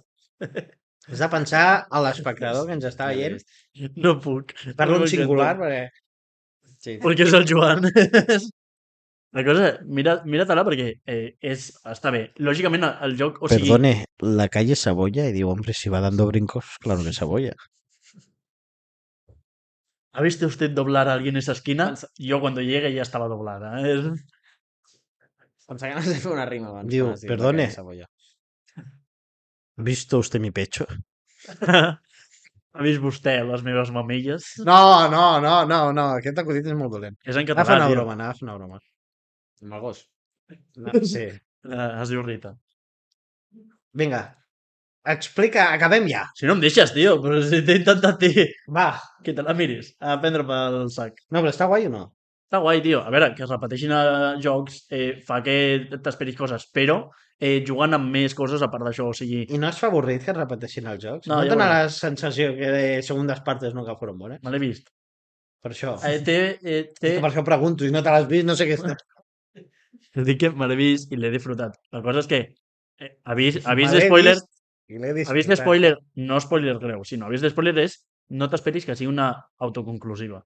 Has de pensar a l'espectador que ens està veient. No puc. Parlo en M'encanta. singular perquè... Sí. Perquè és el Joan. La cosa, mira-te-la perquè està bé. Lògicament, el joc... O sigui, Perdone, la calle Saboya y digo, hombre, si va dando brincos, claro que Saboya. ¿ha visto usted doblar a alguien esa esquina? Yo cuando llegue ya estaba doblada. Pensava que anaves a fer una rima abans. Diu, quan has dit la perdone. calle Savoia. ¿Ha visto usted mi pecho? Ha vist vostè les meves mamelles? No, aquest acudit és molt dolent. És en Anava a fer català, una tio. broma, anava a fer una broma. Amb el gos. No, sí. Es diu Rita. Vinga, explica, acabem ja. Si no em deixes, tio, però si t'he intentat dir Va. que te la miris a prendre pel sac. No, però està guai o no? Està guai, tio. A veure, que es repeteixin jocs fa que t'esperis coses, però jugant amb més coses a part d'això, o sigui... I no es fa avorrit que es repeteixin els jocs? No, No, ja et dona ho la sensació que de segundes partes nunca fueron bones? Me l'he vist. Per això. És És que per això pregunto, si no te l'has vist, no sé què és. Dic que me l'he vist i l'he disfrutat. La cosa és que avís Me de l'he spoiler, vist i l'he avís de disfrutat. spoiler, no spoiler greu, sinó avís de spoiler és no t'esperis que sigui una autoconclusiva.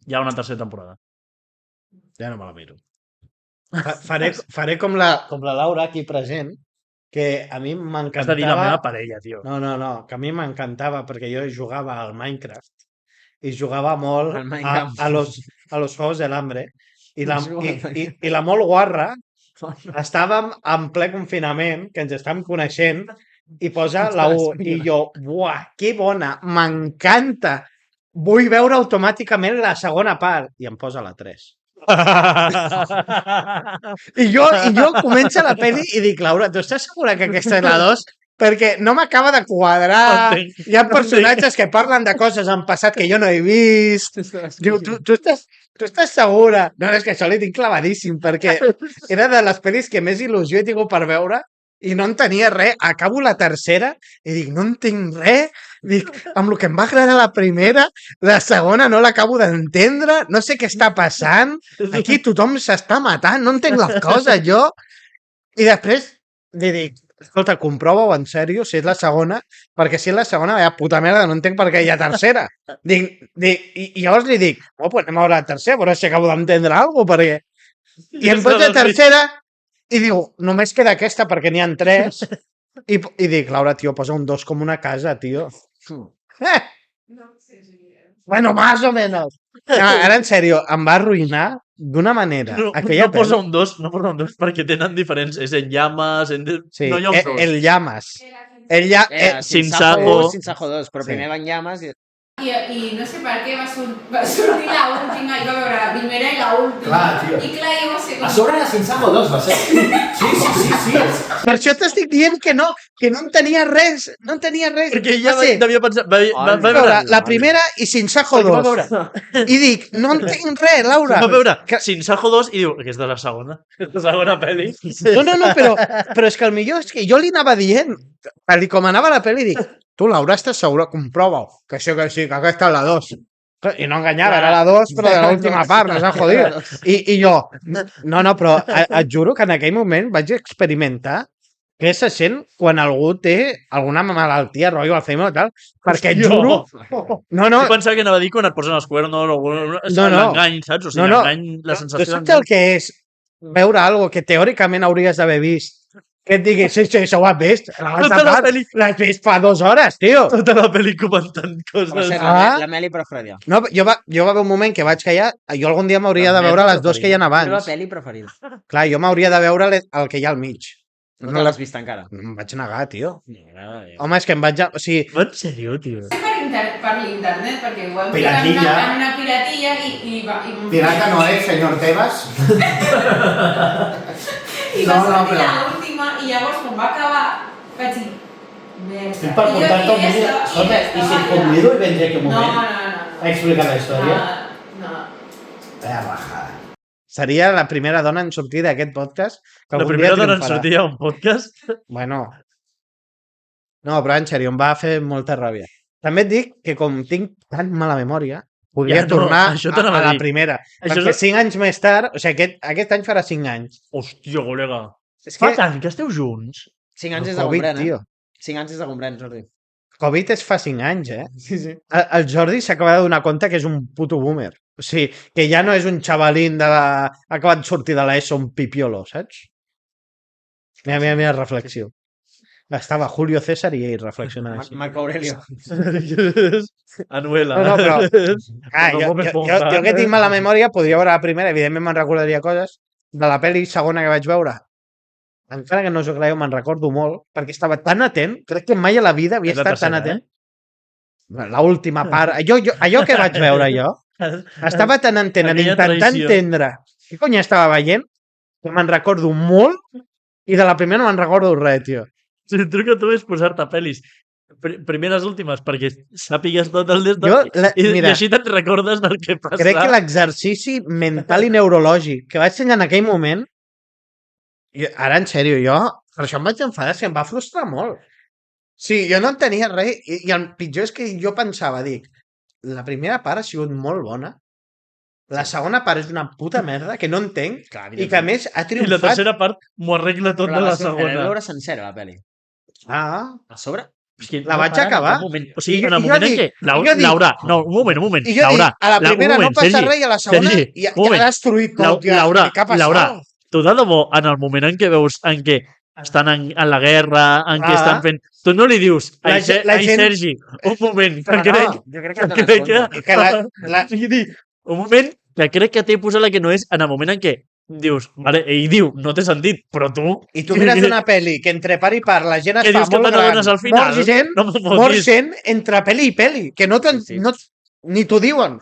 Hi ha una tercera temporada. Ja no me la miro. Faré com la Laura aquí present, que a mi Has de dir la m'encantava... meva parella, tio. No, que a mi m'encantava perquè jo jugava al Minecraft i jugava molt Al Minecraft. a los Juegos del Hambre. I la molt guarra, estàvem en ple confinament, que ens estàvem coneixent, i posa la 1. I jo, buah, que bona, m'encanta. Vull veure automàticament la segona part. I em posa la 3. I jo comença la pel·li i dic, Laura, tu estàs segura que aquesta és la 2? Perquè no m'acaba de quadrar. Hi ha personatges que parlen de coses en passat que jo no he vist. Diu, tu estàs segura? No, és que això li tinc clavadíssim, perquè era de les pel·lis que més il·lusió he tingut per veure i no en tenia res. Acabo la tercera i dic, no entenc res. Dic, amb el que em va agradar la primera, la segona no l'acabo d'entendre, no sé què està passant, aquí tothom s'està matant, no entenc les coses, jo. I després li dic, escolta, comprova-ho en sèrio, si és la segona, perquè si és la segona, vaya puta merda, no entenc per què hi ha tercera. I llavors li dic, pues anem a veure la tercera, però si acabo d'entendre alguna cosa, perquè... I em posa la tercera i diu, només queda aquesta perquè n'hi ha 3. I dic, Laura, tio, posa un 2 com una casa, tio. Bueno, más o menos. Ara, en sèrio, em va arruïnar d'una manera. No posa un 2 perquè tenen diferents... És en llames... Sí, no hi ha un 2. El llames. Sinsajo 2, però primer van llames i... I no sé per què va sortir l'última i va veure la primera i l'última. Clar, tio. I clar, jo va ser... A sobre la Sinsajo 2 va ser. Sí. Per això t'estic dient que no entenia res. No entenia res. Perquè ja devia pensar... Va veure la primera i Sinsajo 2. I dic, no entenc res, Laura. Va veure Sinsajo 2 i diu, aquesta és la segona. La segona pel·li. No, però és que el millor és que jo li anava dient, com anava la pel·li, dic, tu, Laura, estàs segura? Comprova-ho. Que sí, que aquesta és la 2. I no enganyava, era la 2, però de l'última part, no s'ha jodido. I jo, no, però et juro que en aquell moment vaig experimentar què se sent quan algú té alguna malaltia, rotllo Alzheimer o tal, perquè et juro... No. Jo pensava que anava a dir quan et posen els cuernos o l'engany, saps? O sigui, l'engany, la sensació... Tu saps el que és veure alguna que teòricament hauries d'haver vist? Que et digui, sí, això ho has vist. L'has vist fa 2 hores, tio. Tota la pel·li comentant coses. La Meli preferida. No, jo va haver un moment que vaig callar. Jo algun dia m'hauria de veure les 2 que hi ha abans. La pel·li preferida. Clar, jo m'hauria de veure el que hi ha al mig. No l'has vist encara? Em vaig negar, tio. Home, és que em vaig... O sigui... En sèrio, tio? Per l'internet, perquè ho hem Piratilla. en una piratilla i... Pirata no és, senyor Tebas. I va sortir l'última i llavors quan va acabar vaig dir... Estic per portar-te un vídeo. Escolta, i si et convido i vendré aquí un moment a explicar la història? No. Vaya rajada. Seria la primera dona en sortir d'aquest podcast. La primera dona en sortir a un podcast? Bueno. No, però en sèrio, em va fer molta ràbia. També et dic que com tinc tan mala memòria, podria tornar a la primera. Perquè 5 anys més tard, o sigui, aquest any farà 5 anys. Hòstia, col·lega. Fa tant que esteu junts. 5 anys és de Gombrèn, 5 anys és de Gombrèn, Jordi. Covid és fa 5 anys, eh? Sí. El Jordi s'acaba de donar compte que és un puto boomer. O sigui, que ja no és un xavalín acabat de sortir de l'ESO, un pipiolo, saps? Mira, reflexió. Estava Julio César i ell reflexionant així. Marco Aurelio. Anuela. No, però... jo que tinc mala memòria, podria veure la primera, evidentment me'n recordaria coses. De la pel·li segona que vaig veure, encara que no us ho creieu, me'n recordo molt, perquè estava tan atent, crec que mai a la vida havia estat tan atent. L'última part, allò que vaig veure jo, estava tan atent, intentant entendre què cony estava veient, que me'n recordo molt, i de la primera no me'n recordo res, tio. Si truca tu és posar-te pel·lis primeres últimes perquè sàpigues tot el des i així te'n recordes del que passa. Crec que l'exercici mental i neurològic que vaig tenir en aquell moment, ara en sèrio, jo per això em vaig enfadar, em va frustrar molt. Sí, jo no entenia res i el pitjor és que jo pensava, dic, la primera part ha sigut molt bona, la segona part és una puta merda que no entenc i que a més ha triomfat. I la tercera part m'ho arregla tot de la segona. Però veure sencera la pel·li. A sobre? La vaig acabar. O sigui, en el moment en què... Laura, no, un moment. I jo dic, a la primera no passa res i a la segona ja l'ha destruït tot. Laura, tu de debò, en el moment en què veus en què estan en la guerra, en què Ah. estan fent... Tu no li dius, La ai, gent- la gent- Sergi, un moment, que No, crec... Jo crec que et que dones crec compte. Que la- O sigui, un moment que crec que t'he posat la que no és en el moment en què dius, vale, ell diu, no té sentit, però tu... I tu mires una pel·li que entre part i part la gent es Que fa dius que molt te gran, n'adones al final. mor gent, No m'ho mor fotis. gent entre pel·li i pel·li, que no, Sí. ni t'ho diuen.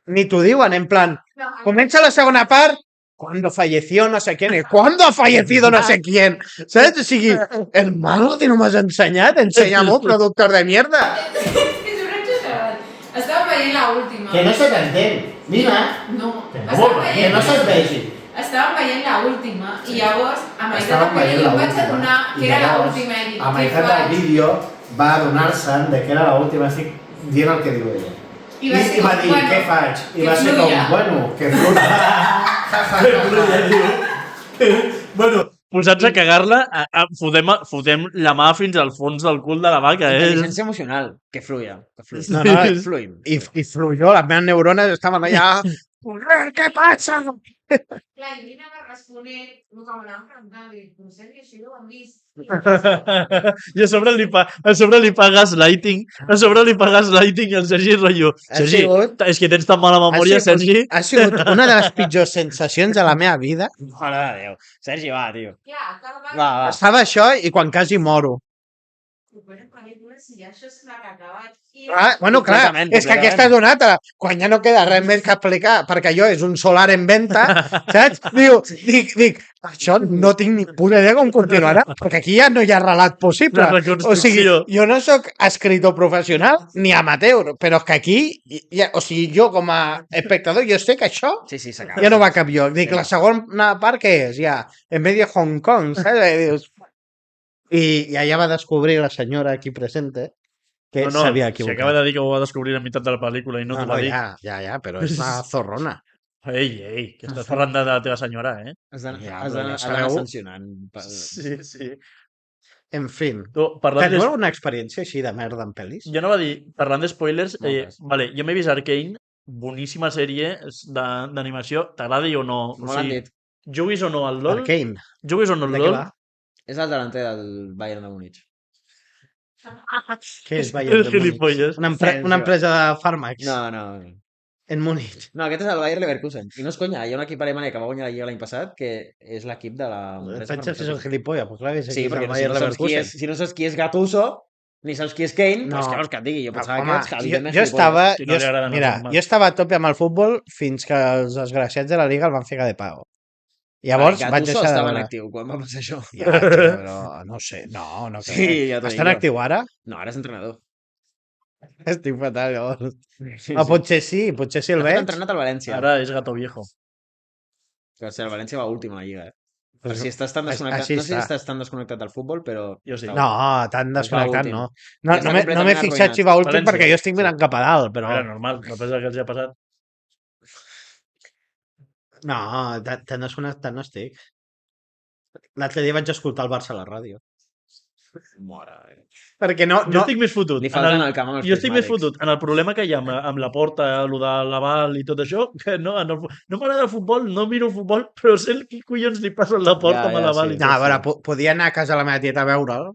Ni t'ho diuen, en plan, comienza la segona part, cuando falleció no sé quién, ¿cuándo ha fallecido no sé quién? ¿Sabes? O sigui, hermano, que no m'has ensenyat, ensenya'm-ho, productor de mierda. És un exagerat. Estàvem veient l'última. Que no se t'entén. Mira, No, que estàvem que no se't vegi. Estàvem veient l'última i llavors a meitat Estàvem del veient vídeo em vaig l'última. adonar que I era llavors, l'última i dic, a què meitat del faig? vídeo va adonar-se'n de que era l'última, estic dient el que diu ella. I va ser va com, dir, bueno, què faig? I que va ser com, fluya. bueno, que fluya. Bueno, posats a cagar-la, fotem la mà fins al fons del cul de la vaca, Intel·ligència emocional. Que fluya. Que fluya. No, no, Que fluim. y fluyó, las meves neurones estaven allà, joder, què passa? Clar, i Lina va responent, com anava preguntant, dic, no sé, que això ja ho hem vist. I a sobre li fa gaslighting, a sobre li fa gaslighting i el Sergi rotllo. Ha Sergi, sigut- és que tens tan mala memòria, Sergi. Ha sigut una de les pitjors sensacions de la meva vida. Mare de Déu. Sergi, va, tio. Clar, cada vegada... Va. Estava això i quan quasi moro. Superen pel·lícules i ja això s'ha acabat. I... Ah, bueno, clar, Completament, és que aquesta és una altra. Quan ja no queda res més que explicar, perquè allò és un solar en venta, saps? Dic, això no tinc ni puta idea com continuarà, perquè aquí ja no hi ha relat possible. La O sigui, reconstrucció. jo no sóc escritor professional ni amateur, però és que aquí, o sigui, jo com a espectador, jo sé que això Sí, sí, s'acaba. ja no va a cap lloc. Dic, la segona part què és? Ja, en medio Hong Kong, saps? I dius... I allà va descobrir la senyora aquí presente que s'havia si equivocat. acaba de dir que ho va descobrir a meitat de la pel·lícula i no t'ho va dir. ja, però és una zorrona. Ei, que estàs parlant de la teva senyora, eh? Has d'anar Ja, has però d'anar- ja has d'anar sabeu. sancionant. Sí. En fin. Tu, parlant Teniu de... alguna experiència així de merda en pel·lis? Jo no va dir, parlant de spoilers, Moltes. vale, jo m'he vist Arcane, boníssima sèrie d'animació, t'agradi o no? Me l'han dit. Juguis o no al LoL? Arcane. Juguis o no al De què LoL? va? És el delanter del Bayern de Múnich. Què és El Bayern de Múnich? gilipolles. Una empresa de fàrmacs No. en Múnich. No, aquest és el Bayern Leverkusen. I no és conya, hi ha un equip alemany que va guanyar la Lliga l'any passat que és l'equip de la... Penses que és un gilipolles, però clar, és Sí, aquí perquè el si Bayern no, saps qui Leverkusen. és, si no saps qui és Gattuso, ni saps qui és Kane, No. doncs què vols que et digui? Jo pensava Home, que ets evidentment jo estava... Si no li agraden els Mira, normals. jo estava a tope amb el futbol fins que els desgraciats de la Liga el van ficar de pago. Llavors vaig Gattuso deixar de estava en veure. actiu quan va passar això. Ja, tio, però no sé, no Sí, crec. ja t'ho dic Està en jo. actiu ara? No, ara és entrenador. Estic fatal, llavors. Sí, Potser sí el Ha veig. entrenat al València. Ara és gato viejo. Que, o sigui, el València va últim a la Lliga. Per Pues si estàs tan desconnectat, així no sé si està. estàs tan desconnectat del futbol, però... Jo sí. No, tan desconnectat últim. no. Ja està No m'he completament fixat arruïnat. si va últim València. perquè jo estic mirant cap a dalt, però... Era normal, no pensa que els ha passat. No, tan desconnectat no estic. L'altre dia vaig escoltar el Barça a la ràdio. Perquè no... Jo estic més fotut. Li en falten al camp amb els Jo estic més prismàtics. fotut en el problema que hi ha amb la porta, el de l'aval i tot això, que no, no m'agrada el futbol, no miro el futbol, però sé qui collons li passa a la porta Ja, amb l'aval sí. i No, tot. a veure, podia anar a casa de la meva tieta a veure'l,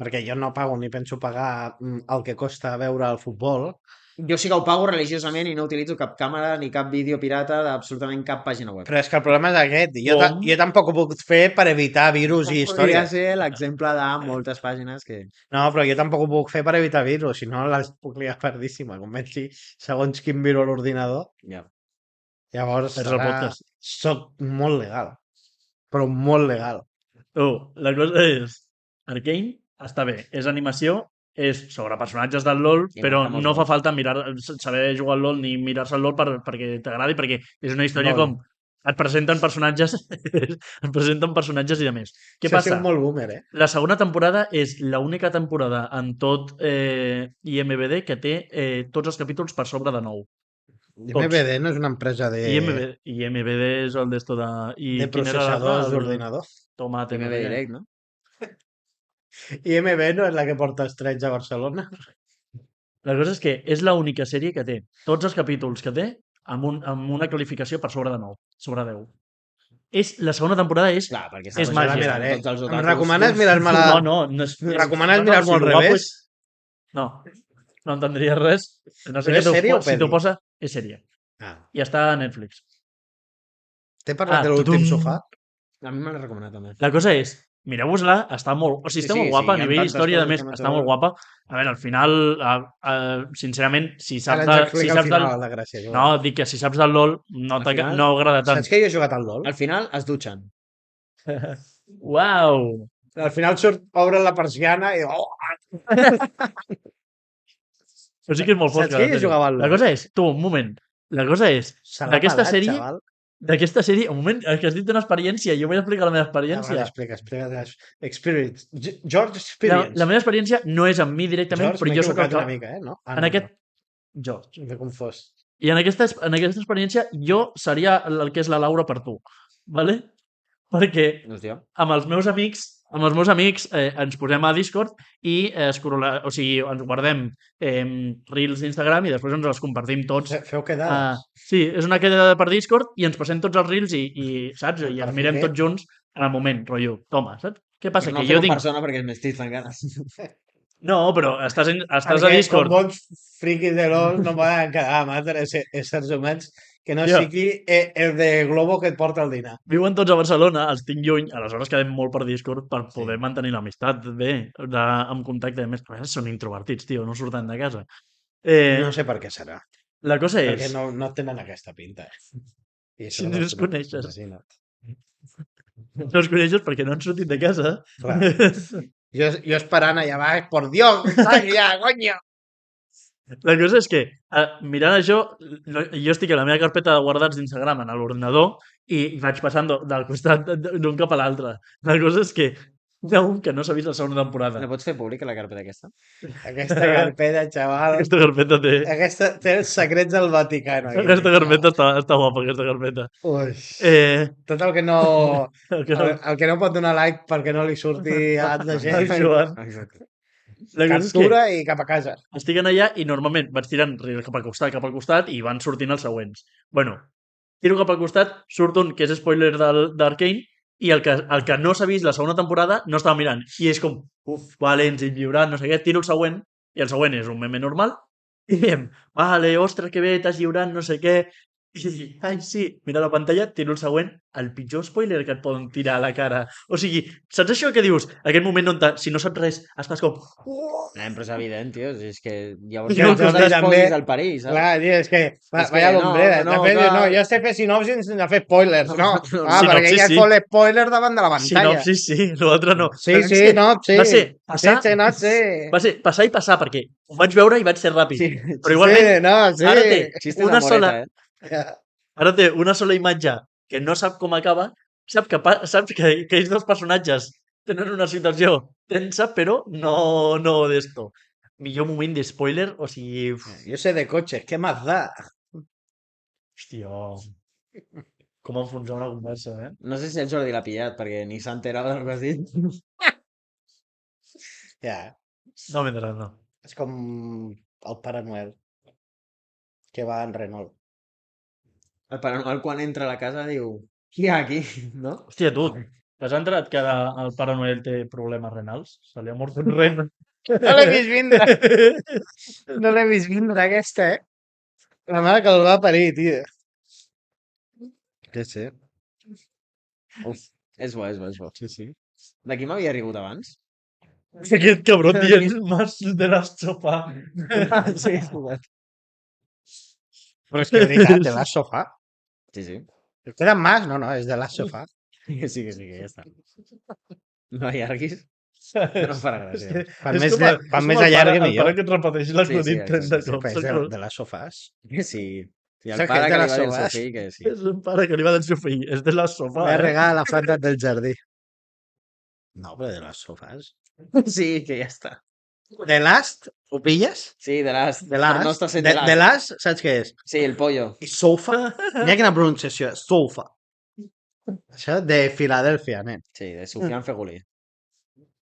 perquè jo no pago ni penso pagar el que costa veure el futbol. Jo sí que ho pago religiosament i no utilitzo cap càmera ni cap vídeo pirata d'absolutament cap pàgina web. Però és que el problema és aquest. Com? Jo tampoc ho puc fer per evitar virus i Podria històries. ser l'exemple de moltes pàgines que... No, però jo tampoc ho puc fer per evitar virus, si no les puc liar perdíssima. Com veig si segons quin virus a l'ordinador, Ja. llavors És el podcast. soc molt legal. Però molt legal. La cosa és, Arcane està bé, és animació, és sobre personatges del LoL, I però mata molts no fa gols. falta saber jugar al LoL ni mirar-se al LoL perquè t'agradi, perquè és una història Molt. com et presenten personatges i de més. Què Això passa? és molt boomer, eh? La segona temporada és l'única temporada en tot IMBD que té tots els capítols per sobre de 9. IMBD no és una empresa de IMBD és el d'esto de... I quin era processadors l'altre? d'ordinador. Tomate. TMB no sé què. Direct, no? IMB no és la que porta els trets a Barcelona? La cosa és que és l'única sèrie que té tots els capítols que té amb una qualificació per sobre de 9, sobre 10. la segona temporada és... Clar, perquè És saps màgia. que miraré. tots els Em otakus... recomanes mirar-me-la? No és... Em recomanes no, mirar-m'ho al lo guapo revés? No entendries res. No sé Però què és sèrie o si t'ho peli? posa, és sèrie. Ah. I està a Netflix. T'he parlat de l'últim tutum. sofà? A mi me l'ha recomanat també. La cosa és, mireu-vos-la, està molt... O sigui, està Sí, molt sí, guapa, hi a ha nivell tantes història, a coses més, que no està sé molt veure. guapa. A veure, al final, sincerament, si Ara saps, ens si explica al saps del... final la gràcia. No, dic que si saps del LOL no, Al final- no agrada tant. Saps que jo he jugat al LOL? Al final es dutxen. Uau! Al final obre la persiana i... Oh! Però sí que és molt fosca. Saps que la jo sèrie. jugava al La LOL? cosa és, tu, un moment, la cosa és, Se l'ha d'aquesta pelat, sèrie, xaval. un moment, és que has dit una experiència, jo vull explicar la meva Ah, vale, experiència. explica. Experience. George La Experience. meva experiència no és amb mi directament, George, però m'he jo sóc el equivocat que... una mica, no? Ah, En aquest... George. M'he confós. I en aquesta experiència jo seria el que és la Laura per tu, ¿vale? Perquè Hòstia. amb els meus amics ens posem a Discord i o sigui, ens guardem reels d'Instagram i després ens els compartim tots. Feu quedades. Sí, és una quedada per Discord i ens passem tots els reels i saps? I Per ens mirem fer què? tots junts en el moment, rotllo. Toma, saps? Què passa? No Que fer jo en tinc... persona perquè és més trist encara. No, però estàs a Perquè Discord. com bons friquis de LOL no poden quedar amb altres éssers humans que no Ja. sigui el de Globo que et porta el dinar. Viuen tots a Barcelona, els tinc lluny, aleshores quedem molt per Discord per poder mantenir l'amistat bé, en contacte. A més, són introvertits, tio, no surten de casa. No sé per què serà. La cosa Perquè és... no tenen aquesta pinta. I Si no els coneixes. Imagina't. No els coneixes perquè no han sortit de casa. Clar. Jo esperant allà baix, por Dios, ya, coño. La cosa és que, mirant això, jo estic a la meva carpeta de guardats d'Instagram en l'ordinador i vaig passant del costat d'un cap a l'altre. La cosa és que hi ha un que no s'ha vist la segona temporada. La pots fer pública, la carpeta aquesta? Aquesta carpeta, xaval. Aquesta carpeta té... Aquesta té els secrets del Vaticano. aquí. Aquesta carpeta està guapa, aquesta carpeta. Ui. Eh, Tot el que no... el que no- El que no pot donar like perquè no li surti ads de gent. El Joan. Exacte. La cosa és que Captura i cap a casa. estic en allà i normalment vaig tirant cap al costat i van sortint els següents. Bueno, tiro cap al costat, surt un que és spoiler d'Arcane i el que no s'ha vist la segona temporada no estava mirant. I és com, vale, ens hem lliurat, no sé què, tiro el següent i el següent és un meme normal i diem, vale, ostres, que bé, t'has lliurat, no sé què. I, ai, sí, mira la pantalla, tiro el següent, el pitjor spoiler que et poden tirar a la cara. O sigui, saps això que dius? Aquest moment on, si no saps res, estàs com... Però és evident, tio. És que llavors Jo no també- t'has també- spoilers al perill, saps? Clar, tio, és que... És que Vaya no, l'ombrera. no, No, clar. jo sé fer sinopsis sense fer spoilers, no. Ah, Sinopsis, perquè ja sí. fot l'espoiler davant de la pantalla. Sinopsis, sí, l'altre no. Sí, Però és sí, que no, sí. Va ser passar, Sí, no, sí. va ser passar i passar, perquè ho vaig veure i vaig ser ràpid. Sí, Però igualment, Sí, no, sí. ara té Xiste de una moreta, sola... Ara té una sola imatge que no sap com acaba, sap que ells dos personatges tenen una situació tensa, però no d'esto. Millor moment de spoiler, o sigui... Jo sé de cotxes, què más da? Hòstia... Com enfonsar una conversa, eh? No sé si el Jordi l'ha pillat, perquè ni s'ha enterat del que has dit. Ja, No m'he enterat, no. és com el Pare Noel, que va en Renault. El Pare Noel quan entra a la casa diu qui hi ha aquí, no? Hòstia, tu, t'has enterat que el Pare Noel té problemes renals? Se li ha mort un ren. No l'he vist vindre. No l'he vist vindre, aquesta, eh? La mare que el va parir, tio. Sí. Uf, és bo, és bo, és bo. Sí. D'aquí m'havia rigut abans? Aquest cabró dient más de la sopa. Sí, és veritat. Però és que, de veritat, de la sofà. Sí. Queda más? No, és de la sofà. Que sí, ja està. No allarguis, no em farà gràcia. Quan més allargui, El millor. pare que et repeteix l'acudit Sí, 30 sí, cops. És saps? de les sofàs. Que sí. I el Saps que pare és de que li les va dir al sofàs? seu fill que sí. És un pare que li va dir al seu fill. És de la sopa, Voy a regar la planta del jardí. No, però de les sofàs. Sí, que ja està. De l'ast, ho pilles? Sí, de l'as. De l'ast. No està sent de de l'as. l'ast, saps què és? Sí, el pollo. I sofa? Mira quina pronunciació, sofa. Això de Filadèlfia, nen. Sí, de Sufian Fegulí.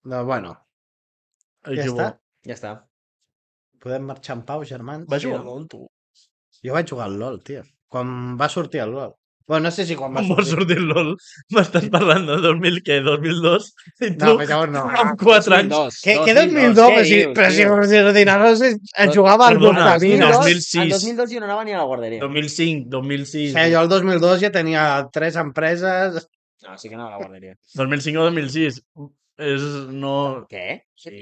Doncs bueno, Ai, ja que està. bo. Ja està. Podem marxar en pau, germans. Va jugar al LOL, tu. Jo vaig jugar al LOL, tio. Quan va sortir el LOL. Bueno, no sé si quan va Com va sortir el LOL? M'estàs parlant de 2000, què? 2002? I tu, No, però llavors no. amb 4 anys... 2002. Que 2002, Què si, dius, però si tio? els ordinadors es jugava al Perdona, Bustamina. 2006. En 2002 jo no anava ni a la guarderia. 2005, 2006... O sigui, jo el 2002 ja tenia 3 empreses. No, sí que anava a la guarderia. 2005 o 2006. És... no... Què? Sí.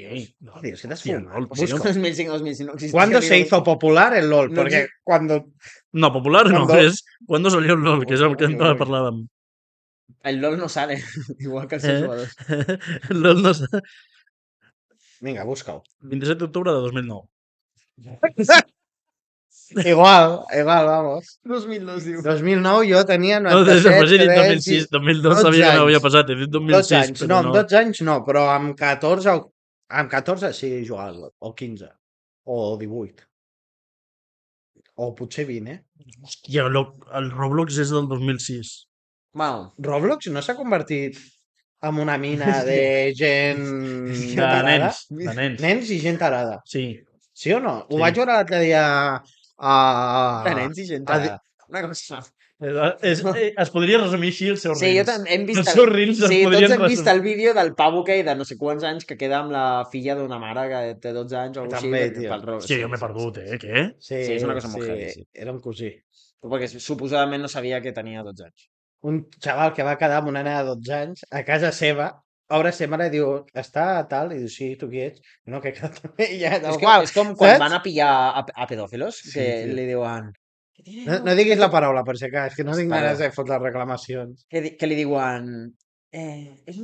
No, tío, ¿qué te has Hòstia, fumado? LOL, Si no, Busca. 2005-2006 no existia. ¿Cuándo ni se el- hizo popular el LOL? No Porque cuando... No, popular no, Cuando- és... Cuando salió el LOL, que és el que Ui, ui, ui. parlàvem. El LOL no sale, igual que els seus jugadors. El LOL no sé... Vinga, busca-ho. 27 d'octubre de 2009. Igual, vamos. 2002, diu. 2009 jo tenia No, després 97, he dit 3 2006, i... 2002 12 sabia que no havia anys. passat, he dit 12 2006, anys, però no, no. amb 12 anys no, però amb 14 o... Amb 14 sí jugava al LOL, o 15, o 18. O potser 20, Hòstia, el Roblox és del 2006. Bueno, Roblox no s'ha convertit en una mina de gent De tarada? nens, de nens. Nens i gent tarada. Sí. Sí o no? Ho Sí. vaig veure l'altre dia a... de nens i gent a- tarada. Una cosa. Es podria resumir així el seu Sí, jo Reels. també hem vist... Els seus Reels es sí, podrien tots hem vist resumir. el vídeo del pavo que de no sé quants anys que queda amb la filla d'una mare que té 12 anys o alguna També, així. tio. Hòstia, jo m'he perdut, Què? Sí, Sí, és una cosa molt heavy, sí. Era un cosí. Perquè suposadament no sabia que tenia 12 anys. Un xaval que va quedar amb una nena de 12 anys a casa seva, obre sa mare i diu, està tal? I diu, sí, tu qui ets? No, que he quedat amb ella. És com quan saps? van a pillar a pedòfilos, Sí, que tio. li diuen... No diguis la paraula, per si cas, que no tinc Perdó. ganes de fotre reclamacions. Que li diuen... és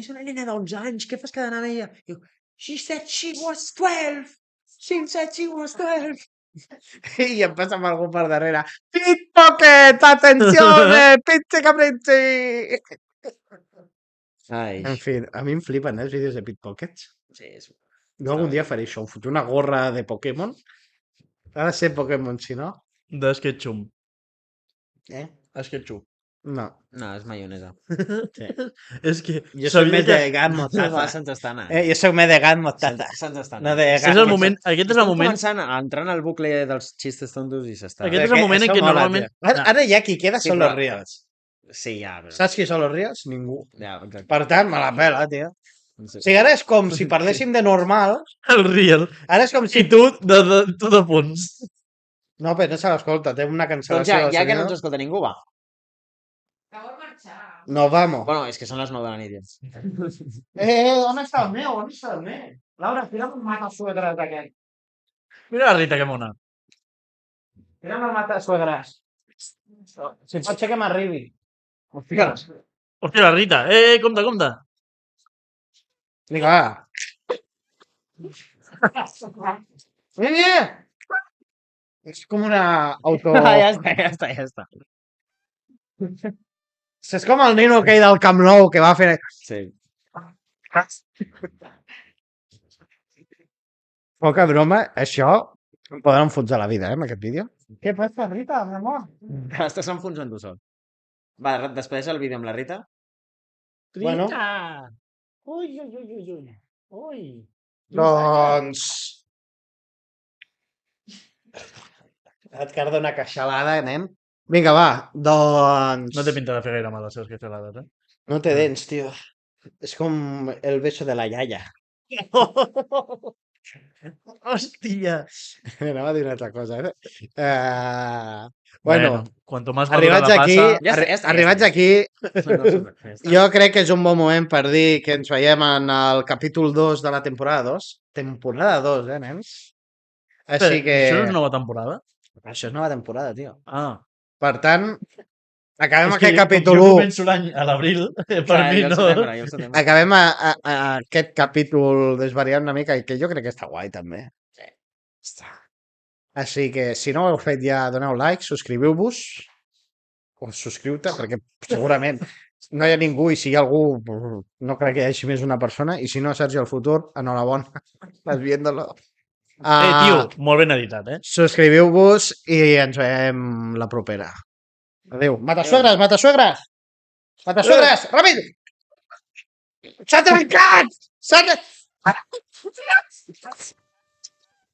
una nena d'11 anys, què fas quedant amb ella? Diu, she said she was 12! She said she was 12! I em passa amb algú per darrere. Pickpocket! Atenzione! Pizzi capricci! Ai, En fi, a mi em flipen els vídeos de pickpockets. sí, és... Jo algun dia faré això, em fotré una gorra de Pokémon. Ha de ser Pokémon, si no... De Sketchum. Sketchup. No. No, és maionesa. És que... Jo soc més de gat Va, mostaza. se'ns està anant. Jo soc més de gat mostaza. Se'ns està No anant. de És gat el moment, aquest és el Estem moment... començant a entrar en el bucle dels xistes tontos i s'està... Aquest és el moment en què normalment... Ara ja qui queda Sí, són però- los reals. Sí, ja, però... Saps qui són los reals? Ningú. Ja, exacte. Per tant, me la pela, tio. Sí. O sigui, ara és com si parléssim de normal. El real. Ara és com si... I tu de fons. No, però no se l'escolta, té una Doncs cancel·lació. ja, de ja que no sonido. ens escolta ningú, va. Acabo de marxar. No, vamos. Bueno, és que són les 9 de la nit. Ja. On està el meu? On està el meu? Laura, tira'm un mata suegres d'aquest. Mira la Rita, que mona. Tira'm el mata suegres. Si pot ser que m'arribi. Hòstia. Hòstia, la Rita. Compte, compte. Vinga, va. Mira! És com una auto... ja està. És com el nino aquell del Camp Nou que va fer... Sí. Poca broma, això em poden enfonsar la vida, amb aquest vídeo. Què passa, Rita, mi amor? Estàs enfonsant tu sol. Va, despedeix el vídeo amb la Rita. Bueno. Ui, ui, ui, ui, ui. Ui. Doncs... Et carda una queixalada, nen. Vinga, va, doncs... No té pinta de fer gaire mal les seves queixalades, No té dents, tio. És com el beso de la iaia. Hòstia. Anava a dir una altra cosa, Bueno, cuanto más madura arribats la aquí, passa... Ja està. arribats aquí, No, jo crec que és un bon moment per dir que ens veiem en el capítol 2 de la temporada 2. Temporada 2, nens? Així que... Això no és nova temporada? Això és nova temporada, tio. Ah. Per tant, acabem És que aquest capítol jo 1. començo l'any a l'abril, per mi no... Acabem aquest capítol desvariant una mica i que jo crec que està guai també. Sí. Està. Així que si no ho heu fet ja doneu like, subscriviu-vos o subscriu-te perquè segurament no hi ha ningú i si hi ha algú no crec que hi hagi més una persona i si no Sergi el futur, enhorabona, estàs viéndolo. Tio, molt ben editat, Subscriviu-vos i ens veiem la propera. Adéu. Matasuegres, matasuegres! Matasuegres, ràpid! S'ha trencat! S'ha trencat!